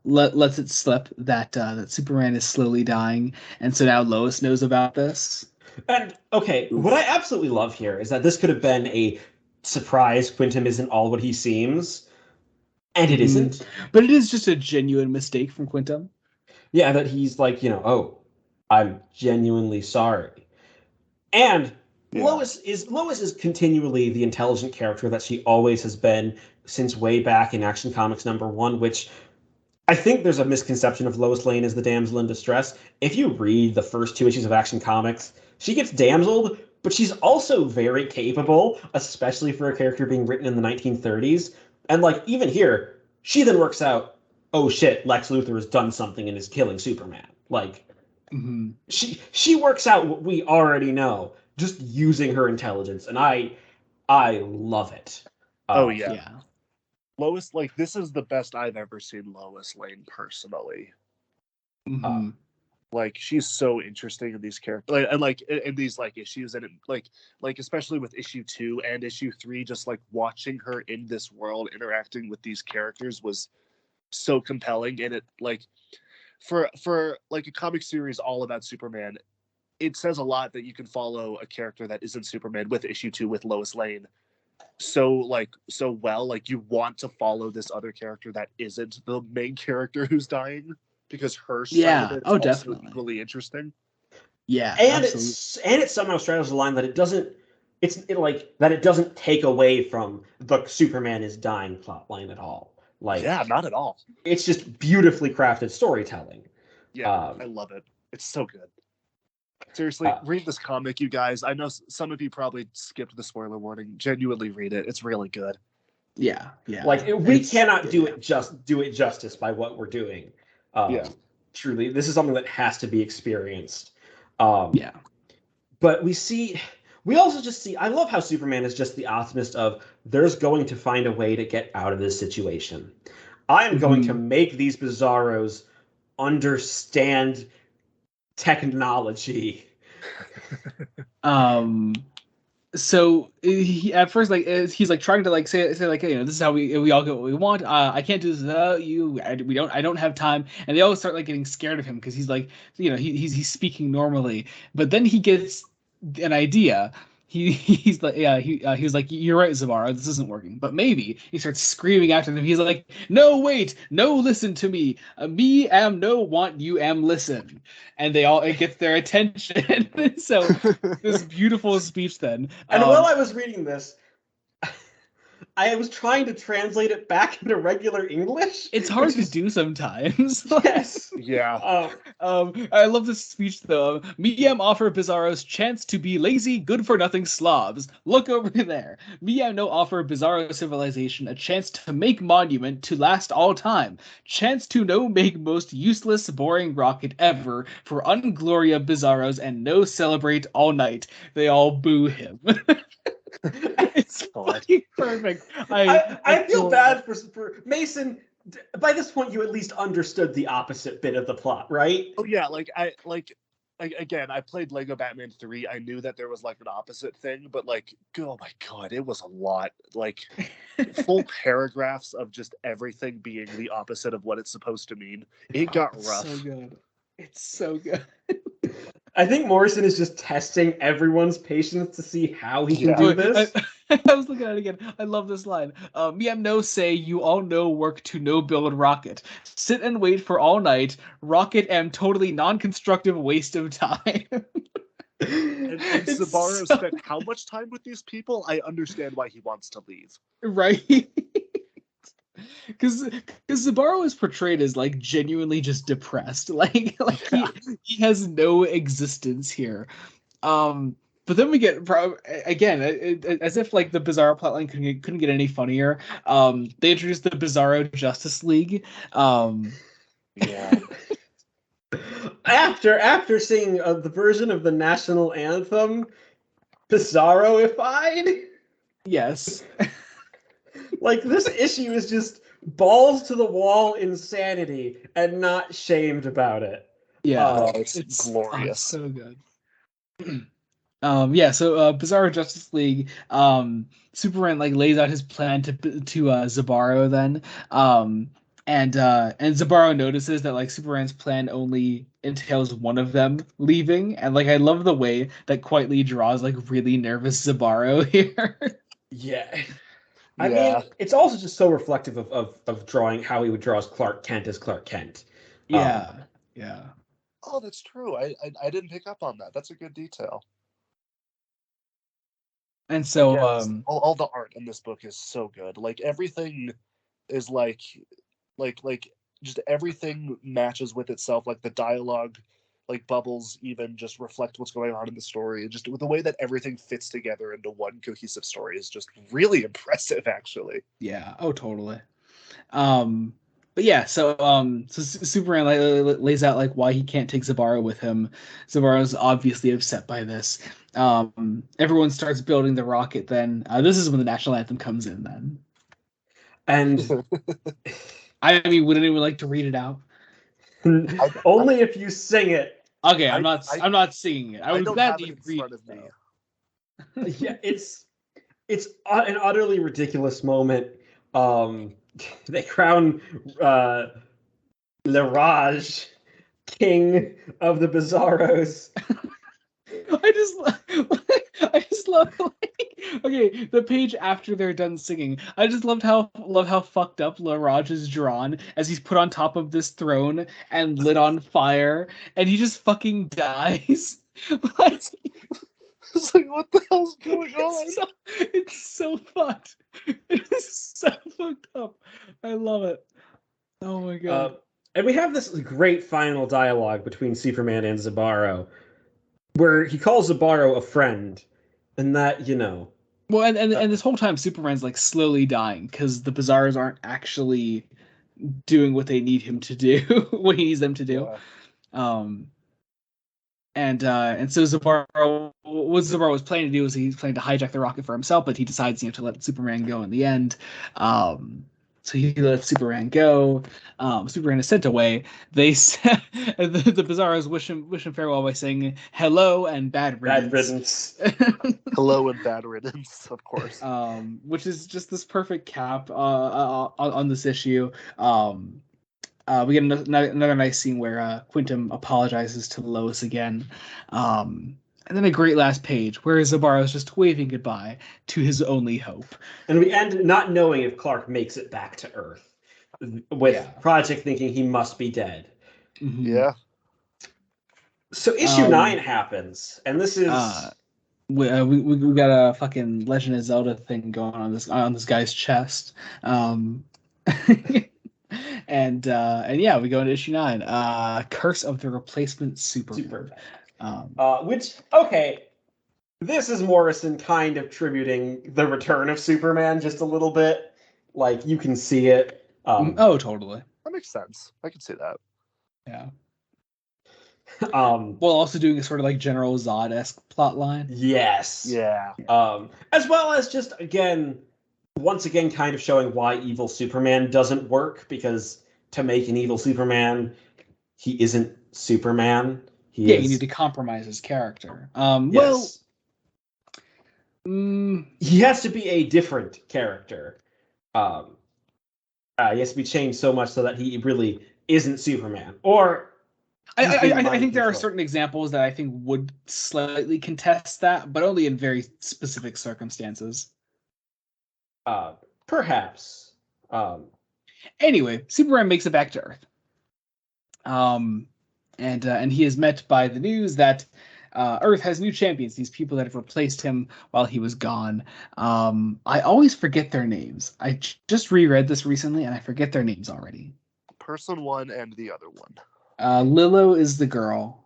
Speaker 1: lets it slip that that Superman is slowly dying, and so now Lois knows about this.
Speaker 2: And okay, what I absolutely love here is that this could have been a surprise. Quintum isn't all what he seems, and it isn't.
Speaker 1: But it is just a genuine mistake from Quintum.
Speaker 2: Yeah, that he's like, oh, I'm genuinely sorry. And Lois is continually the intelligent character that she always has been since way back in Action Comics #1, which I think there's a misconception of Lois Lane as the damsel in distress. If you read the first 2 issues of Action Comics, she gets damseled, but she's also very capable, especially for a character being written in the 1930s. And like even here, she then works out, oh shit, Lex Luthor has done something and is killing Superman. Like she works out what we already know, just using her intelligence, and I love it.
Speaker 3: Yeah. Lois, like this is the best I've ever seen Lois Lane personally. Like she's so interesting in these characters, and like in these like issues, and like especially with issue 2 and issue 3, just like watching her in this world interacting with these characters was so compelling. And it like for like a comic series all about Superman, it says a lot that you can follow a character that isn't Superman with issue 2 with Lois Lane so well. Like you want to follow this other character that isn't the main character who's dying, because her side of it is also definitely equally interesting.
Speaker 1: Yeah,
Speaker 2: and it somehow straddles the line that it doesn't take away from the Superman is dying plotline at all. Like
Speaker 3: not at all.
Speaker 2: It's just beautifully crafted storytelling.
Speaker 3: Yeah, I love it. It's so good. Seriously, read this comic, you guys. I know some of you probably skipped the spoiler warning. Genuinely read it. It's really good.
Speaker 1: Yeah.
Speaker 2: Like we cannot do it justice by what we're doing. Truly, this is something that has to be experienced. But we also just see. I love how Superman is just the optimist of there's going to find a way to get out of this situation. I am going to make these Bizarros understand technology.
Speaker 1: So he, at first, like he's like trying to like say like, this is how we all get what we want. I can't do this without you. I don't have time. And they all start like getting scared of him because he's like, he's speaking normally. But then he gets an idea. He's like, he was like, you're right, Zibaro, this isn't working. But maybe he starts screaming after them. He's like, no, wait, no, listen to me. Me am no want, you am listen. And it gets their attention. So this beautiful speech then.
Speaker 2: And while I was reading this, I was trying to translate it back into regular English.
Speaker 1: It's hard to do sometimes.
Speaker 2: Yes.
Speaker 3: Yeah.
Speaker 1: I love this speech though. Miam offer Bizarro's chance to be lazy, good-for-nothing slobs. Look over there. Miam no offer Bizarro civilization a chance to make monument to last all time. Chance to no make most useless, boring rocket ever for ungloria Bizarros and no celebrate all night. They all boo him. It's fucking perfect.
Speaker 2: I feel bad for Mason. By this point, you at least understood the opposite bit of the plot, right?
Speaker 3: Oh yeah, again, I played Lego Batman 3. I knew that there was like an opposite thing, but like, oh my god, it was a lot. Like full paragraphs of just everything being the opposite of what it's supposed to mean. It got rough.
Speaker 1: So good. It's so good.
Speaker 2: I think Morrison is just testing everyone's patience to see how he can do this.
Speaker 1: I was looking at it again. I love this line. Me am no say you all know work to no build rocket. Sit and wait for all night. Rocket am totally non-constructive waste of time.
Speaker 3: And Zabaro spent how much time with these people? I understand why he wants to leave.
Speaker 1: Right? Because Zabaro is portrayed as like genuinely just depressed. Like he has no existence here. But then we get again as if like the Bizarro plotline couldn't get any funnier. They introduced the Bizarro Justice League.
Speaker 3: Yeah.
Speaker 2: After seeing the version of the national anthem, Bizarroified.
Speaker 1: Yes.
Speaker 2: Like, this issue is just balls to the wall insanity and not shamed about it.
Speaker 1: Yeah,
Speaker 3: it's glorious.
Speaker 1: So good. So Bizarro Justice League, Superman like lays out his plan to Zabaro then. And Zabaro notices that like Superman's plan only entails one of them leaving, and like I love the way that Quitely draws like really nervous Zabaro here.
Speaker 2: Yeah. I mean, it's also just so reflective of drawing how he would draw as Clark Kent as Clark Kent.
Speaker 1: Yeah.
Speaker 3: Oh, that's true. I didn't pick up on that. That's a good detail.
Speaker 1: And so
Speaker 3: all the art in this book is so good. Like everything is like just everything matches with itself. Like the dialogue, like bubbles even just reflect what's going on in the story. Just the way that everything fits together into one cohesive story is just really impressive, actually.
Speaker 1: Yeah. Oh, totally. But yeah, so Superman lays out like why he can't take Zabaro with him. Zabaro's obviously upset by this. Everyone starts building the rocket. Then this is when the national anthem comes in. Then,
Speaker 2: and
Speaker 1: I mean, would anyone like to read it out?
Speaker 2: Only if you sing it.
Speaker 1: Okay, I'm not singing it. I would gladly read it.
Speaker 2: Yeah, it's an utterly ridiculous moment. They crown Laraj king of the Bizarros.
Speaker 1: I just love okay, the page after they're done singing. I just love how fucked up Laraj is drawn as he's put on top of this throne and lit on fire, and he just fucking dies.
Speaker 3: It's like, what the hell's going on?
Speaker 1: It's so fucked. It's so fucked up. I love it. Oh my god.
Speaker 2: And we have this great final dialogue between Superman and Zabaro, where he calls Zabaro a friend, and that,
Speaker 1: Well, and this whole time Superman's like slowly dying because the Bizarros aren't actually doing what they need him to do, what he needs them to do. Yeah. And so Zabaro, what Zabaro was planning to do is he's planning to hijack the rocket for himself, but he decides, to let Superman go in the end. So he lets Superman go. Superman is sent away. They the Bizarros wish him farewell by saying hello and bad riddance.
Speaker 3: Hello and bad riddance, of course.
Speaker 1: Which is just this perfect cap on this issue. We get another nice scene where Quintum apologizes to Lois again. And then a great last page where Zabaro's just waving goodbye to his only hope.
Speaker 2: And we end not knowing if Clark makes it back to Earth, with Project thinking he must be dead.
Speaker 1: Mm-hmm.
Speaker 3: Yeah.
Speaker 2: So issue 9 happens, and this is...
Speaker 1: we got a fucking Legend of Zelda thing going on this guy's chest. And yeah, we go into issue 9. Curse of the Replacement Superman.
Speaker 2: Which, okay, this is Morrison kind of tributing the return of Superman just a little bit. Like, you can see it.
Speaker 1: Oh, totally.
Speaker 3: That makes sense. I can see that.
Speaker 1: Yeah. While also doing a sort of like General Zod-esque plot line.
Speaker 2: Yes.
Speaker 3: Yeah.
Speaker 2: As well as just, once again, kind of showing why evil Superman doesn't work, because to make an evil Superman, he isn't Superman.
Speaker 1: You need to compromise his character.
Speaker 2: Yes. He has to be a different character. He has to be changed so much so that he really isn't Superman. Or
Speaker 1: I think there are certain examples that I think would slightly contest that, but only in very specific circumstances.
Speaker 2: Perhaps.
Speaker 1: Anyway, Superman makes it back to Earth. And he is met by the news that Earth has new champions, these people that have replaced him while he was gone. I always forget their names. I just reread this recently, and I forget their names already.
Speaker 3: Person one and the other one.
Speaker 1: Lilo is the girl.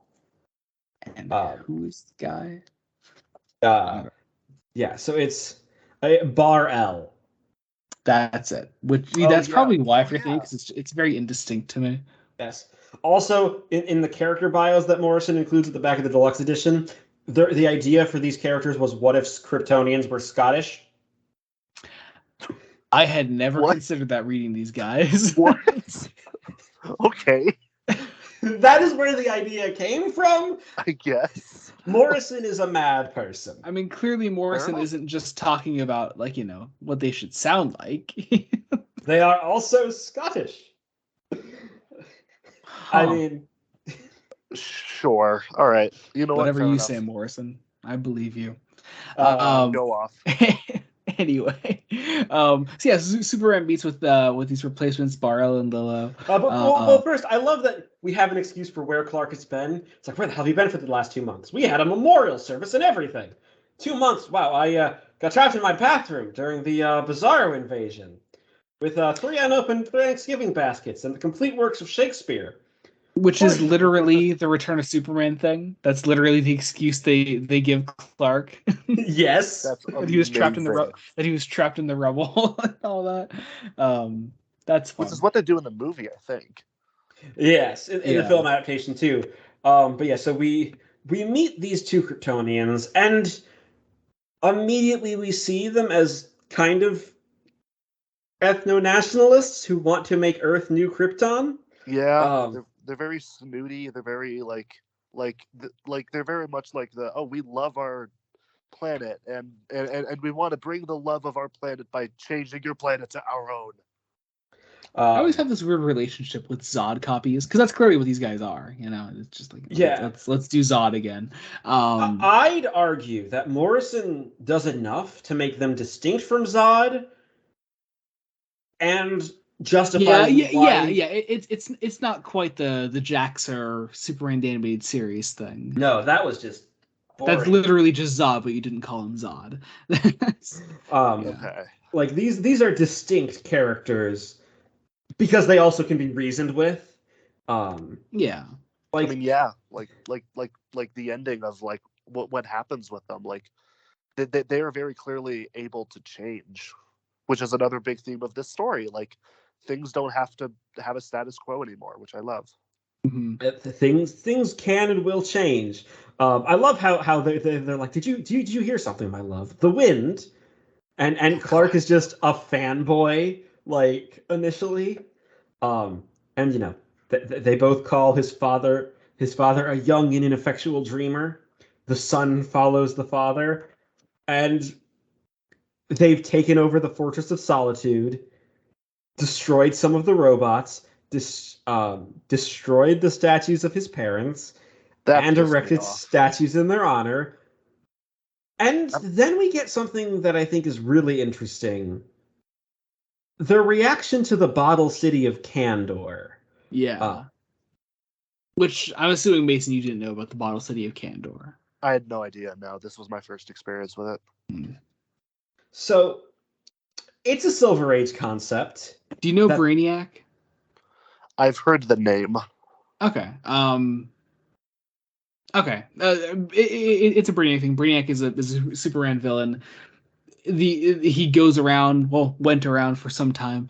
Speaker 1: And who is the guy?
Speaker 2: Yeah, so it's Bar-El.
Speaker 1: That's it. That's probably why I forget because it's very indistinct to me.
Speaker 2: Yes. Also, in the character bios that Morrison includes at the back of the deluxe edition, the idea for these characters was what if Kryptonians were Scottish?
Speaker 1: I had never considered that reading these guys.
Speaker 3: What? Okay.
Speaker 2: That is where the idea came from?
Speaker 3: I guess.
Speaker 2: Morrison is a mad person.
Speaker 1: I mean, clearly Morrison isn't just talking about, like, what they should sound like.
Speaker 2: They are also Scottish. I mean...
Speaker 3: Sure. All right. You know
Speaker 1: Whatever
Speaker 3: what?
Speaker 1: you say, Morrison. I believe you.
Speaker 3: Go off.
Speaker 1: Anyway, so yeah, Superman meets with these replacements, Bar-El and Lilo.
Speaker 2: Well, first, I love that we have an excuse for where Clark has been. It's like, where the hell have you been for the last 2 months? We had a memorial service and everything. 2 months. Wow, I got trapped in my bathroom during the Bizarro invasion with 3 unopened Thanksgiving baskets and the complete works of Shakespeare.
Speaker 1: Which is literally the Return of Superman thing. That's literally the excuse they give Clark.
Speaker 2: Yes,
Speaker 1: that he was trapped in the rubble and all that. That's fun.
Speaker 3: Which is what they do in the movie, I think.
Speaker 2: Yes, in the film adaptation too. But yeah, so we meet these 2 Kryptonians, and immediately we see them as kind of ethno-nationalists who want to make Earth new Krypton.
Speaker 3: Yeah, they're very snooty. They're very they're very much like we love our planet and we want to bring the love of our planet by changing your planet to our own.
Speaker 1: I always have this weird relationship with Zod copies because that's clearly what these guys are. It's just like let's do Zod again.
Speaker 2: I'd argue that Morrison does enough to make them distinct from Zod and justify
Speaker 1: it's not quite the Jaxer Superman the Animated Series thing.
Speaker 2: No, that was just boring.
Speaker 1: That's literally just Zod, but you didn't call him Zod.
Speaker 3: Okay.
Speaker 2: Like these are distinct characters because they also can be reasoned with.
Speaker 1: Yeah.
Speaker 3: Like the ending of like what happens with them. Like they are very clearly able to change, which is another big theme of this story. Like things don't have to have a status quo anymore, which I love.
Speaker 2: Mm-hmm. Things can and will change. I love how they're like, did you hear something, my love? The wind, and Clark is just a fanboy like initially, and they both call his father a young and ineffectual dreamer. The son follows the father, and they've taken over the Fortress of Solitude, destroyed some of the robots, destroyed the statues of his parents, and erected statues in their honor. And then we get something that I think is really interesting. Their reaction to the bottle city of Kandor.
Speaker 1: Yeah. Which I'm assuming, Mason, you didn't know about the bottle city of Kandor.
Speaker 3: I had no idea. No, this was my first experience with it.
Speaker 2: So, it's a Silver Age concept.
Speaker 1: Do you know Brainiac?
Speaker 3: I've heard the name.
Speaker 1: Okay. Okay. It's a Brainiac thing. Brainiac is a Superman villain. He went around for some time,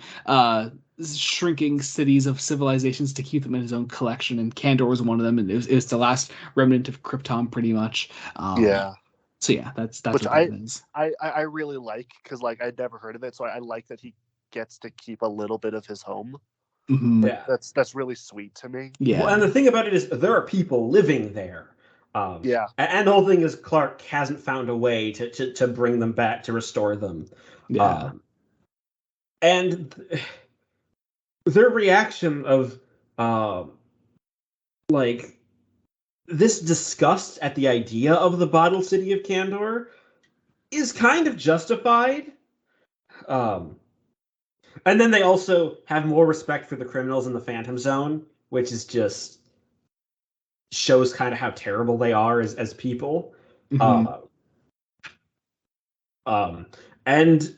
Speaker 1: shrinking cities of civilizations to keep them in his own collection, and Kandor was one of them, and it was the last remnant of Krypton, pretty much. So yeah, that's what that is.
Speaker 3: I really like, because like I'd never heard of it, so I like that he gets to keep a little bit of his home.
Speaker 1: Mm-hmm.
Speaker 2: Yeah,
Speaker 3: that's really sweet to me.
Speaker 2: Yeah, well, and the thing about it is there are people living there. And the whole thing is Clark hasn't found a way to bring them back, to restore them.
Speaker 1: Yeah,
Speaker 2: and their reaction of like this disgust at the idea of the bottled city of Kandor is kind of justified. And then they also have more respect for the criminals in the Phantom Zone, which is just shows kind of how terrible they are as people.
Speaker 1: Mm-hmm.
Speaker 2: And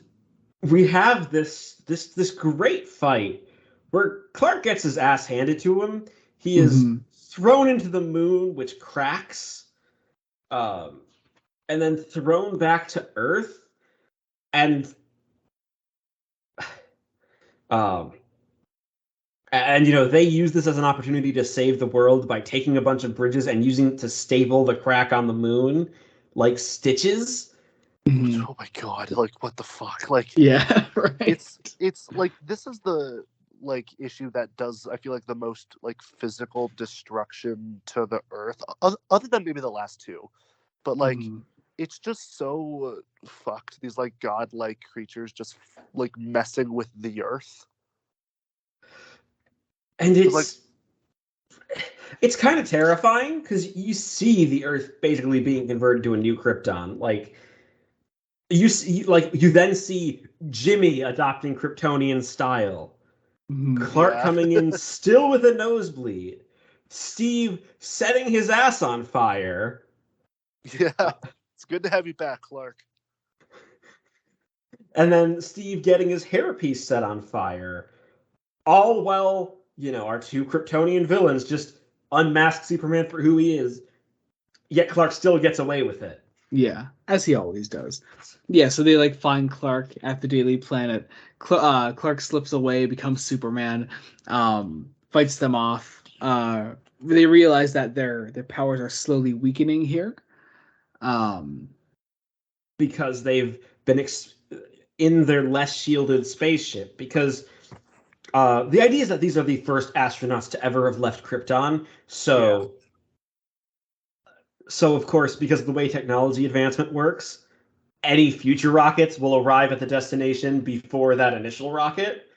Speaker 2: we have this great fight where Clark gets his ass handed to him. He is thrown into the moon, which cracks, and then thrown back to Earth, and and they use this as an opportunity to save the world by taking a bunch of bridges and using it to staple the crack on the moon like stitches.
Speaker 1: Mm-hmm.
Speaker 3: Oh my god! Like, what the fuck? Like,
Speaker 1: yeah, right.
Speaker 3: It's like this is the like issue that does I feel like the most like physical destruction to the Earth, other than maybe the last two, but like it's just so fucked. These like godlike creatures just like messing with the Earth.
Speaker 2: And it's kind of terrifying because you see the Earth basically being converted to a new Krypton. Like you then see Jimmy adopting Kryptonian style. Clark coming in still with a nosebleed. Steve setting his ass on fire.
Speaker 3: Yeah, it's good to have you back, Clark.
Speaker 2: And then Steve getting his hairpiece set on fire. All while, our two Kryptonian villains just unmask Superman for who he is. Yet Clark still gets away with it.
Speaker 1: Yeah, as he always does. Yeah, so they like find Clark at the Daily Planet. Clark slips away, becomes Superman, fights them off. They realize that their powers are slowly weakening here,
Speaker 2: because they've been in their less shielded spaceship. Because the idea is that these are the first astronauts to ever have left Krypton. So of course, because of the way technology advancement works, any future rockets will arrive at the destination before that initial rocket.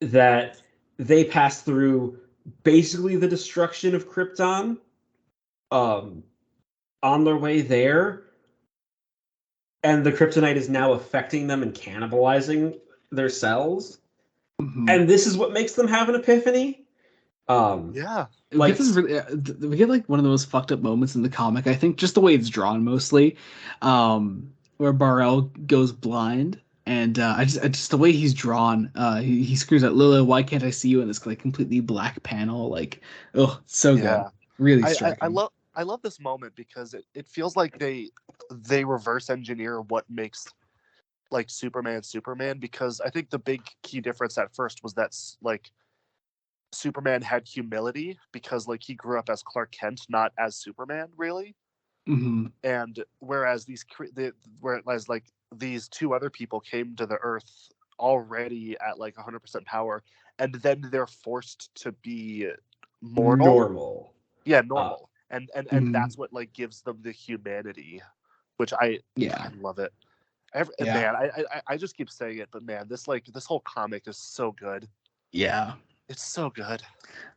Speaker 2: That they pass through basically the destruction of Krypton on their way there. And the kryptonite is now affecting them and cannibalizing their cells. And this is what makes them have an epiphany.
Speaker 1: We get like one of the most fucked up moments in the comic. I think just the way it's drawn mostly, where Bar-El goes blind, and I just the way he's drawn, he screams at Lila, "Why can't I see you?" in this like completely black panel. Like, oh, so good, really striking.
Speaker 3: I love this moment because it feels like they reverse engineer what makes like Superman, because I think the big key difference at first was that like Superman had humility because like he grew up as Clark Kent, not as Superman, really. And whereas these two other people came to the Earth already at like 100% power, and then they're forced to be normal. Yeah, normal. And that's what like gives them the humanity, which I love it. Man, I just keep saying it, but man, this whole comic is so good.
Speaker 1: Yeah,
Speaker 3: it's so good.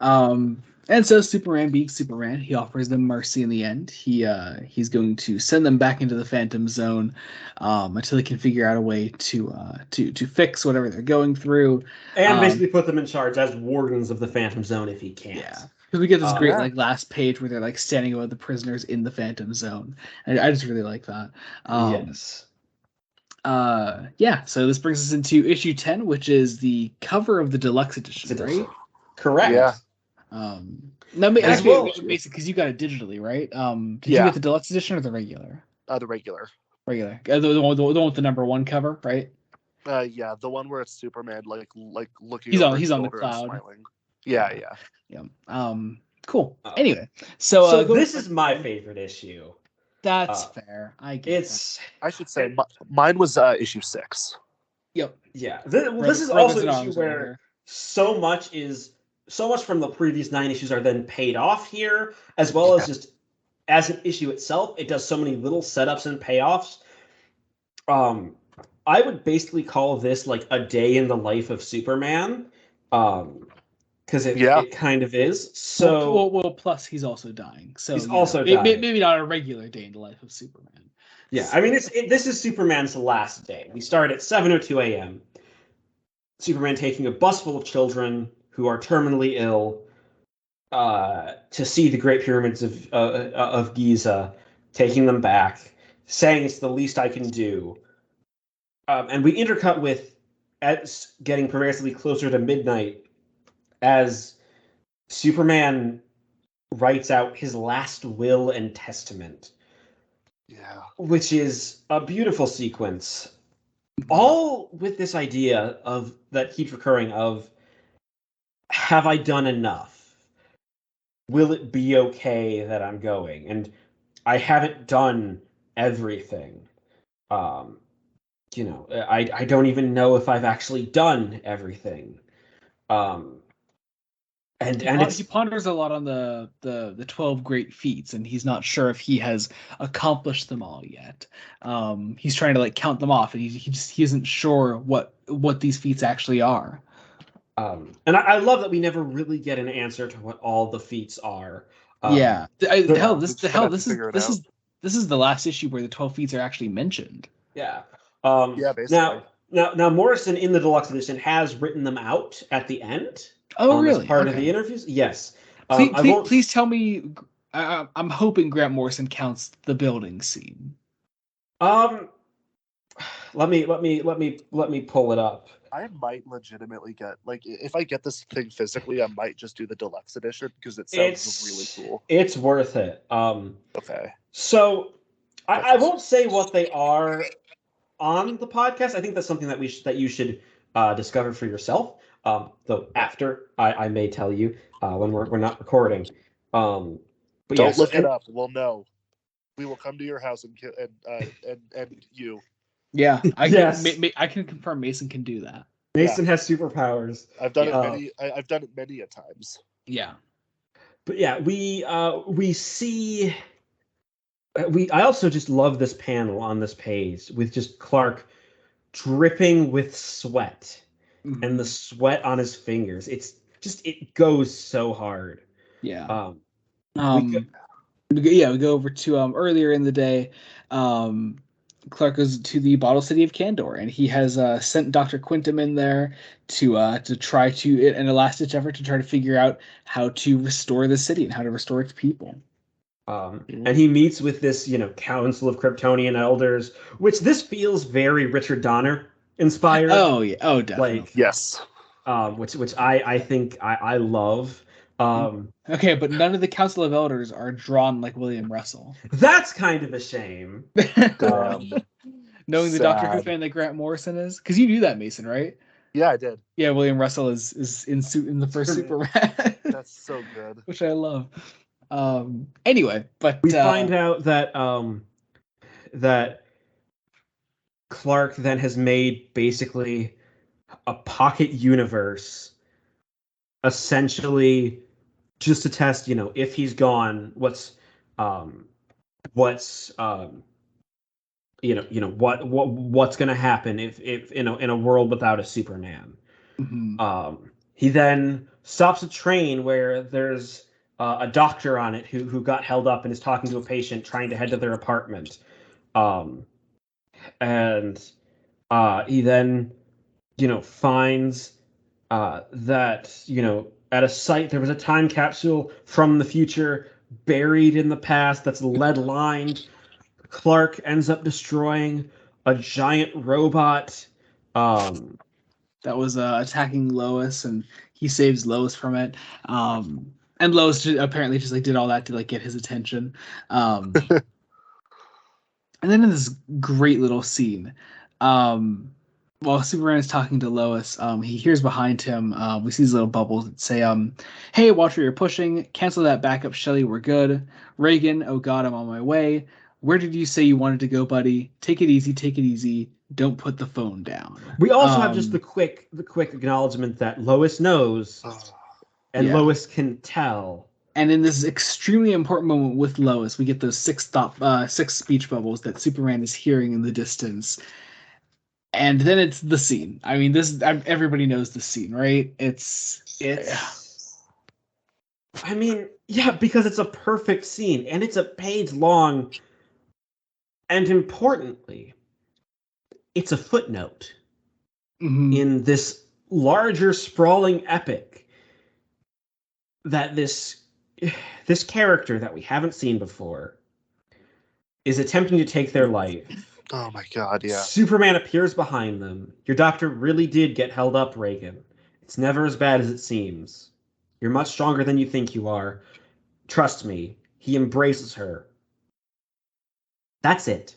Speaker 1: And so Superman being Superman, he offers them mercy in the end. He's going to send them back into the Phantom Zone until he can figure out a way to fix whatever they're going through,
Speaker 2: and basically put them in charge as wardens of the Phantom Zone if he can't.
Speaker 1: Yeah. Because we get this great like last page where they're like standing above the prisoners in the Phantom Zone, and I just really like that.
Speaker 2: Yes.
Speaker 1: So this brings us into issue 10, which is the cover of the deluxe edition, right?
Speaker 2: Correct.
Speaker 3: Yeah.
Speaker 1: No, actually, basically, because you got it digitally, right? Did you get the deluxe edition or the regular?
Speaker 3: The regular.
Speaker 1: The one with the number 1 cover, right?
Speaker 3: Yeah, the one where it's Superman like looking.
Speaker 1: He's on the cloud.
Speaker 3: Smiling. Yeah.
Speaker 1: Cool. Anyway, so
Speaker 2: this is my favorite issue.
Speaker 1: That's fair. I
Speaker 3: should say mine was issue 6.
Speaker 1: Yep.
Speaker 2: Yeah. This is also an issue where so much from the previous 9 issues are then paid off here, as well as just as an issue itself. It does so many little setups and payoffs. I would basically call this like a day in the life of Superman. because it kind of is. So
Speaker 1: well, plus he's also dying. So
Speaker 2: he's also dying.
Speaker 1: Maybe not a regular day in the life of Superman.
Speaker 2: Yeah, I mean, this is Superman's last day. We start at 7:02 a.m. Superman taking a bus full of children who are terminally ill to see the Great Pyramids of Giza, taking them back, saying it's the least I can do. And we intercut with as getting progressively closer to midnight as Superman writes out his last will and testament.
Speaker 3: Yeah.
Speaker 2: Which is a beautiful sequence. All with this idea of that keeps recurring of, have I done enough? Will it be okay that I'm going? And I haven't done everything. I don't even know if I've actually done everything.
Speaker 1: He ponders a lot on the 12 great feats, and he's not sure if he has accomplished them all yet. He's trying to count them off, and he isn't sure what these feats actually are.
Speaker 2: And I love that we never really get an answer to what all the feats are.
Speaker 1: This is the last issue where the 12 feats are actually mentioned.
Speaker 2: Yeah.
Speaker 3: Basically.
Speaker 2: Now Morrison in the deluxe edition has written them out at the end.
Speaker 1: Oh, really?
Speaker 2: As part of the interviews? Yes.
Speaker 1: Please tell me. I'm hoping Grant Morrison counts the building scene.
Speaker 2: Let me pull it up.
Speaker 3: I might legitimately get if I get this thing physically, I might just do the deluxe edition because it sounds really cool.
Speaker 2: It's worth it.
Speaker 3: Okay.
Speaker 2: So I won't say what they are on the podcast. I think that's something that you should discover for yourself. Though after I may tell you when we're not recording. But
Speaker 3: don't look it up. We'll know. We will come to your house and kill and you.
Speaker 1: Yeah, I can confirm Mason can do that.
Speaker 2: Mason has superpowers.
Speaker 3: I've done it I've done it many a times.
Speaker 1: Yeah.
Speaker 2: But yeah, we see. I also just love this panel on this page with just Clark dripping with sweat, and the sweat on his fingers. It's just, it goes so hard.
Speaker 1: Yeah. We go over to earlier in the day. Clark goes to the Bottle City of Kandor, and he has sent Dr. Quintum in there to try to, in a last-ditch effort, to try to figure out how to restore the city and how to restore its people.
Speaker 2: And he meets with this, Council of Kryptonian Elders, which this feels very Richard Donner inspired.
Speaker 1: Oh yeah, oh definitely.
Speaker 3: Yes.
Speaker 2: Which I think I love.
Speaker 1: Okay, but none of the Council of Elders are drawn like William Russell.
Speaker 2: That's kind of a shame.
Speaker 1: Knowing the Doctor Who fan that Grant Morrison is, because you knew that, Mason, right?
Speaker 3: Yeah, I did.
Speaker 1: Yeah, William Russell is in the first Superman.
Speaker 3: That's so good.
Speaker 1: Which I love. Anyway, but
Speaker 2: we find out that that Clark then has made basically a pocket universe, essentially just to test, if he's gone, what's what's going to happen if in a world without a Superman. He then stops a train where there's a doctor on it who got held up and is talking to a patient trying to head to their apartment. And he then, finds that, at a site there was a time capsule from the future buried in the past that's lead lined. Clark ends up destroying a giant robot
Speaker 1: that was attacking Lois, and he saves Lois from it. And Lois apparently just did all that to get his attention. And then in this great little scene, while Superman is talking to Lois, he hears behind him, we see these little bubbles that say, "Hey, watch where you're pushing. Cancel that backup, Shelley. We're good. Reagan, oh God, I'm on my way. Where did you say you wanted to go, buddy? Take it easy. Take it easy. Don't put the phone down."
Speaker 2: We also have just the quick acknowledgement that Lois knows, and Lois can tell.
Speaker 1: And in this extremely important moment with Lois, we get those six speech bubbles that Superman is hearing in the distance. And then it's the scene. I mean, everybody knows the scene, right? It's
Speaker 2: I mean, yeah, because it's a perfect scene and it's a page long, and importantly, it's a footnote in this larger sprawling epic that this character that we haven't seen before is attempting to take their life.
Speaker 3: Oh my god, yeah.
Speaker 2: Superman appears behind them. Your doctor really did get held up, Reagan. It's never as bad as it seems. You're much stronger than you think you are. Trust me. He embraces her. That's it.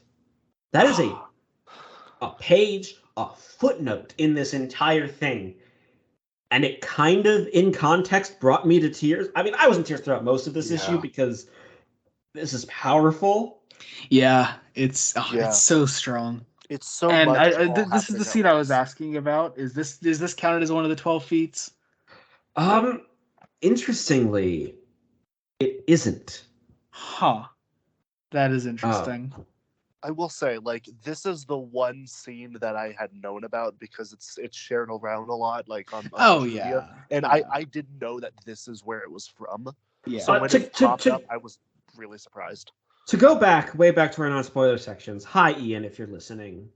Speaker 2: That is a page, a footnote in this entire thing. And it kind of, in context, brought me to tears. I mean, I was in tears throughout most of this issue because this is powerful.
Speaker 1: Yeah, it's so strong.
Speaker 3: It's so
Speaker 1: and
Speaker 3: much.
Speaker 1: This is the scene I was asking about. Is this counted as one of the 12 feats?
Speaker 2: Interestingly, it isn't.
Speaker 1: Huh. That is interesting.
Speaker 3: I will say, like, this is the one scene that I had known about because it's shared around a lot, like on social media. And I didn't know that this is where it was from.
Speaker 1: Yeah.
Speaker 3: So when it popped up, I was really surprised.
Speaker 2: To go back, way back to our non-spoiler sections. Hi, Ian, if you're listening.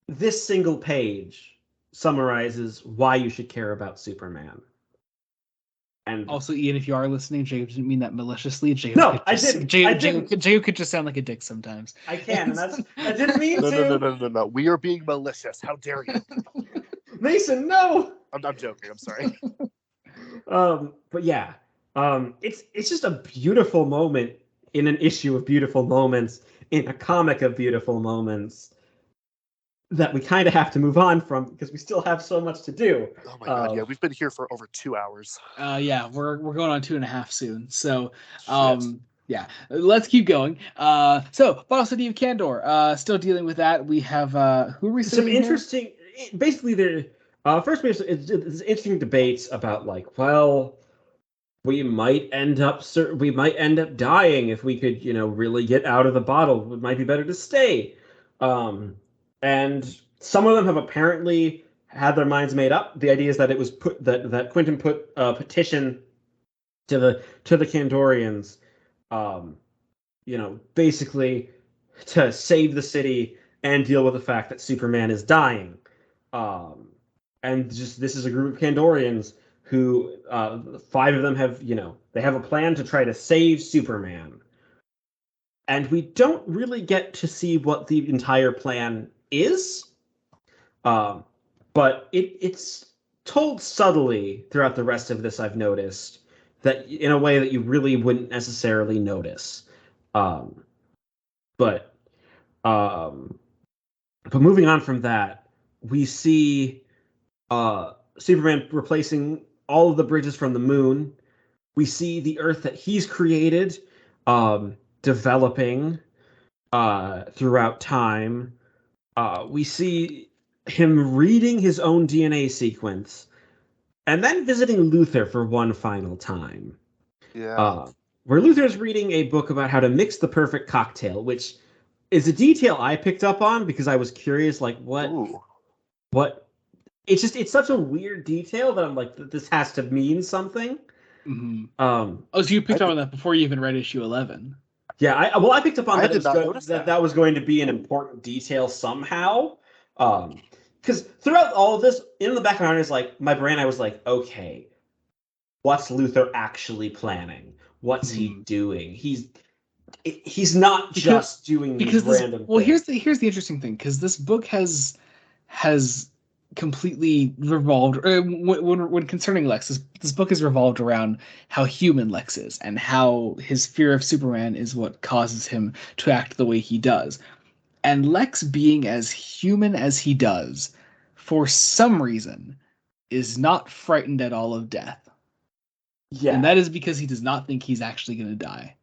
Speaker 2: This single page summarizes why you should care about Superman. And
Speaker 1: also, Ian, if you are listening, Jacob didn't mean that maliciously.
Speaker 2: I didn't.
Speaker 1: Jacob could just sound like a dick sometimes.
Speaker 2: I can, and I didn't mean
Speaker 3: to. No. We are being malicious. How dare you?
Speaker 2: Mason, no!
Speaker 3: I'm joking. I'm sorry.
Speaker 2: But yeah. It's just a beautiful moment in an issue of beautiful moments, in a comic of beautiful moments, that we kind of have to move on from because we still have so much to do.
Speaker 3: Oh my god, yeah, we've been here for over 2 hours.
Speaker 1: Yeah, we're going on 2.5 soon. So, yeah, let's keep going. So, Bottle City of Kandor, still dealing with that. We have who are we?
Speaker 2: Some interesting. Basically, the first it's interesting debates about like, well, we might end up dying if we could, really get out of the bottle. It might be better to stay. And some of them have apparently had their minds made up. The idea is that it was that Quentin put a petition to the Kandorians, basically to save the city and deal with the fact that Superman is dying. And just this is a group of Kandorians who 5 of them have, they have a plan to try to save Superman. And we don't really get to see what the entire plan is, but it's told subtly throughout the rest of this. I've noticed that in a way that you really wouldn't necessarily notice. But moving on from that, we see Superman replacing all of the bridges from the moon. We see the Earth that he's created developing throughout time. We see him reading his own DNA sequence and then visiting Luthor for one final time.
Speaker 3: Yeah.
Speaker 2: Where Luthor's reading a book about how to mix the perfect cocktail, which is a detail I picked up on because I was curious, like, what? It's such a weird detail that I'm like, this has to mean something.
Speaker 1: Mm-hmm. So you picked up on that before you even read issue 11.
Speaker 2: Yeah, I picked up on that was going to be an important detail somehow. Because throughout all of this, in the back of my mind is like my brain, I was like, okay, what's Luthor actually planning? What's he doing? He's not just doing these random things.
Speaker 1: Here's the interesting thing, because this book has completely revolved when concerning Lex. This book is revolved around how human Lex is and how his fear of Superman is what causes him to act the way he does. And Lex, being as human as he does, for some reason, is not frightened at all of death.
Speaker 2: Yeah,
Speaker 1: and that is because he does not think he's actually going to die.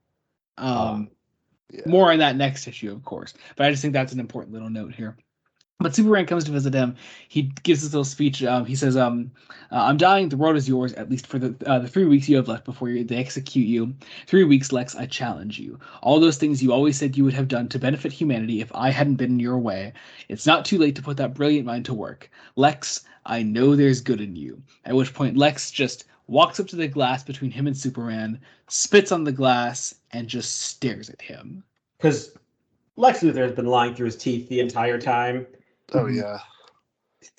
Speaker 1: More on that next issue, of course. But I just think that's an important little note here. But Superman comes to visit him. He gives this little speech. He says, I'm dying. The world is yours, at least for the 3 weeks you have left before they execute you. 3 weeks, Lex, I challenge you. All those things you always said you would have done to benefit humanity if I hadn't been in your way. It's not too late to put that brilliant mind to work. Lex, I know there's good in you. At which point Lex just walks up to the glass between him and Superman, spits on the glass, and just stares at him.
Speaker 2: Because Lex Luthor has been lying through his teeth the entire time.
Speaker 3: Oh yeah.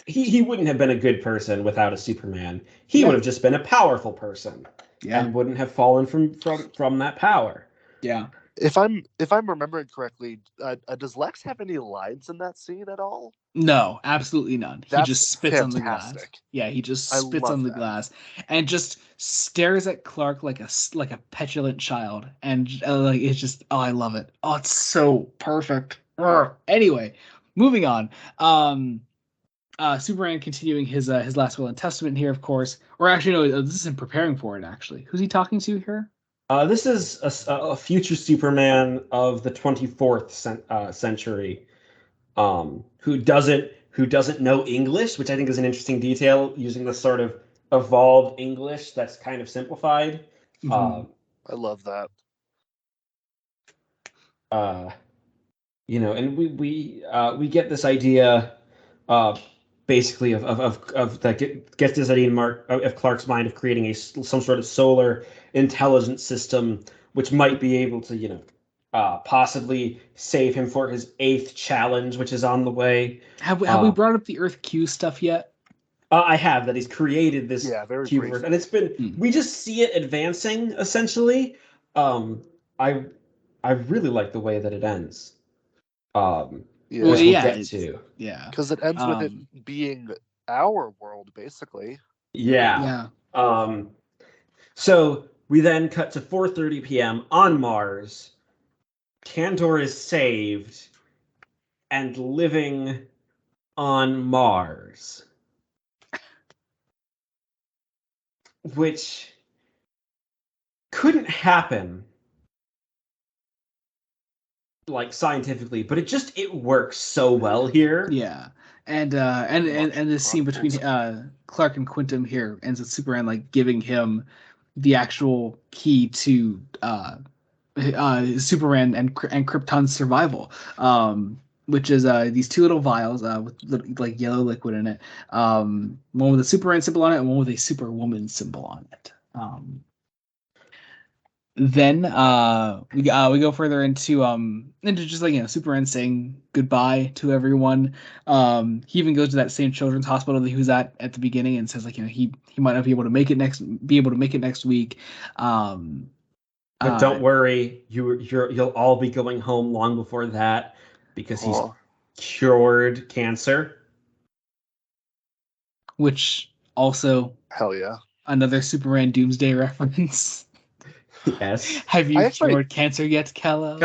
Speaker 2: He wouldn't have been a good person without a Superman. He would have just been a powerful person. And wouldn't have fallen from that power.
Speaker 1: Yeah.
Speaker 3: If I'm remembering correctly, does Lex have any lines in that scene at all?
Speaker 1: No, absolutely none. He just spits on the glass. Yeah, he just spits on the glass and just stares at Clark like a petulant child, and like it's just I love it. Oh, it's so perfect. Anyway, moving on. Superman continuing his last will and testament here, of course. Or actually, no, this is him preparing for it. Actually, who's he talking to here?
Speaker 2: This is a future Superman of the 24th century, who doesn't know English, which I think is an interesting detail, using this sort of evolved English that's kind of simplified.
Speaker 3: I love that.
Speaker 2: And we get this idea, basically of that gets this idea of Clark's mind of creating some sort of solar intelligence system, which might be able to, possibly save him for his 8th challenge, which is on the way.
Speaker 1: Have we brought up the Earth Q stuff yet?
Speaker 2: I have, that he's created this
Speaker 3: very
Speaker 2: Q verse, and it's been we just see it advancing essentially. I really like the way that it ends. Because
Speaker 3: it ends with it being our world, basically.
Speaker 2: Yeah. So we then cut to 4:30 p.m. on Mars. Kandor is saved and living on Mars, which couldn't happen, like, scientifically, but it works so well here.
Speaker 1: Yeah. And the scene between Clark and Quintum here ends with Superman like giving him the actual key to Superman and Krypton's survival, which is these 2 little vials with like yellow liquid in it, one with a Superman symbol on it and one with a Superwoman symbol on it. Then we go further into just like Superman saying goodbye to everyone. He even goes to that same children's hospital that he was at the beginning and says like he might not be able to make it next week.
Speaker 2: But don't worry, you'll all be going home long before that, because he's cured cancer.
Speaker 1: Which also,
Speaker 3: hell yeah,
Speaker 1: another Superman Doomsday reference.
Speaker 2: Yes.
Speaker 1: Have you cured cancer yet, Kal-El?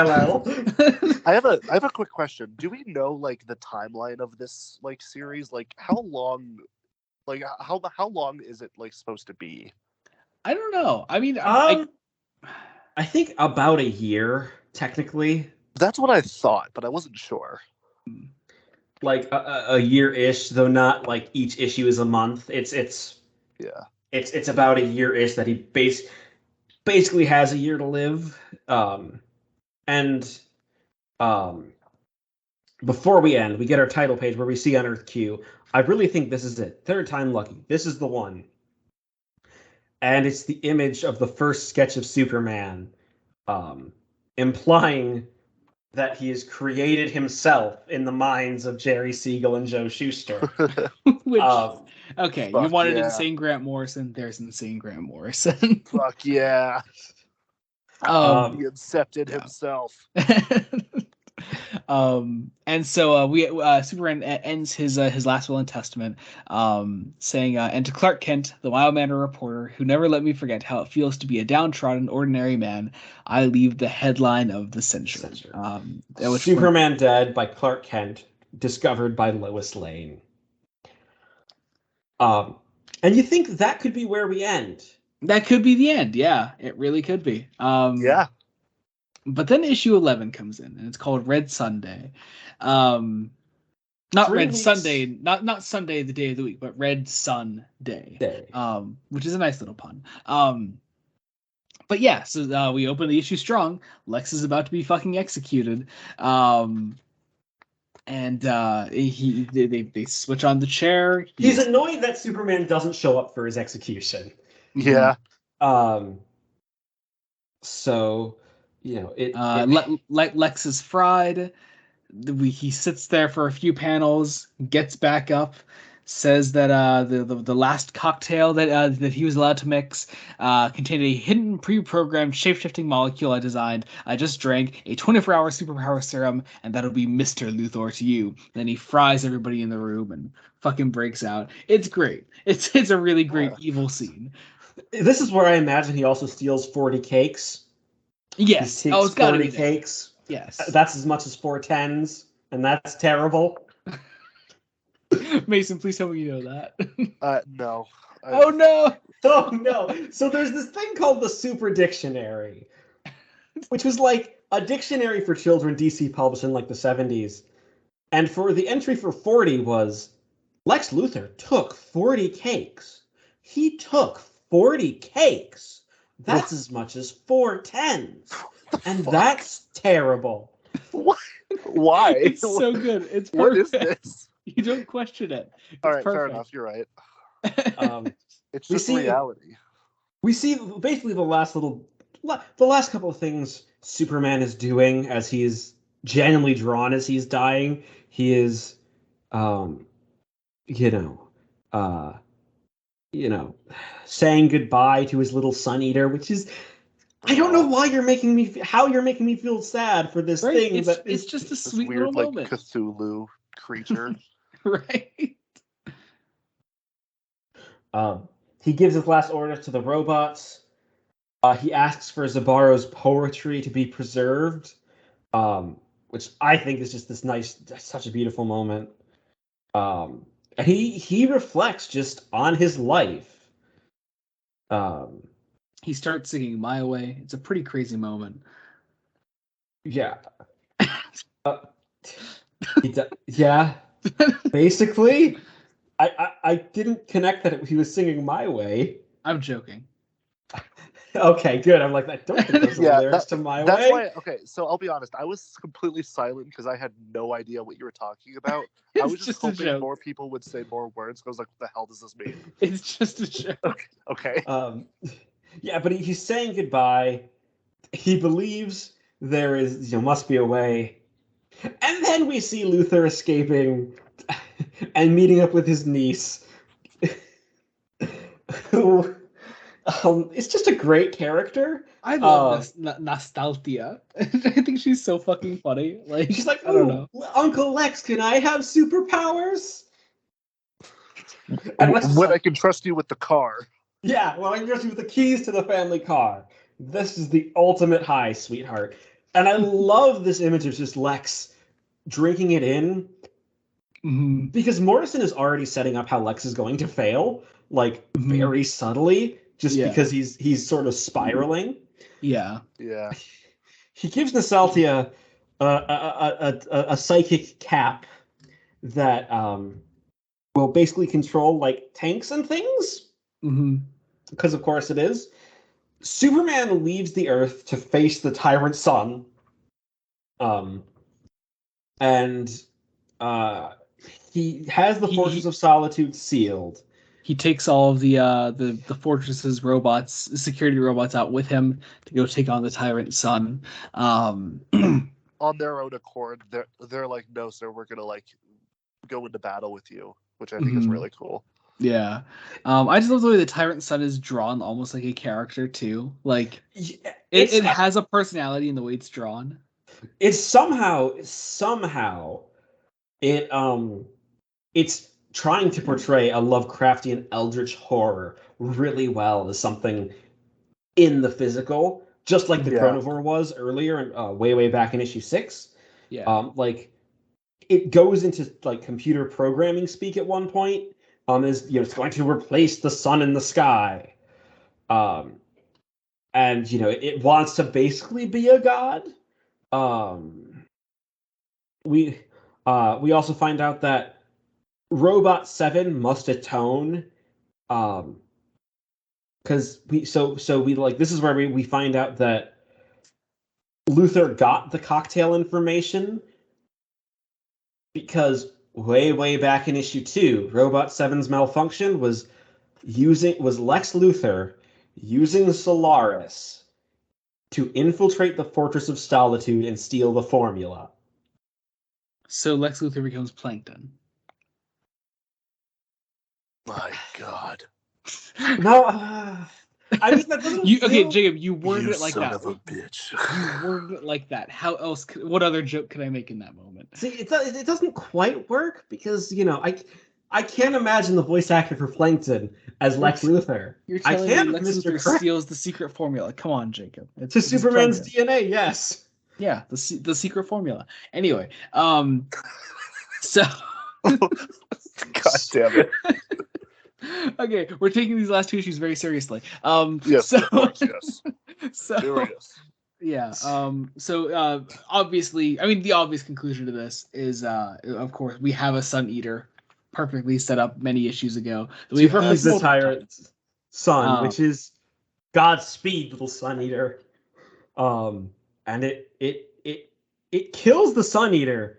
Speaker 3: I have a quick question. Do we know like the timeline of this like series? Like how long is it like supposed to be?
Speaker 1: I don't know. I mean,
Speaker 2: I think about a year, technically.
Speaker 3: That's what I thought, but I wasn't sure.
Speaker 2: Like a year-ish, though not like each issue is a month. It's about a year-ish that he basically has a year to live. Before we end, we get our title page where we see on Earth Q. I really think this is it. 3rd time lucky. This is the one. And it's the image of the first sketch of Superman, implying that he has created himself in the minds of Jerry Siegel and Joe Shuster.
Speaker 1: Which, okay, you wanted Insane Grant Morrison, there's Insane Grant Morrison.
Speaker 3: Fuck yeah. He incepted himself.
Speaker 1: And so Superman ends his last will and testament, saying, and to Clark Kent, the mild mannered reporter who never let me forget how it feels to be a downtrodden ordinary man, I leave the headline of the century.
Speaker 2: Superman Dead by Clark Kent, discovered by Lois Lane. And you think that could be where we end? That
Speaker 1: could be the end. Yeah, it really could be.
Speaker 3: Yeah.
Speaker 1: But then issue 11 comes in, and it's called Red Sunday. Not Red Sunday, not Sunday the day of the week, but Red Sun Day. Which is a nice little pun. But yeah, so we open the issue strong. Lex is about to be fucking executed. And they switch on the chair.
Speaker 2: He's annoyed that Superman doesn't show up for his execution.
Speaker 3: Yeah.
Speaker 2: So,
Speaker 1: Lex is fried. He sits there for a few panels, gets back up, says that the last cocktail that he was allowed to mix contained a hidden pre-programmed shape-shifting molecule I designed. I just drank a 24-hour superpower serum, and that'll be Mr. Luthor to you. Then he fries everybody in the room and fucking breaks out. It's great. It's a really great evil scene.
Speaker 2: This is where I imagine he also steals 40 cakes.
Speaker 1: Yes.
Speaker 2: He takes 40 cakes.
Speaker 1: Yes.
Speaker 2: That's as much as 4 10s, and that's terrible.
Speaker 1: Mason, please tell me you know
Speaker 3: that. No.
Speaker 1: Oh no!
Speaker 2: Oh no! So there's this thing called the Super Dictionary, which was like a dictionary for children DC published in like the 70s. And for the entry for 40 was Lex Luthor took 40 cakes. He took 40 cakes. That's as much as 4 10s. And that's terrible.
Speaker 3: What? Why?
Speaker 1: It's so good. It's perfect.
Speaker 3: What is this?
Speaker 1: You don't question it. It's
Speaker 3: all right,
Speaker 1: perfect.
Speaker 3: fair enough. You're right. It's just reality.
Speaker 2: We see basically the last couple of things Superman is doing as he is genuinely drawn as he's dying. He is, saying goodbye to his little Sun Eater, which is, I don't know why you're making me feel sad for this thing.
Speaker 1: It's just a sweet
Speaker 3: weird,
Speaker 1: little moment.
Speaker 3: Cthulhu creature.
Speaker 1: Right.
Speaker 2: He gives his last orders to the robots. He asks for Zabaro's poetry to be preserved, which I think is just such a beautiful moment. And he reflects just on his life.
Speaker 1: He starts singing "My Way." It's a pretty crazy moment.
Speaker 2: Yeah. Yeah. Basically, I didn't connect that he was singing "My Way."
Speaker 1: I'm joking.
Speaker 2: Okay, good. I'm like, I don't think those are lyrics to "My Way."
Speaker 3: That's why. Okay, so I'll be honest. I was completely silent because I had no idea what you were talking about. I was just hoping more people would say more words. I was like, "What the hell does this mean?"
Speaker 1: It's just a joke.
Speaker 3: Okay.
Speaker 2: Yeah, but he's saying goodbye. He believes there is, must be a way. And then we see Luthor escaping and meeting up with his niece, who is just a great character.
Speaker 1: I love Nostalgia. I think she's so fucking funny. Like,
Speaker 2: she's like,
Speaker 1: I don't know.
Speaker 2: Uncle Lex, can I have superpowers?
Speaker 3: When I can trust you with the car.
Speaker 2: Yeah, well, I can trust you with the keys to the family car. This is the ultimate high, sweetheart. And I love this image of just Lex drinking it in.
Speaker 1: Mm-hmm.
Speaker 2: Because Morrison is already setting up how Lex is going to fail, like very subtly, just because he's sort of spiraling.
Speaker 1: Yeah.
Speaker 3: Yeah.
Speaker 2: He gives Nostalgia a psychic cap that will basically control like tanks and things.
Speaker 1: Mm-hmm.
Speaker 2: Because of course it is. Superman leaves the Earth to face the tyrant sun. And he has the Fortress of Solitude sealed.
Speaker 1: He takes all of the fortress's robots, security robots, out with him to go take on the tyrant sun.
Speaker 3: On their own accord, they're like, "No, sir, we're gonna like go into battle with you," which I think is really cool.
Speaker 1: Yeah. I just love the way the tyrant sun is drawn almost like a character too. Like it has a personality in the way it's drawn.
Speaker 2: It's somehow it's trying to portray a Lovecraftian eldritch horror really well as something in the physical, just like the Chronovore was earlier, way back in issue 6.
Speaker 1: Yeah.
Speaker 2: Like it goes into like computer programming speak at one point. It's going to replace the sun in the sky. And it wants to basically be a god. We also find out that Robot 7 must atone, because this is where we find out that Luthor got the cocktail information because way back in issue 2, Robot 7's malfunction was Lex Luthor using Solaris to infiltrate the Fortress of Solitude and steal the formula.
Speaker 1: So Lex Luthor becomes Plankton.
Speaker 3: My God.
Speaker 2: No, I mean that doesn't.
Speaker 1: Okay, Jacob, you worded it like
Speaker 3: son
Speaker 1: that.
Speaker 3: Of a bitch.
Speaker 1: You worded it like that. How else? What other joke could I make in that moment?
Speaker 2: See, it doesn't quite work because I can't imagine the voice actor for Plankton as Lex Luthor.
Speaker 1: You're telling
Speaker 2: me
Speaker 1: Lex Luthor steals the secret formula. Come on, Jacob.
Speaker 2: To Superman's DNA, yes.
Speaker 1: Yeah, the secret formula. Anyway, so.
Speaker 3: God damn it.
Speaker 1: Okay, we're taking these last two issues very seriously.
Speaker 3: Yes,
Speaker 1: so,
Speaker 3: of course, yes.
Speaker 1: So,
Speaker 3: Serious.
Speaker 1: Yeah. So obviously, I mean, the obvious conclusion to this is, of course, we have a Sun Eater, perfectly set up many issues ago.
Speaker 2: We've the tyrant's son, which is Godspeed, little Sun Eater. And it kills the Sun Eater,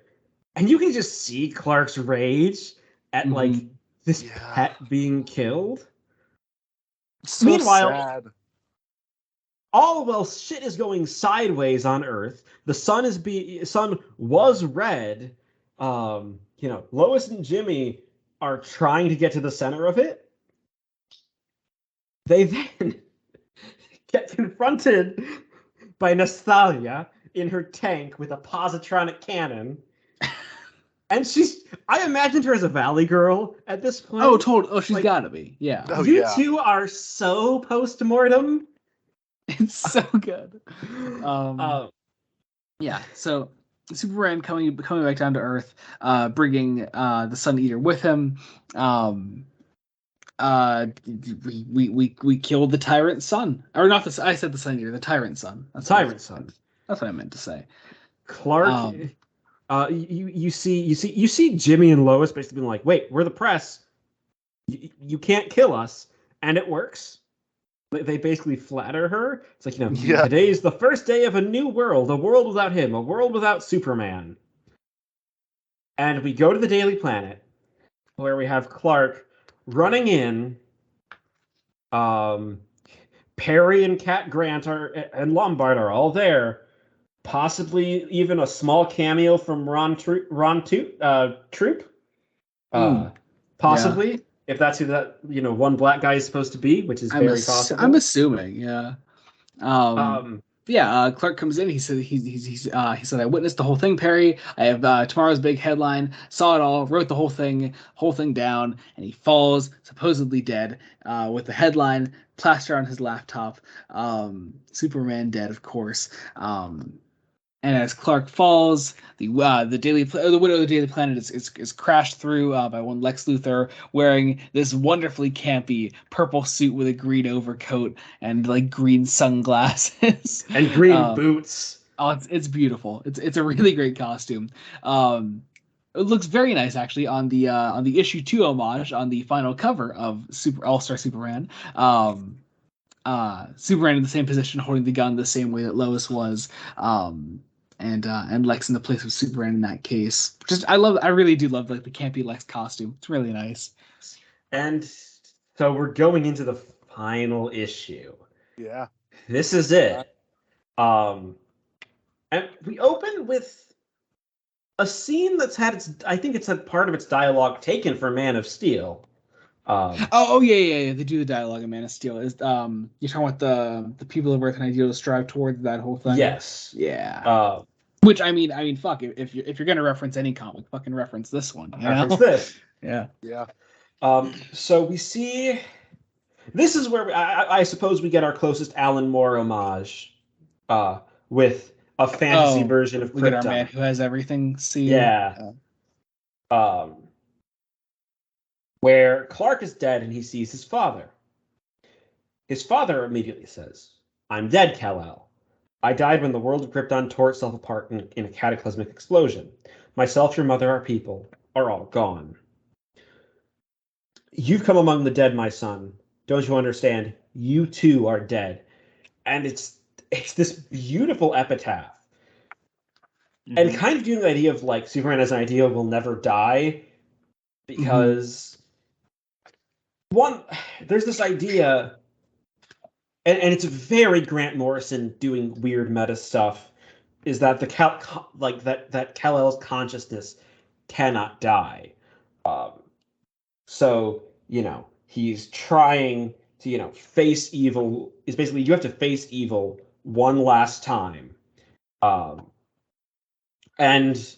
Speaker 2: and you can just see Clark's rage at like this pet being killed.
Speaker 3: So
Speaker 2: Meanwhile,
Speaker 3: sad.
Speaker 2: all while shit is going sideways on Earth, the sun was red. Lois and Jimmy are trying to get to the center of it. They then get confronted by Nastalia in her tank with a positronic cannon. And I imagined her as a Valley Girl at this point.
Speaker 1: Oh, totally. Oh, she's gotta be. Yeah.
Speaker 3: Oh,
Speaker 2: you two are so post-mortem.
Speaker 1: It's so good. Yeah. So Superman coming back down to Earth, bringing the Sun Eater with him. We killed the Tyrant Sun, or not the. I said the Sun Eater, the Tyrant Sun.
Speaker 2: That's Tyrant Sun.
Speaker 1: That's what I meant to say.
Speaker 2: Clark. You see Jimmy and Lois basically being like, "Wait, we're the press. You can't kill us," and it works. They basically flatter her. It's like, today's the first day of a new world, a world without him, a world without Superman. And we go to the Daily Planet, where we have Clark running in. Perry and Cat Grant and Lombard are all there. Possibly even a small cameo from Ron Troop. Possibly. Yeah. If that's who that one black guy is supposed to be, which is very possible.
Speaker 1: I'm assuming, yeah. Clark comes in. He said he said, "I witnessed the whole thing, Perry. I have tomorrow's big headline. Saw it all. Wrote the whole thing down." And he falls, supposedly dead, with the headline plastered on his laptop. Superman dead, of course. And as Clark falls, the widow of the Daily Planet is crashed through by one Lex Luthor wearing this wonderfully campy purple suit with a green overcoat and like green sunglasses
Speaker 2: and green boots.
Speaker 1: Oh, it's beautiful. It's a really great costume. It looks very nice actually on the issue 2 homage on the final cover of All-Star Superman. Superman in the same position, holding the gun the same way that Lois was. And Lex in the place of Superman in that case. I really do love like the campy Lex costume. It's really nice.
Speaker 2: And so we're going into the final issue.
Speaker 3: Yeah.
Speaker 2: This is it. And we open with a scene that's had it's had part of its dialogue taken from Man of Steel.
Speaker 1: Yeah. They do the dialogue in Man of Steel. Is you're talking about the people of Earth and ideal to strive toward that whole thing?
Speaker 2: Yes.
Speaker 1: Yeah. Which I mean, fuck. If you're gonna reference any comic, fucking reference this one.
Speaker 2: Reference this.
Speaker 1: Yeah.
Speaker 3: Yeah.
Speaker 2: So we see. This is where I suppose we get our closest Alan Moore homage, with a fantasy version of Krypton. We get our
Speaker 1: Man Who Has Everything.
Speaker 2: Yeah. Where Clark is dead and he sees his father. His father immediately says, "I'm dead, Kal-El. I died when the world of Krypton tore itself apart in a cataclysmic explosion. Myself, your mother, our people are all gone. You've come among the dead, my son. Don't you understand? You too are dead." And it's this beautiful epitaph. Mm-hmm. And kind of doing the idea of like Superman as an idea will never die, because there's this idea and it's very Grant Morrison doing weird meta stuff, is that that Kal-El's consciousness cannot die. So, he's trying to, face evil. Is basically you have to face evil one last time. And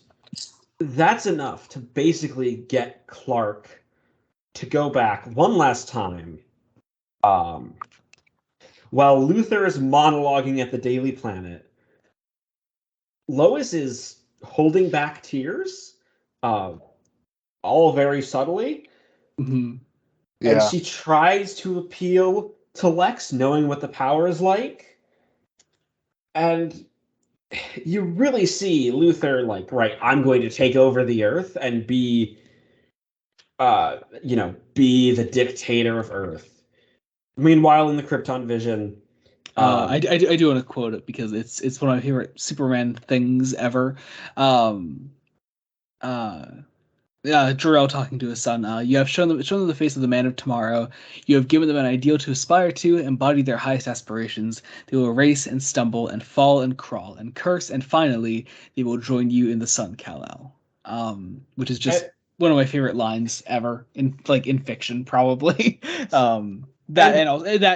Speaker 2: that's enough to basically get Clark to go back one last time. While Luthor is monologuing at the Daily Planet, Lois is holding back tears, all very subtly.
Speaker 1: Mm-hmm.
Speaker 3: Yeah.
Speaker 2: And she tries to appeal to Lex, knowing what the power is like. And you really see Luthor like, right, I'm going to take over the Earth and be the dictator of Earth. Meanwhile, in the Krypton vision,
Speaker 1: I do want to quote it because it's one of my favorite Superman things ever. Jor-El talking to his son. You have shown them the face of the man of tomorrow. You have given them an ideal to aspire to, embody their highest aspirations. They will race and stumble and fall and crawl and curse, and finally they will join you in the sun, Kal-El. Which is just one of my favorite lines ever in fiction, probably. That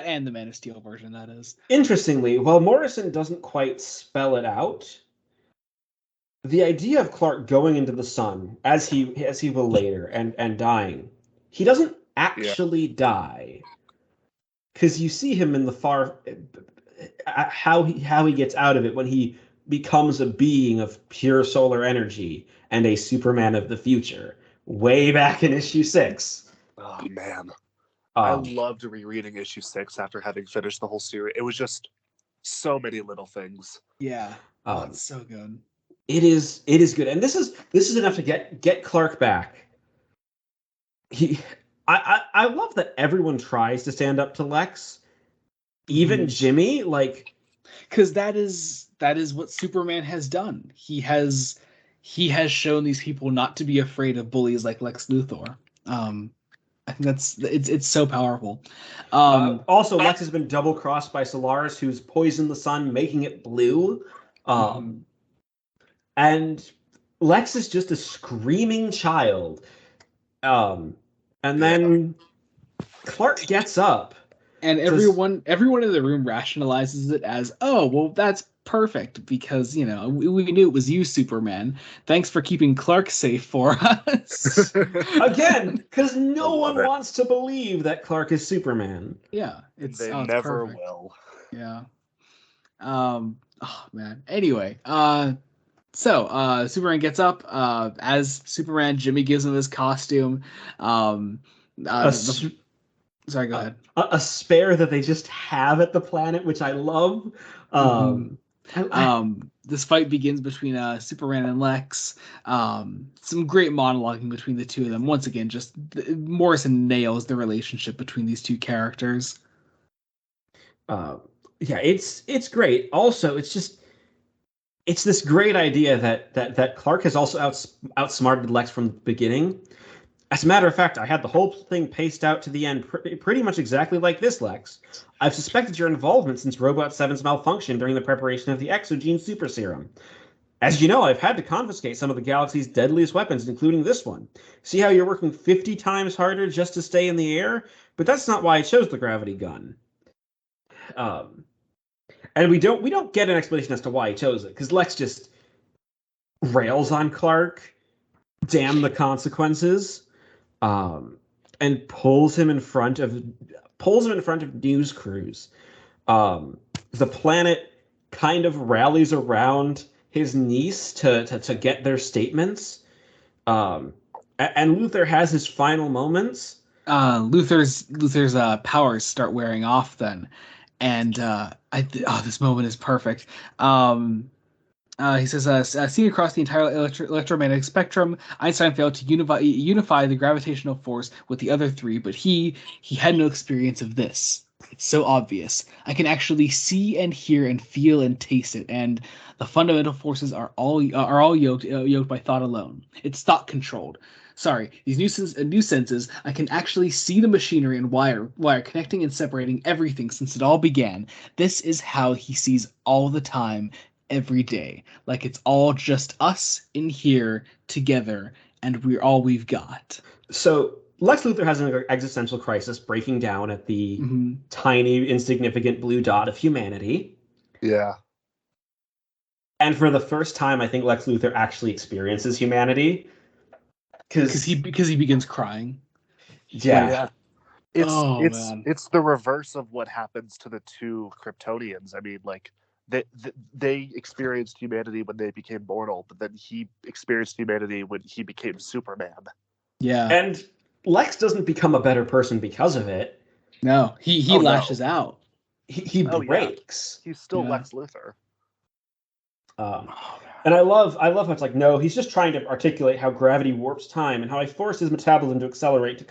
Speaker 1: and the Man of Steel version, that is.
Speaker 2: Interestingly, while Morrison doesn't quite spell it out, the idea of Clark going into the sun, as he will later, and dying, he doesn't actually die, because you see him in the far how he gets out of it when he becomes a being of pure solar energy and a Superman of the future, way back in issue 6.
Speaker 3: Oh man, I loved rereading issue 6 after having finished the whole series. It was just so many little things.
Speaker 1: Yeah, it's so good.
Speaker 2: It is good, and this is enough to get Clark back. I love that everyone tries to stand up to Lex, even Jimmy,
Speaker 1: because that is what Superman has done. He has shown these people not to be afraid of bullies like Lex Luthor. I think it's so powerful.
Speaker 2: Also, Lex has been double crossed by Solaris, who's poisoned the sun, making it blue. And Lex is just a screaming child. And then Clark gets up.
Speaker 1: And everyone in the room rationalizes it as, oh, well, that's perfect because, we knew it was you, Superman. Thanks for keeping Clark safe for us.
Speaker 2: Again, because no one wants to believe that Clark is Superman.
Speaker 1: Yeah.
Speaker 3: They never will.
Speaker 1: Yeah. Oh, man. Anyway, so Superman gets up. As Superman, Jimmy gives him his costume. Sorry, go ahead.
Speaker 2: A spare that they just have at the planet, which I love.
Speaker 1: This fight begins between Superman and Lex. Some great monologuing between the two of them. Once again, just Morrison nails the relationship between these two characters.
Speaker 2: It's great. Also, it's this great idea that Clark has also outsmarted Lex from the beginning. As a matter of fact, I had the whole thing paced out to the end pretty much exactly like this, Lex. I've suspected your involvement since Robot 7's malfunction during the preparation of the Exogene Super Serum. As you know, I've had to confiscate some of the galaxy's deadliest weapons, including this one. See how you're working 50 times harder just to stay in the air? But that's not why I chose the gravity gun. And we don't get an explanation as to why he chose it, because Lex just rails on Clark, damn the consequences, and pulls him in front of news crews. The planet kind of rallies around his niece to get their statements. And Luthor has his final moments.
Speaker 1: Luthor's powers start wearing off then. And this moment is perfect. He says, seen across the entire electromagnetic spectrum, Einstein failed to unify the gravitational force with the other three, but he had no experience of this. It's so obvious. I can actually see and hear and feel and taste it, and the fundamental forces are all yoked by thought alone. It's thought controlled. new senses, I can actually see the machinery and wire connecting and separating everything since it all began. This is how he sees all the time, every day. Like it's all just us in here together, and we're all we've got.
Speaker 2: So Lex Luthor has an existential crisis breaking down at the tiny, insignificant blue dot of humanity.
Speaker 3: Yeah.
Speaker 2: And for the first time, I think Lex Luthor actually experiences humanity.
Speaker 1: Because he begins crying.
Speaker 2: Yeah.
Speaker 3: It's the reverse of what happens to the two Kryptonians. I mean, like they experienced humanity when they became mortal, but then he experienced humanity when he became Superman.
Speaker 2: Yeah. And Lex doesn't become a better person because of it.
Speaker 1: No, he lashes out.
Speaker 2: He breaks.
Speaker 3: Yeah. He's still Lex Luthor.
Speaker 2: And I love how it's like, no, he's just trying to articulate how gravity warps time and how I force his metabolism to accelerate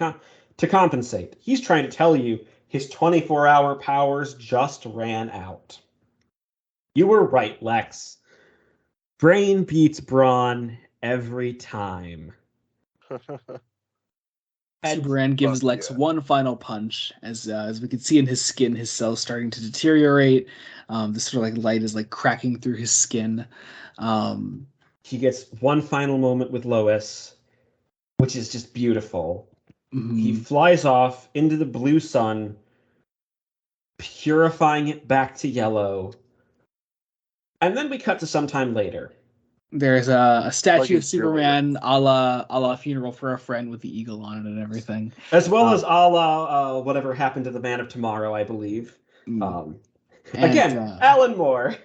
Speaker 2: to compensate. He's trying to tell you his 24-hour powers just ran out. You were right, Lex. Brain beats brawn every time.
Speaker 1: Superman gives Lex one final punch, as we can see in his skin, his cells starting to deteriorate. This sort of like light is like cracking through his skin.
Speaker 2: He gets one final moment with Lois, which is just beautiful. Mm-hmm. He flies off into the blue sun, purifying it back to yellow. And then we cut to some time later.
Speaker 1: There's a statue of Superman a la Funeral for a Friend with the eagle on it and everything.
Speaker 2: As well as a la Whatever Happened to the Man of Tomorrow, I believe. Alan Moore.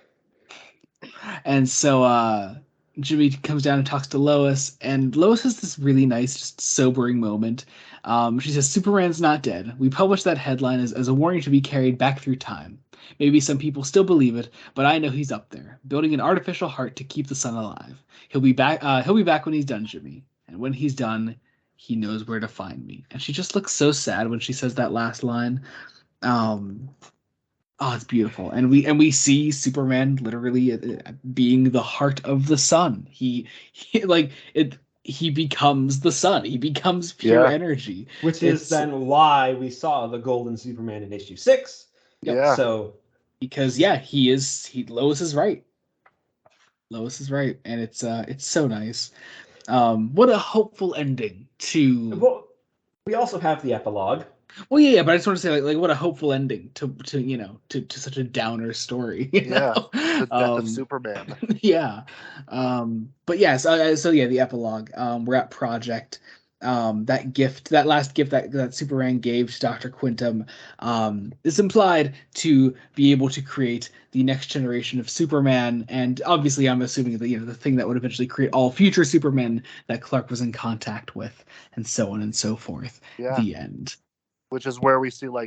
Speaker 1: And so Jimmy comes down and talks to Lois, and Lois has this really nice, just sobering moment. She says, Superman's not dead. We published that headline as a warning to be carried back through time. Maybe some people still believe it, but I know he's up there, building an artificial heart to keep the sun alive. He'll be back when he's done, Jimmy. And when he's done, he knows where to find me. And she just looks so sad when she says that last line. It's beautiful. And we see Superman literally being the heart of the sun. He becomes the sun. He becomes pure energy.
Speaker 2: Which is then why we saw the Golden Superman in issue 6.
Speaker 3: Yeah.
Speaker 2: So
Speaker 1: because Lois is right. Lois is right, and it's so nice. What a hopeful ending to.
Speaker 2: Well, we also have the epilogue.
Speaker 1: Well, yeah, but I just want to say, like what a hopeful ending to such a downer story.
Speaker 3: The death of Superman.
Speaker 1: Yeah, but yes, so the epilogue. We're at Project. That last gift that Superman gave to Dr. Quintum is implied to be able to create the next generation of Superman, and obviously I'm assuming that the thing that would eventually create all future Supermen that Clark was in contact with, and so on and so forth.
Speaker 3: Yeah.
Speaker 1: The end.
Speaker 3: Which is where we see where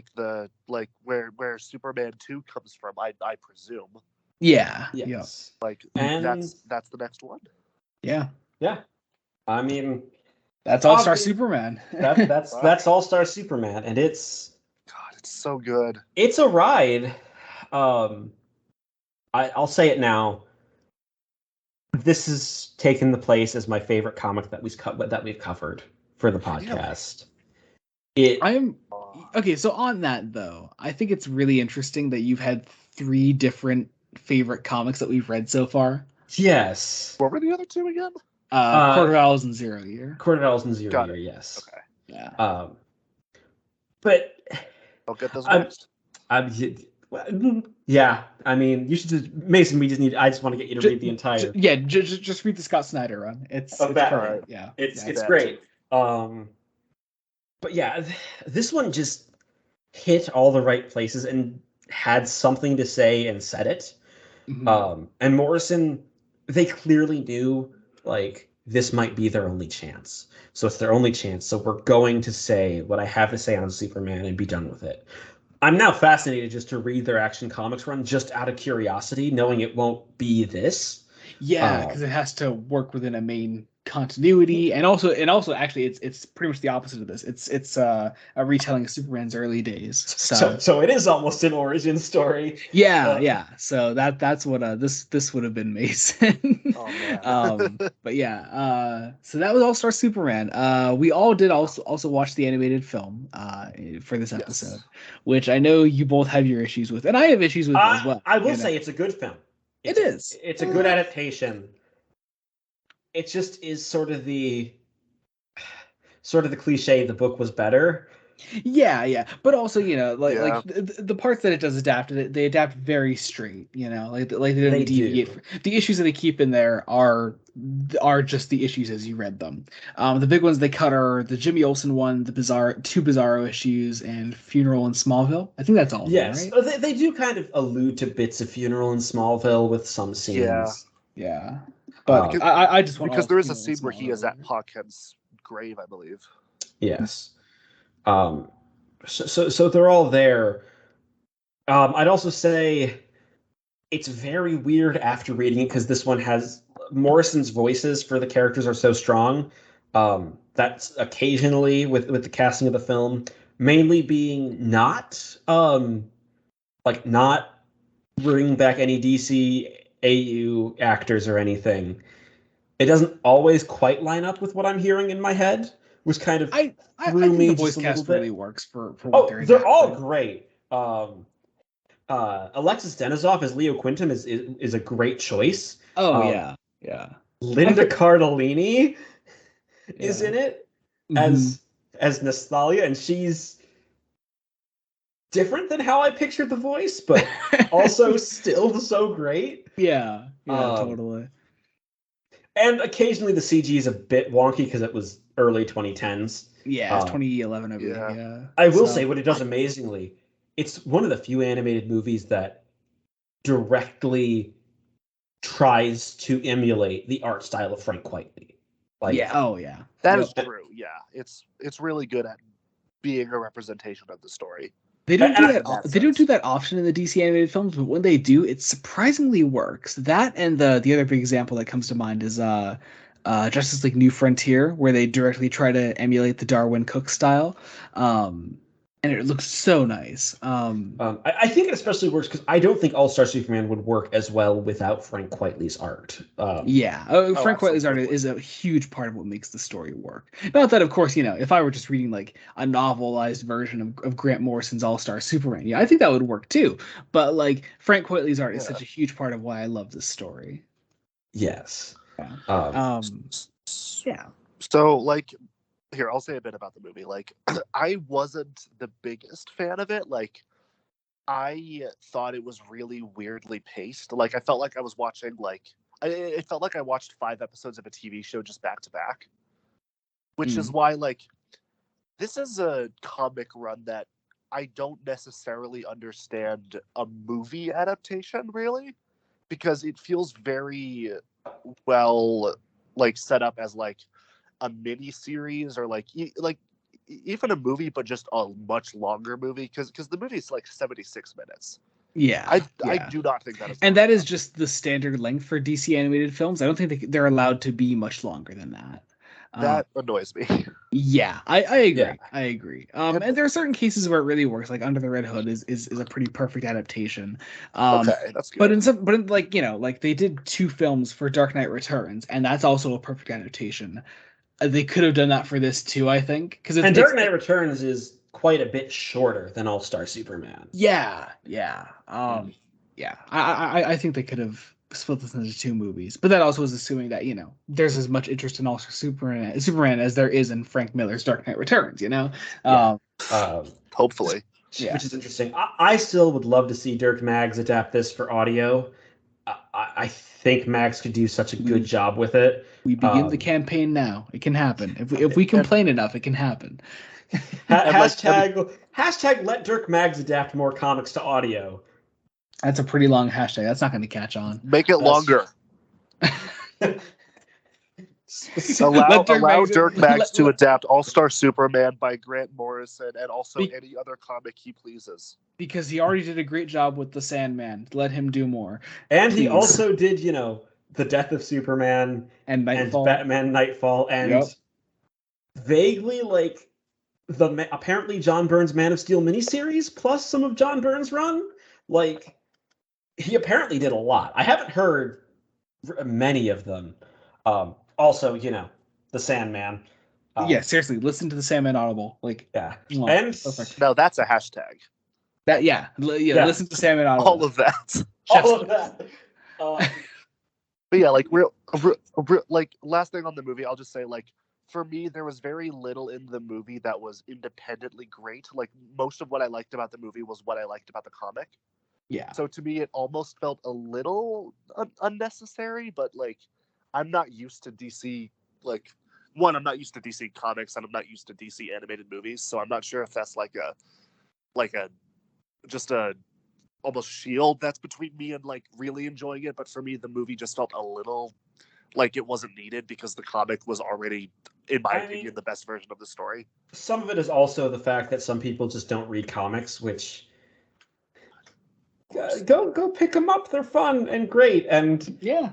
Speaker 3: Superman 2 comes from, I presume.
Speaker 1: Yeah.
Speaker 2: Yes.
Speaker 3: And that's the next one.
Speaker 1: Yeah.
Speaker 2: Yeah. I mean,
Speaker 1: that's All-Star Superman.
Speaker 2: That's All-Star Superman, and it's
Speaker 3: so good.
Speaker 2: It's a ride. I'll say it now. This has taken the place as my favorite comic that we've covered for the podcast.
Speaker 1: Okay, so on that though, I think it's really interesting that you've had 3 different favorite comics that we've read so far.
Speaker 2: Yes.
Speaker 3: What were the other 2 again?
Speaker 1: Court of Owls and Zero Year.
Speaker 2: Court of Owls and Zero Year, yes.
Speaker 3: Okay.
Speaker 1: Yeah.
Speaker 2: But
Speaker 3: I'll get those next.
Speaker 2: Yeah, I mean, you should just, Mason. I just want to get you to read the entire.
Speaker 1: Just read the Scott Snyder run. It's
Speaker 2: Batman. Yeah, it's great. But yeah, this one just hit all the right places and had something to say and said it. Mm-hmm. And Morrison, they clearly knew this might be their only chance. So it's their only chance. So we're going to say what I have to say on Superman and be done with it. I'm now fascinated just to read their Action Comics run just out of curiosity, knowing it won't be this.
Speaker 1: Yeah, because it has to work within a main continuity, and also actually it's pretty much the opposite of this. It's a retelling of Superman's early days.
Speaker 2: So it is almost an origin story.
Speaker 1: Yeah. So that's what this would have been Mason.
Speaker 3: Oh man.
Speaker 1: But yeah, so that was All Star Superman. We all did also watch the animated film for this episode, which I know you both have your issues with, and I have issues with as well.
Speaker 2: I will say it's a good film. It's a good adaptation. It just is sort of the cliche. The book was better.
Speaker 1: Yeah, but also like the parts that it does adapt, they adapt very straight. Like they don't deviate. The issues that they keep in there are just the issues as you read them. The big ones they cut are the Jimmy Olsen one, the two Bizarro issues, and Funeral in Smallville. I think that's all.
Speaker 2: Yes,
Speaker 1: of them, right?
Speaker 2: They do kind of allude to bits of Funeral in Smallville with some scenes.
Speaker 1: Yeah. But I just want
Speaker 3: because there is a scene where he is at Hawkhead's grave, I believe.
Speaker 2: Yes. So they're all there. I'd also say it's very weird after reading it because this one has Morrison's voices for the characters are so strong. That's occasionally with the casting of the film, mainly being not bringing back any DC AU actors or anything. It doesn't always quite line up with what I'm hearing in my head, which kind of
Speaker 1: I think the voice cast really works for what
Speaker 2: they're all great. Alexis Denisov as Leo Quintum is a great choice.
Speaker 1: Yeah.
Speaker 2: Linda Cardellini is in it as Nastalia, and she's different than how I pictured the voice, but also still so great.
Speaker 1: Yeah, totally.
Speaker 2: And occasionally the CG is a bit wonky because it was early 2010s.
Speaker 1: Yeah, it's 2011, I believe. Yeah.
Speaker 2: I will say what it does amazingly. It's one of the few animated movies that directly tries to emulate the art style of Frank Quitely.
Speaker 3: That is true. Yeah, it's really good at being a representation of the story.
Speaker 1: They don't do that. They don't do that often in the DC animated films, but when they do, it surprisingly works. That and the other big example that comes to mind is Justice League New Frontier, where they directly try to emulate the Darwin Cook style, and it looks so nice.
Speaker 2: I think it especially works because I don't think All Star Superman would work as well without Frank Quitely's art.
Speaker 1: Frank Quitely's art is a huge part of what makes the story work. Not that, of course, if I were just reading like a novelized version of Grant Morrison's All Star Superman, I think that would work too. But like Frank Quitely's art is such a huge part of why I love this story.
Speaker 2: Yes.
Speaker 3: So like. Here, I'll say a bit about the movie. Like, I wasn't the biggest fan of it. Like, I thought it was really weirdly paced. Like, I felt like I was watching, it felt like I watched 5 episodes of a TV show just back to back. Which is why, like, this is a comic run that I don't necessarily understand a movie adaptation, really. Because it feels very well, like, set up as, like, a mini series or like even a movie, but just a much longer movie because the movie is like 76 minutes. I do not think that is,
Speaker 1: and that is just the standard length for DC animated films. I don't think they're allowed to be much longer than that.
Speaker 3: That annoys me.
Speaker 1: Yeah, I agree. Yeah. I agree. And there are certain cases where it really works. Like Under the Red Hood is a pretty perfect adaptation.
Speaker 3: Okay, that's good.
Speaker 1: But they did 2 films for Dark Knight Returns, and that's also a perfect adaptation. They could have done that for this too, I think.
Speaker 2: And Dark Knight Returns is quite a bit shorter than All Star Superman.
Speaker 1: Yeah. I think they could have split this into 2 movies, but that also is assuming that there's as much interest in All Star Superman as there is in Frank Miller's Dark Knight Returns.
Speaker 2: Which
Speaker 3: Hopefully,
Speaker 2: is interesting. I still would love to see Dirk Maggs adapt this for audio. I think Maggs could do such a good job with it.
Speaker 1: We begin the campaign now. It can happen. If we complain enough, it can happen.
Speaker 2: Hashtag let Dirk Maggs adapt more comics to audio.
Speaker 1: That's a pretty long hashtag. That's not going to catch on.
Speaker 3: Make it longer. allow Dirk Maggs to adapt All-Star Superman by Grant Morrison and also any other comic he pleases.
Speaker 1: Because he already did a great job with The Sandman. Let him do more.
Speaker 2: And he also did, The Death of Superman
Speaker 1: and Nightfall,
Speaker 2: and Batman Nightfall, and vaguely like apparently John Byrne's Man of Steel miniseries plus some of John Byrne's run. Like, he apparently did a lot. I haven't heard many of them. Also, the Sandman.
Speaker 1: Yeah, seriously, listen to the Sandman Audible. Like,
Speaker 2: yeah,
Speaker 1: and
Speaker 3: perfect. No, that's a hashtag.
Speaker 1: That yeah, listen to Sandman Audible.
Speaker 3: All of that.
Speaker 2: All of that.
Speaker 3: But yeah, like like last thing on the movie, I'll just say, like, for me, there was very little in the movie that was independently great. Like, most of what I liked about the movie was what I liked about the comic.
Speaker 1: Yeah.
Speaker 3: So to me, it almost felt a little unnecessary, but like, I'm not used to DC. Like, one, I'm not used to DC comics, and I'm not used to DC animated movies. So I'm not sure if that's like a almost shield that's between me and like really enjoying it. But for me, the movie just felt a little like it wasn't needed because the comic was already, in my opinion, the best version of the story.
Speaker 2: Some of it is also the fact that some people just don't read comics, which go pick them up. They're fun and great, and
Speaker 1: yeah,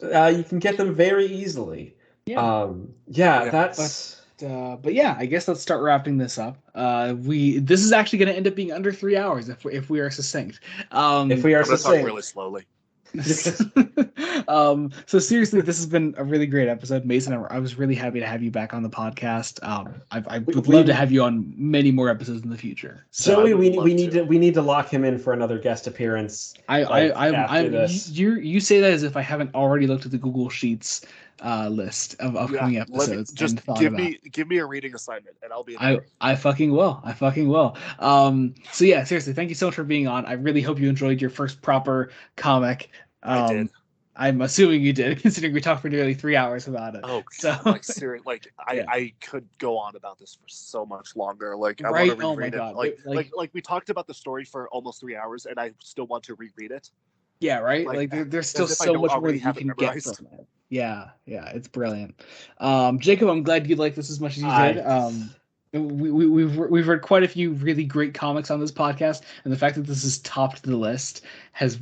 Speaker 2: you can get them very easily. That's.
Speaker 1: But yeah, I guess let's start wrapping this up. This is actually going to end up being under 3 hours if we are succinct.
Speaker 2: If we are succinct,
Speaker 3: talk really slowly.
Speaker 1: So seriously, this has been a really great episode, Mason. I was really happy to have you back on the podcast. I would love to have you on many more episodes in the future. So
Speaker 2: Joey, we need to lock him in for another guest appearance.
Speaker 1: You say that as if I haven't already looked at the Google Sheets list of upcoming episodes.
Speaker 3: Just give me a reading assignment and I'll be there.
Speaker 1: I fucking will. So yeah, seriously, thank you so much for being on. I really hope you enjoyed your first proper comic.
Speaker 3: I did.
Speaker 1: I'm assuming you did, considering we talked for nearly 3 hours about it.
Speaker 3: Oh, so like seriously, like I could go on about this for so much longer. Like I want to reread it. Like we talked about the story for almost 3 hours, and I still want to reread it.
Speaker 1: Yeah, right. Like there's still so much more that you can get from it. Yeah, it's brilliant. Jacob, I'm glad you liked this as much as you did. We've read quite a few really great comics on this podcast, and the fact that this is topped the list has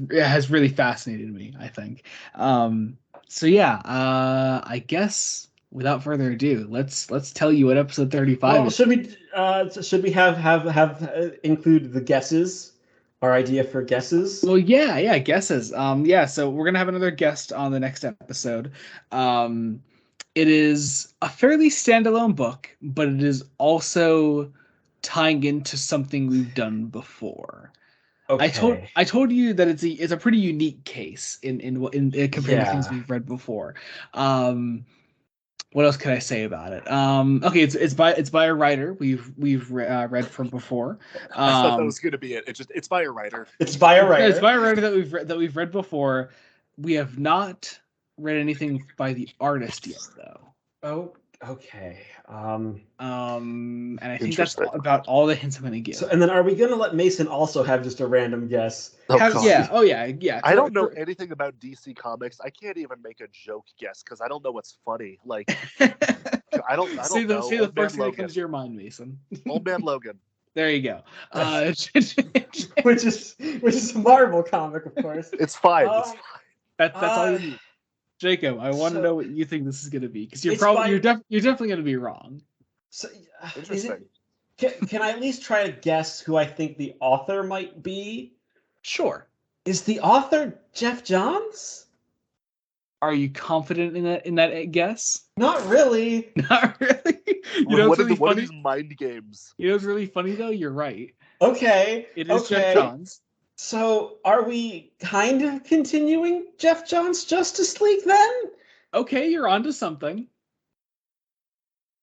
Speaker 1: really fascinated me, I think. So yeah, I guess without further ado, let's tell you what episode 35 is.
Speaker 2: Should we have include the guesses? Our idea for guesses?
Speaker 1: Well, yeah, guesses. So we're gonna have another guest on the next episode. It is a fairly standalone book, but it is also tying into something we've done before.
Speaker 2: Okay.
Speaker 1: I told you that it's a pretty unique case in compared to things we've read before. What else can I say about it? Okay, it's by a writer we've read from before.
Speaker 3: I thought that was going to be it. It's by a writer.
Speaker 2: It's by a writer.
Speaker 1: It's by a writer that we've read before. We have not read anything by the artist yet, though.
Speaker 2: Oh, okay.
Speaker 1: And I think that's about all the hints I'm going to give.
Speaker 2: So, and then are we going to let Mason also have just a random guess?
Speaker 1: Yeah.
Speaker 3: I don't know anything about DC Comics. I can't even make a joke guess because I don't know what's funny. Like, I don't
Speaker 1: see
Speaker 3: know.
Speaker 1: See the first thing that comes to your mind, Mason.
Speaker 3: Old Man Logan.
Speaker 1: There you go.
Speaker 2: Which is a Marvel comic, of course.
Speaker 3: It's fine.
Speaker 1: That's all you need. Jacob, I want to know what you think this is going to be, because you're definitely going to be wrong.
Speaker 2: So,
Speaker 3: interesting.
Speaker 2: Can I at least try to guess who I think the author might be?
Speaker 1: Sure.
Speaker 2: Is the author Geoff Johns?
Speaker 1: Are you confident in that guess?
Speaker 2: Not really.
Speaker 1: Not really.
Speaker 3: What are these mind games?
Speaker 1: You know what's really funny though? You're right.
Speaker 2: Okay.
Speaker 1: It is Geoff Johns.
Speaker 2: So, are we kind of continuing Geoff Johns' Justice League then?
Speaker 1: Okay, you're onto something.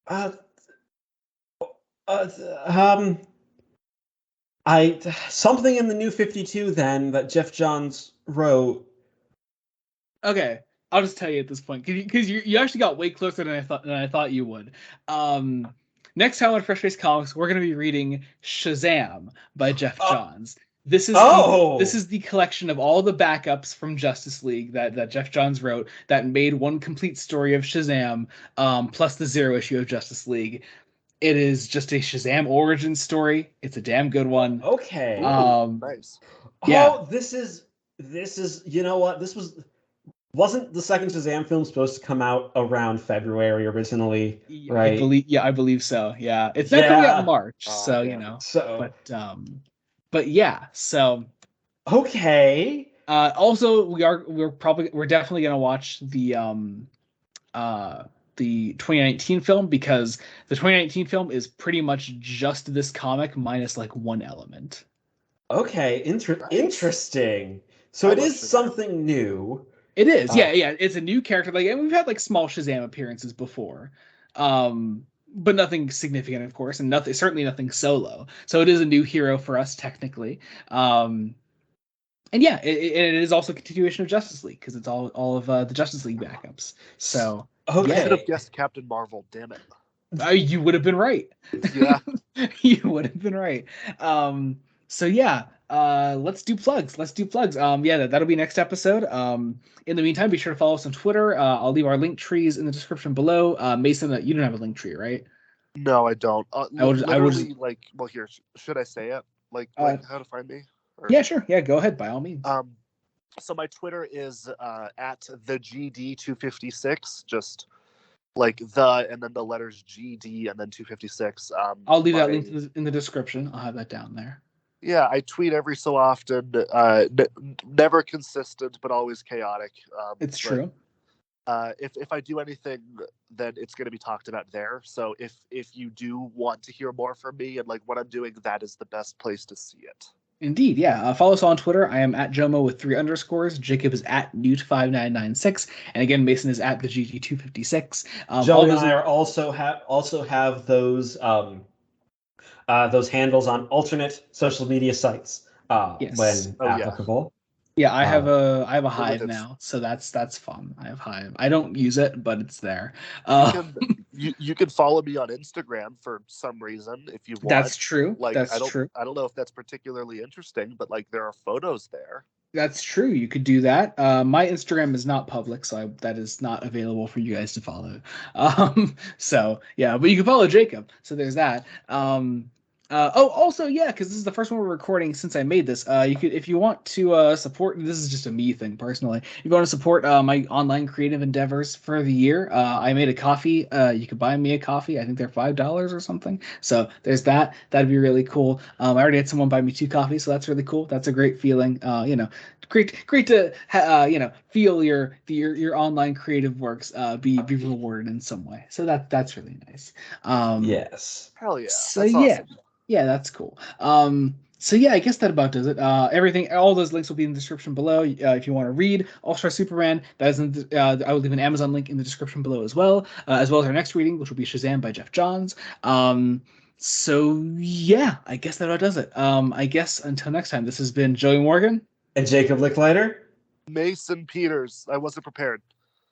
Speaker 2: Something in the New 52 then that Geoff Johns wrote.
Speaker 1: Okay, I'll just tell you at this point because you actually got way closer than I thought you would. Next time on Fresh Face Comics, we're going to be reading Shazam by Geoff Johns. This is the collection of all the backups from Justice League that Geoff Johns wrote that made one complete story of Shazam, plus the 0 issue of Justice League. It is just a Shazam origin story. It's a damn good one.
Speaker 2: Okay.
Speaker 3: Nice.
Speaker 1: Yeah.
Speaker 2: Oh, this is This is, you know what? Wasn't the second Shazam film supposed to come out around February originally? Right?
Speaker 1: I believe so. Yeah, it's not coming out in March, so you know.
Speaker 2: So,
Speaker 1: but yeah. So
Speaker 2: okay.
Speaker 1: Also, we're definitely gonna watch the 2019 film, because the 2019 film is pretty much just this comic minus like one element.
Speaker 2: Okay, interesting. So it is something new.
Speaker 1: It is, yeah. It's a new character. Like, and we've had like small Shazam appearances before, but nothing significant, of course, and certainly nothing solo. So it is a new hero for us technically. And yeah, it is also a continuation of Justice League, because it's all of the Justice League backups. So
Speaker 3: okay. I should have guessed Captain Marvel. Damn it.
Speaker 1: You would have been right.
Speaker 3: Yeah,
Speaker 1: you would have been right. So yeah, let's do plugs. Yeah, that'll be next episode. In the meantime, be sure to follow us on Twitter. I'll leave our link trees in the description below. Mason, you don't have a link tree, right?
Speaker 3: No, I don't.
Speaker 1: I would just,
Speaker 3: like, well, here, should I say it? Like how to find me?
Speaker 1: Or... Yeah, sure. Yeah, go ahead, by all means.
Speaker 3: So my Twitter is at the GD256, just like the, and then the letters GD and then 256.
Speaker 1: I'll leave that link in the description. I'll have that down there.
Speaker 3: Yeah, I tweet every so often. Never consistent, but always chaotic.
Speaker 1: It's true.
Speaker 3: If I do anything, then it's going to be talked about there. So if you do want to hear more from me and like what I'm doing, that is the best place to see it.
Speaker 1: Indeed, yeah. Follow us on Twitter. I am at Jomo with 3 underscores. Jacob is at Newt5996, and again, Mason is at the GT256.
Speaker 2: Joe and I also have those handles on alternate social media sites when applicable.
Speaker 1: Yeah, I have a Hive now, so that's fun. I have Hive. I don't use it, but it's there.
Speaker 3: You can follow me on Instagram for some reason if you want.
Speaker 1: That's true.
Speaker 3: Like,
Speaker 1: that's true.
Speaker 3: I don't know if that's particularly interesting, but like there are photos there.
Speaker 1: That's true. You could do that. My Instagram is not public, so that is not available for you guys to follow. So yeah, but you can follow Jacob. So there's that. Also, yeah, because this is the first one we're recording since I made this. You could, if you want to support, this is just a me thing personally. If you want to support my online creative endeavors for the year, I made a coffee. You could buy me a coffee. I think they're $5 or something. So there's that. That'd be really cool. I already had someone buy me 2 coffees, so that's really cool. That's a great feeling. Great to feel your online creative works be rewarded in some way. So that's really nice.
Speaker 2: Yes.
Speaker 3: Hell yeah.
Speaker 1: So that's awesome. Yeah, that's cool. So yeah, I guess that about does it. All those links will be in the description below. If you want to read All-Star Superman, that is I will leave an Amazon link in the description below as well as our next reading, which will be Shazam by Jeff Johns. So yeah, I guess that about does it. I guess until next time, this has been Joey Morgan
Speaker 2: and Jacob Licklider.
Speaker 3: Mason Peters. I wasn't prepared.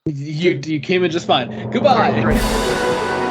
Speaker 1: You came in just fine. Goodbye.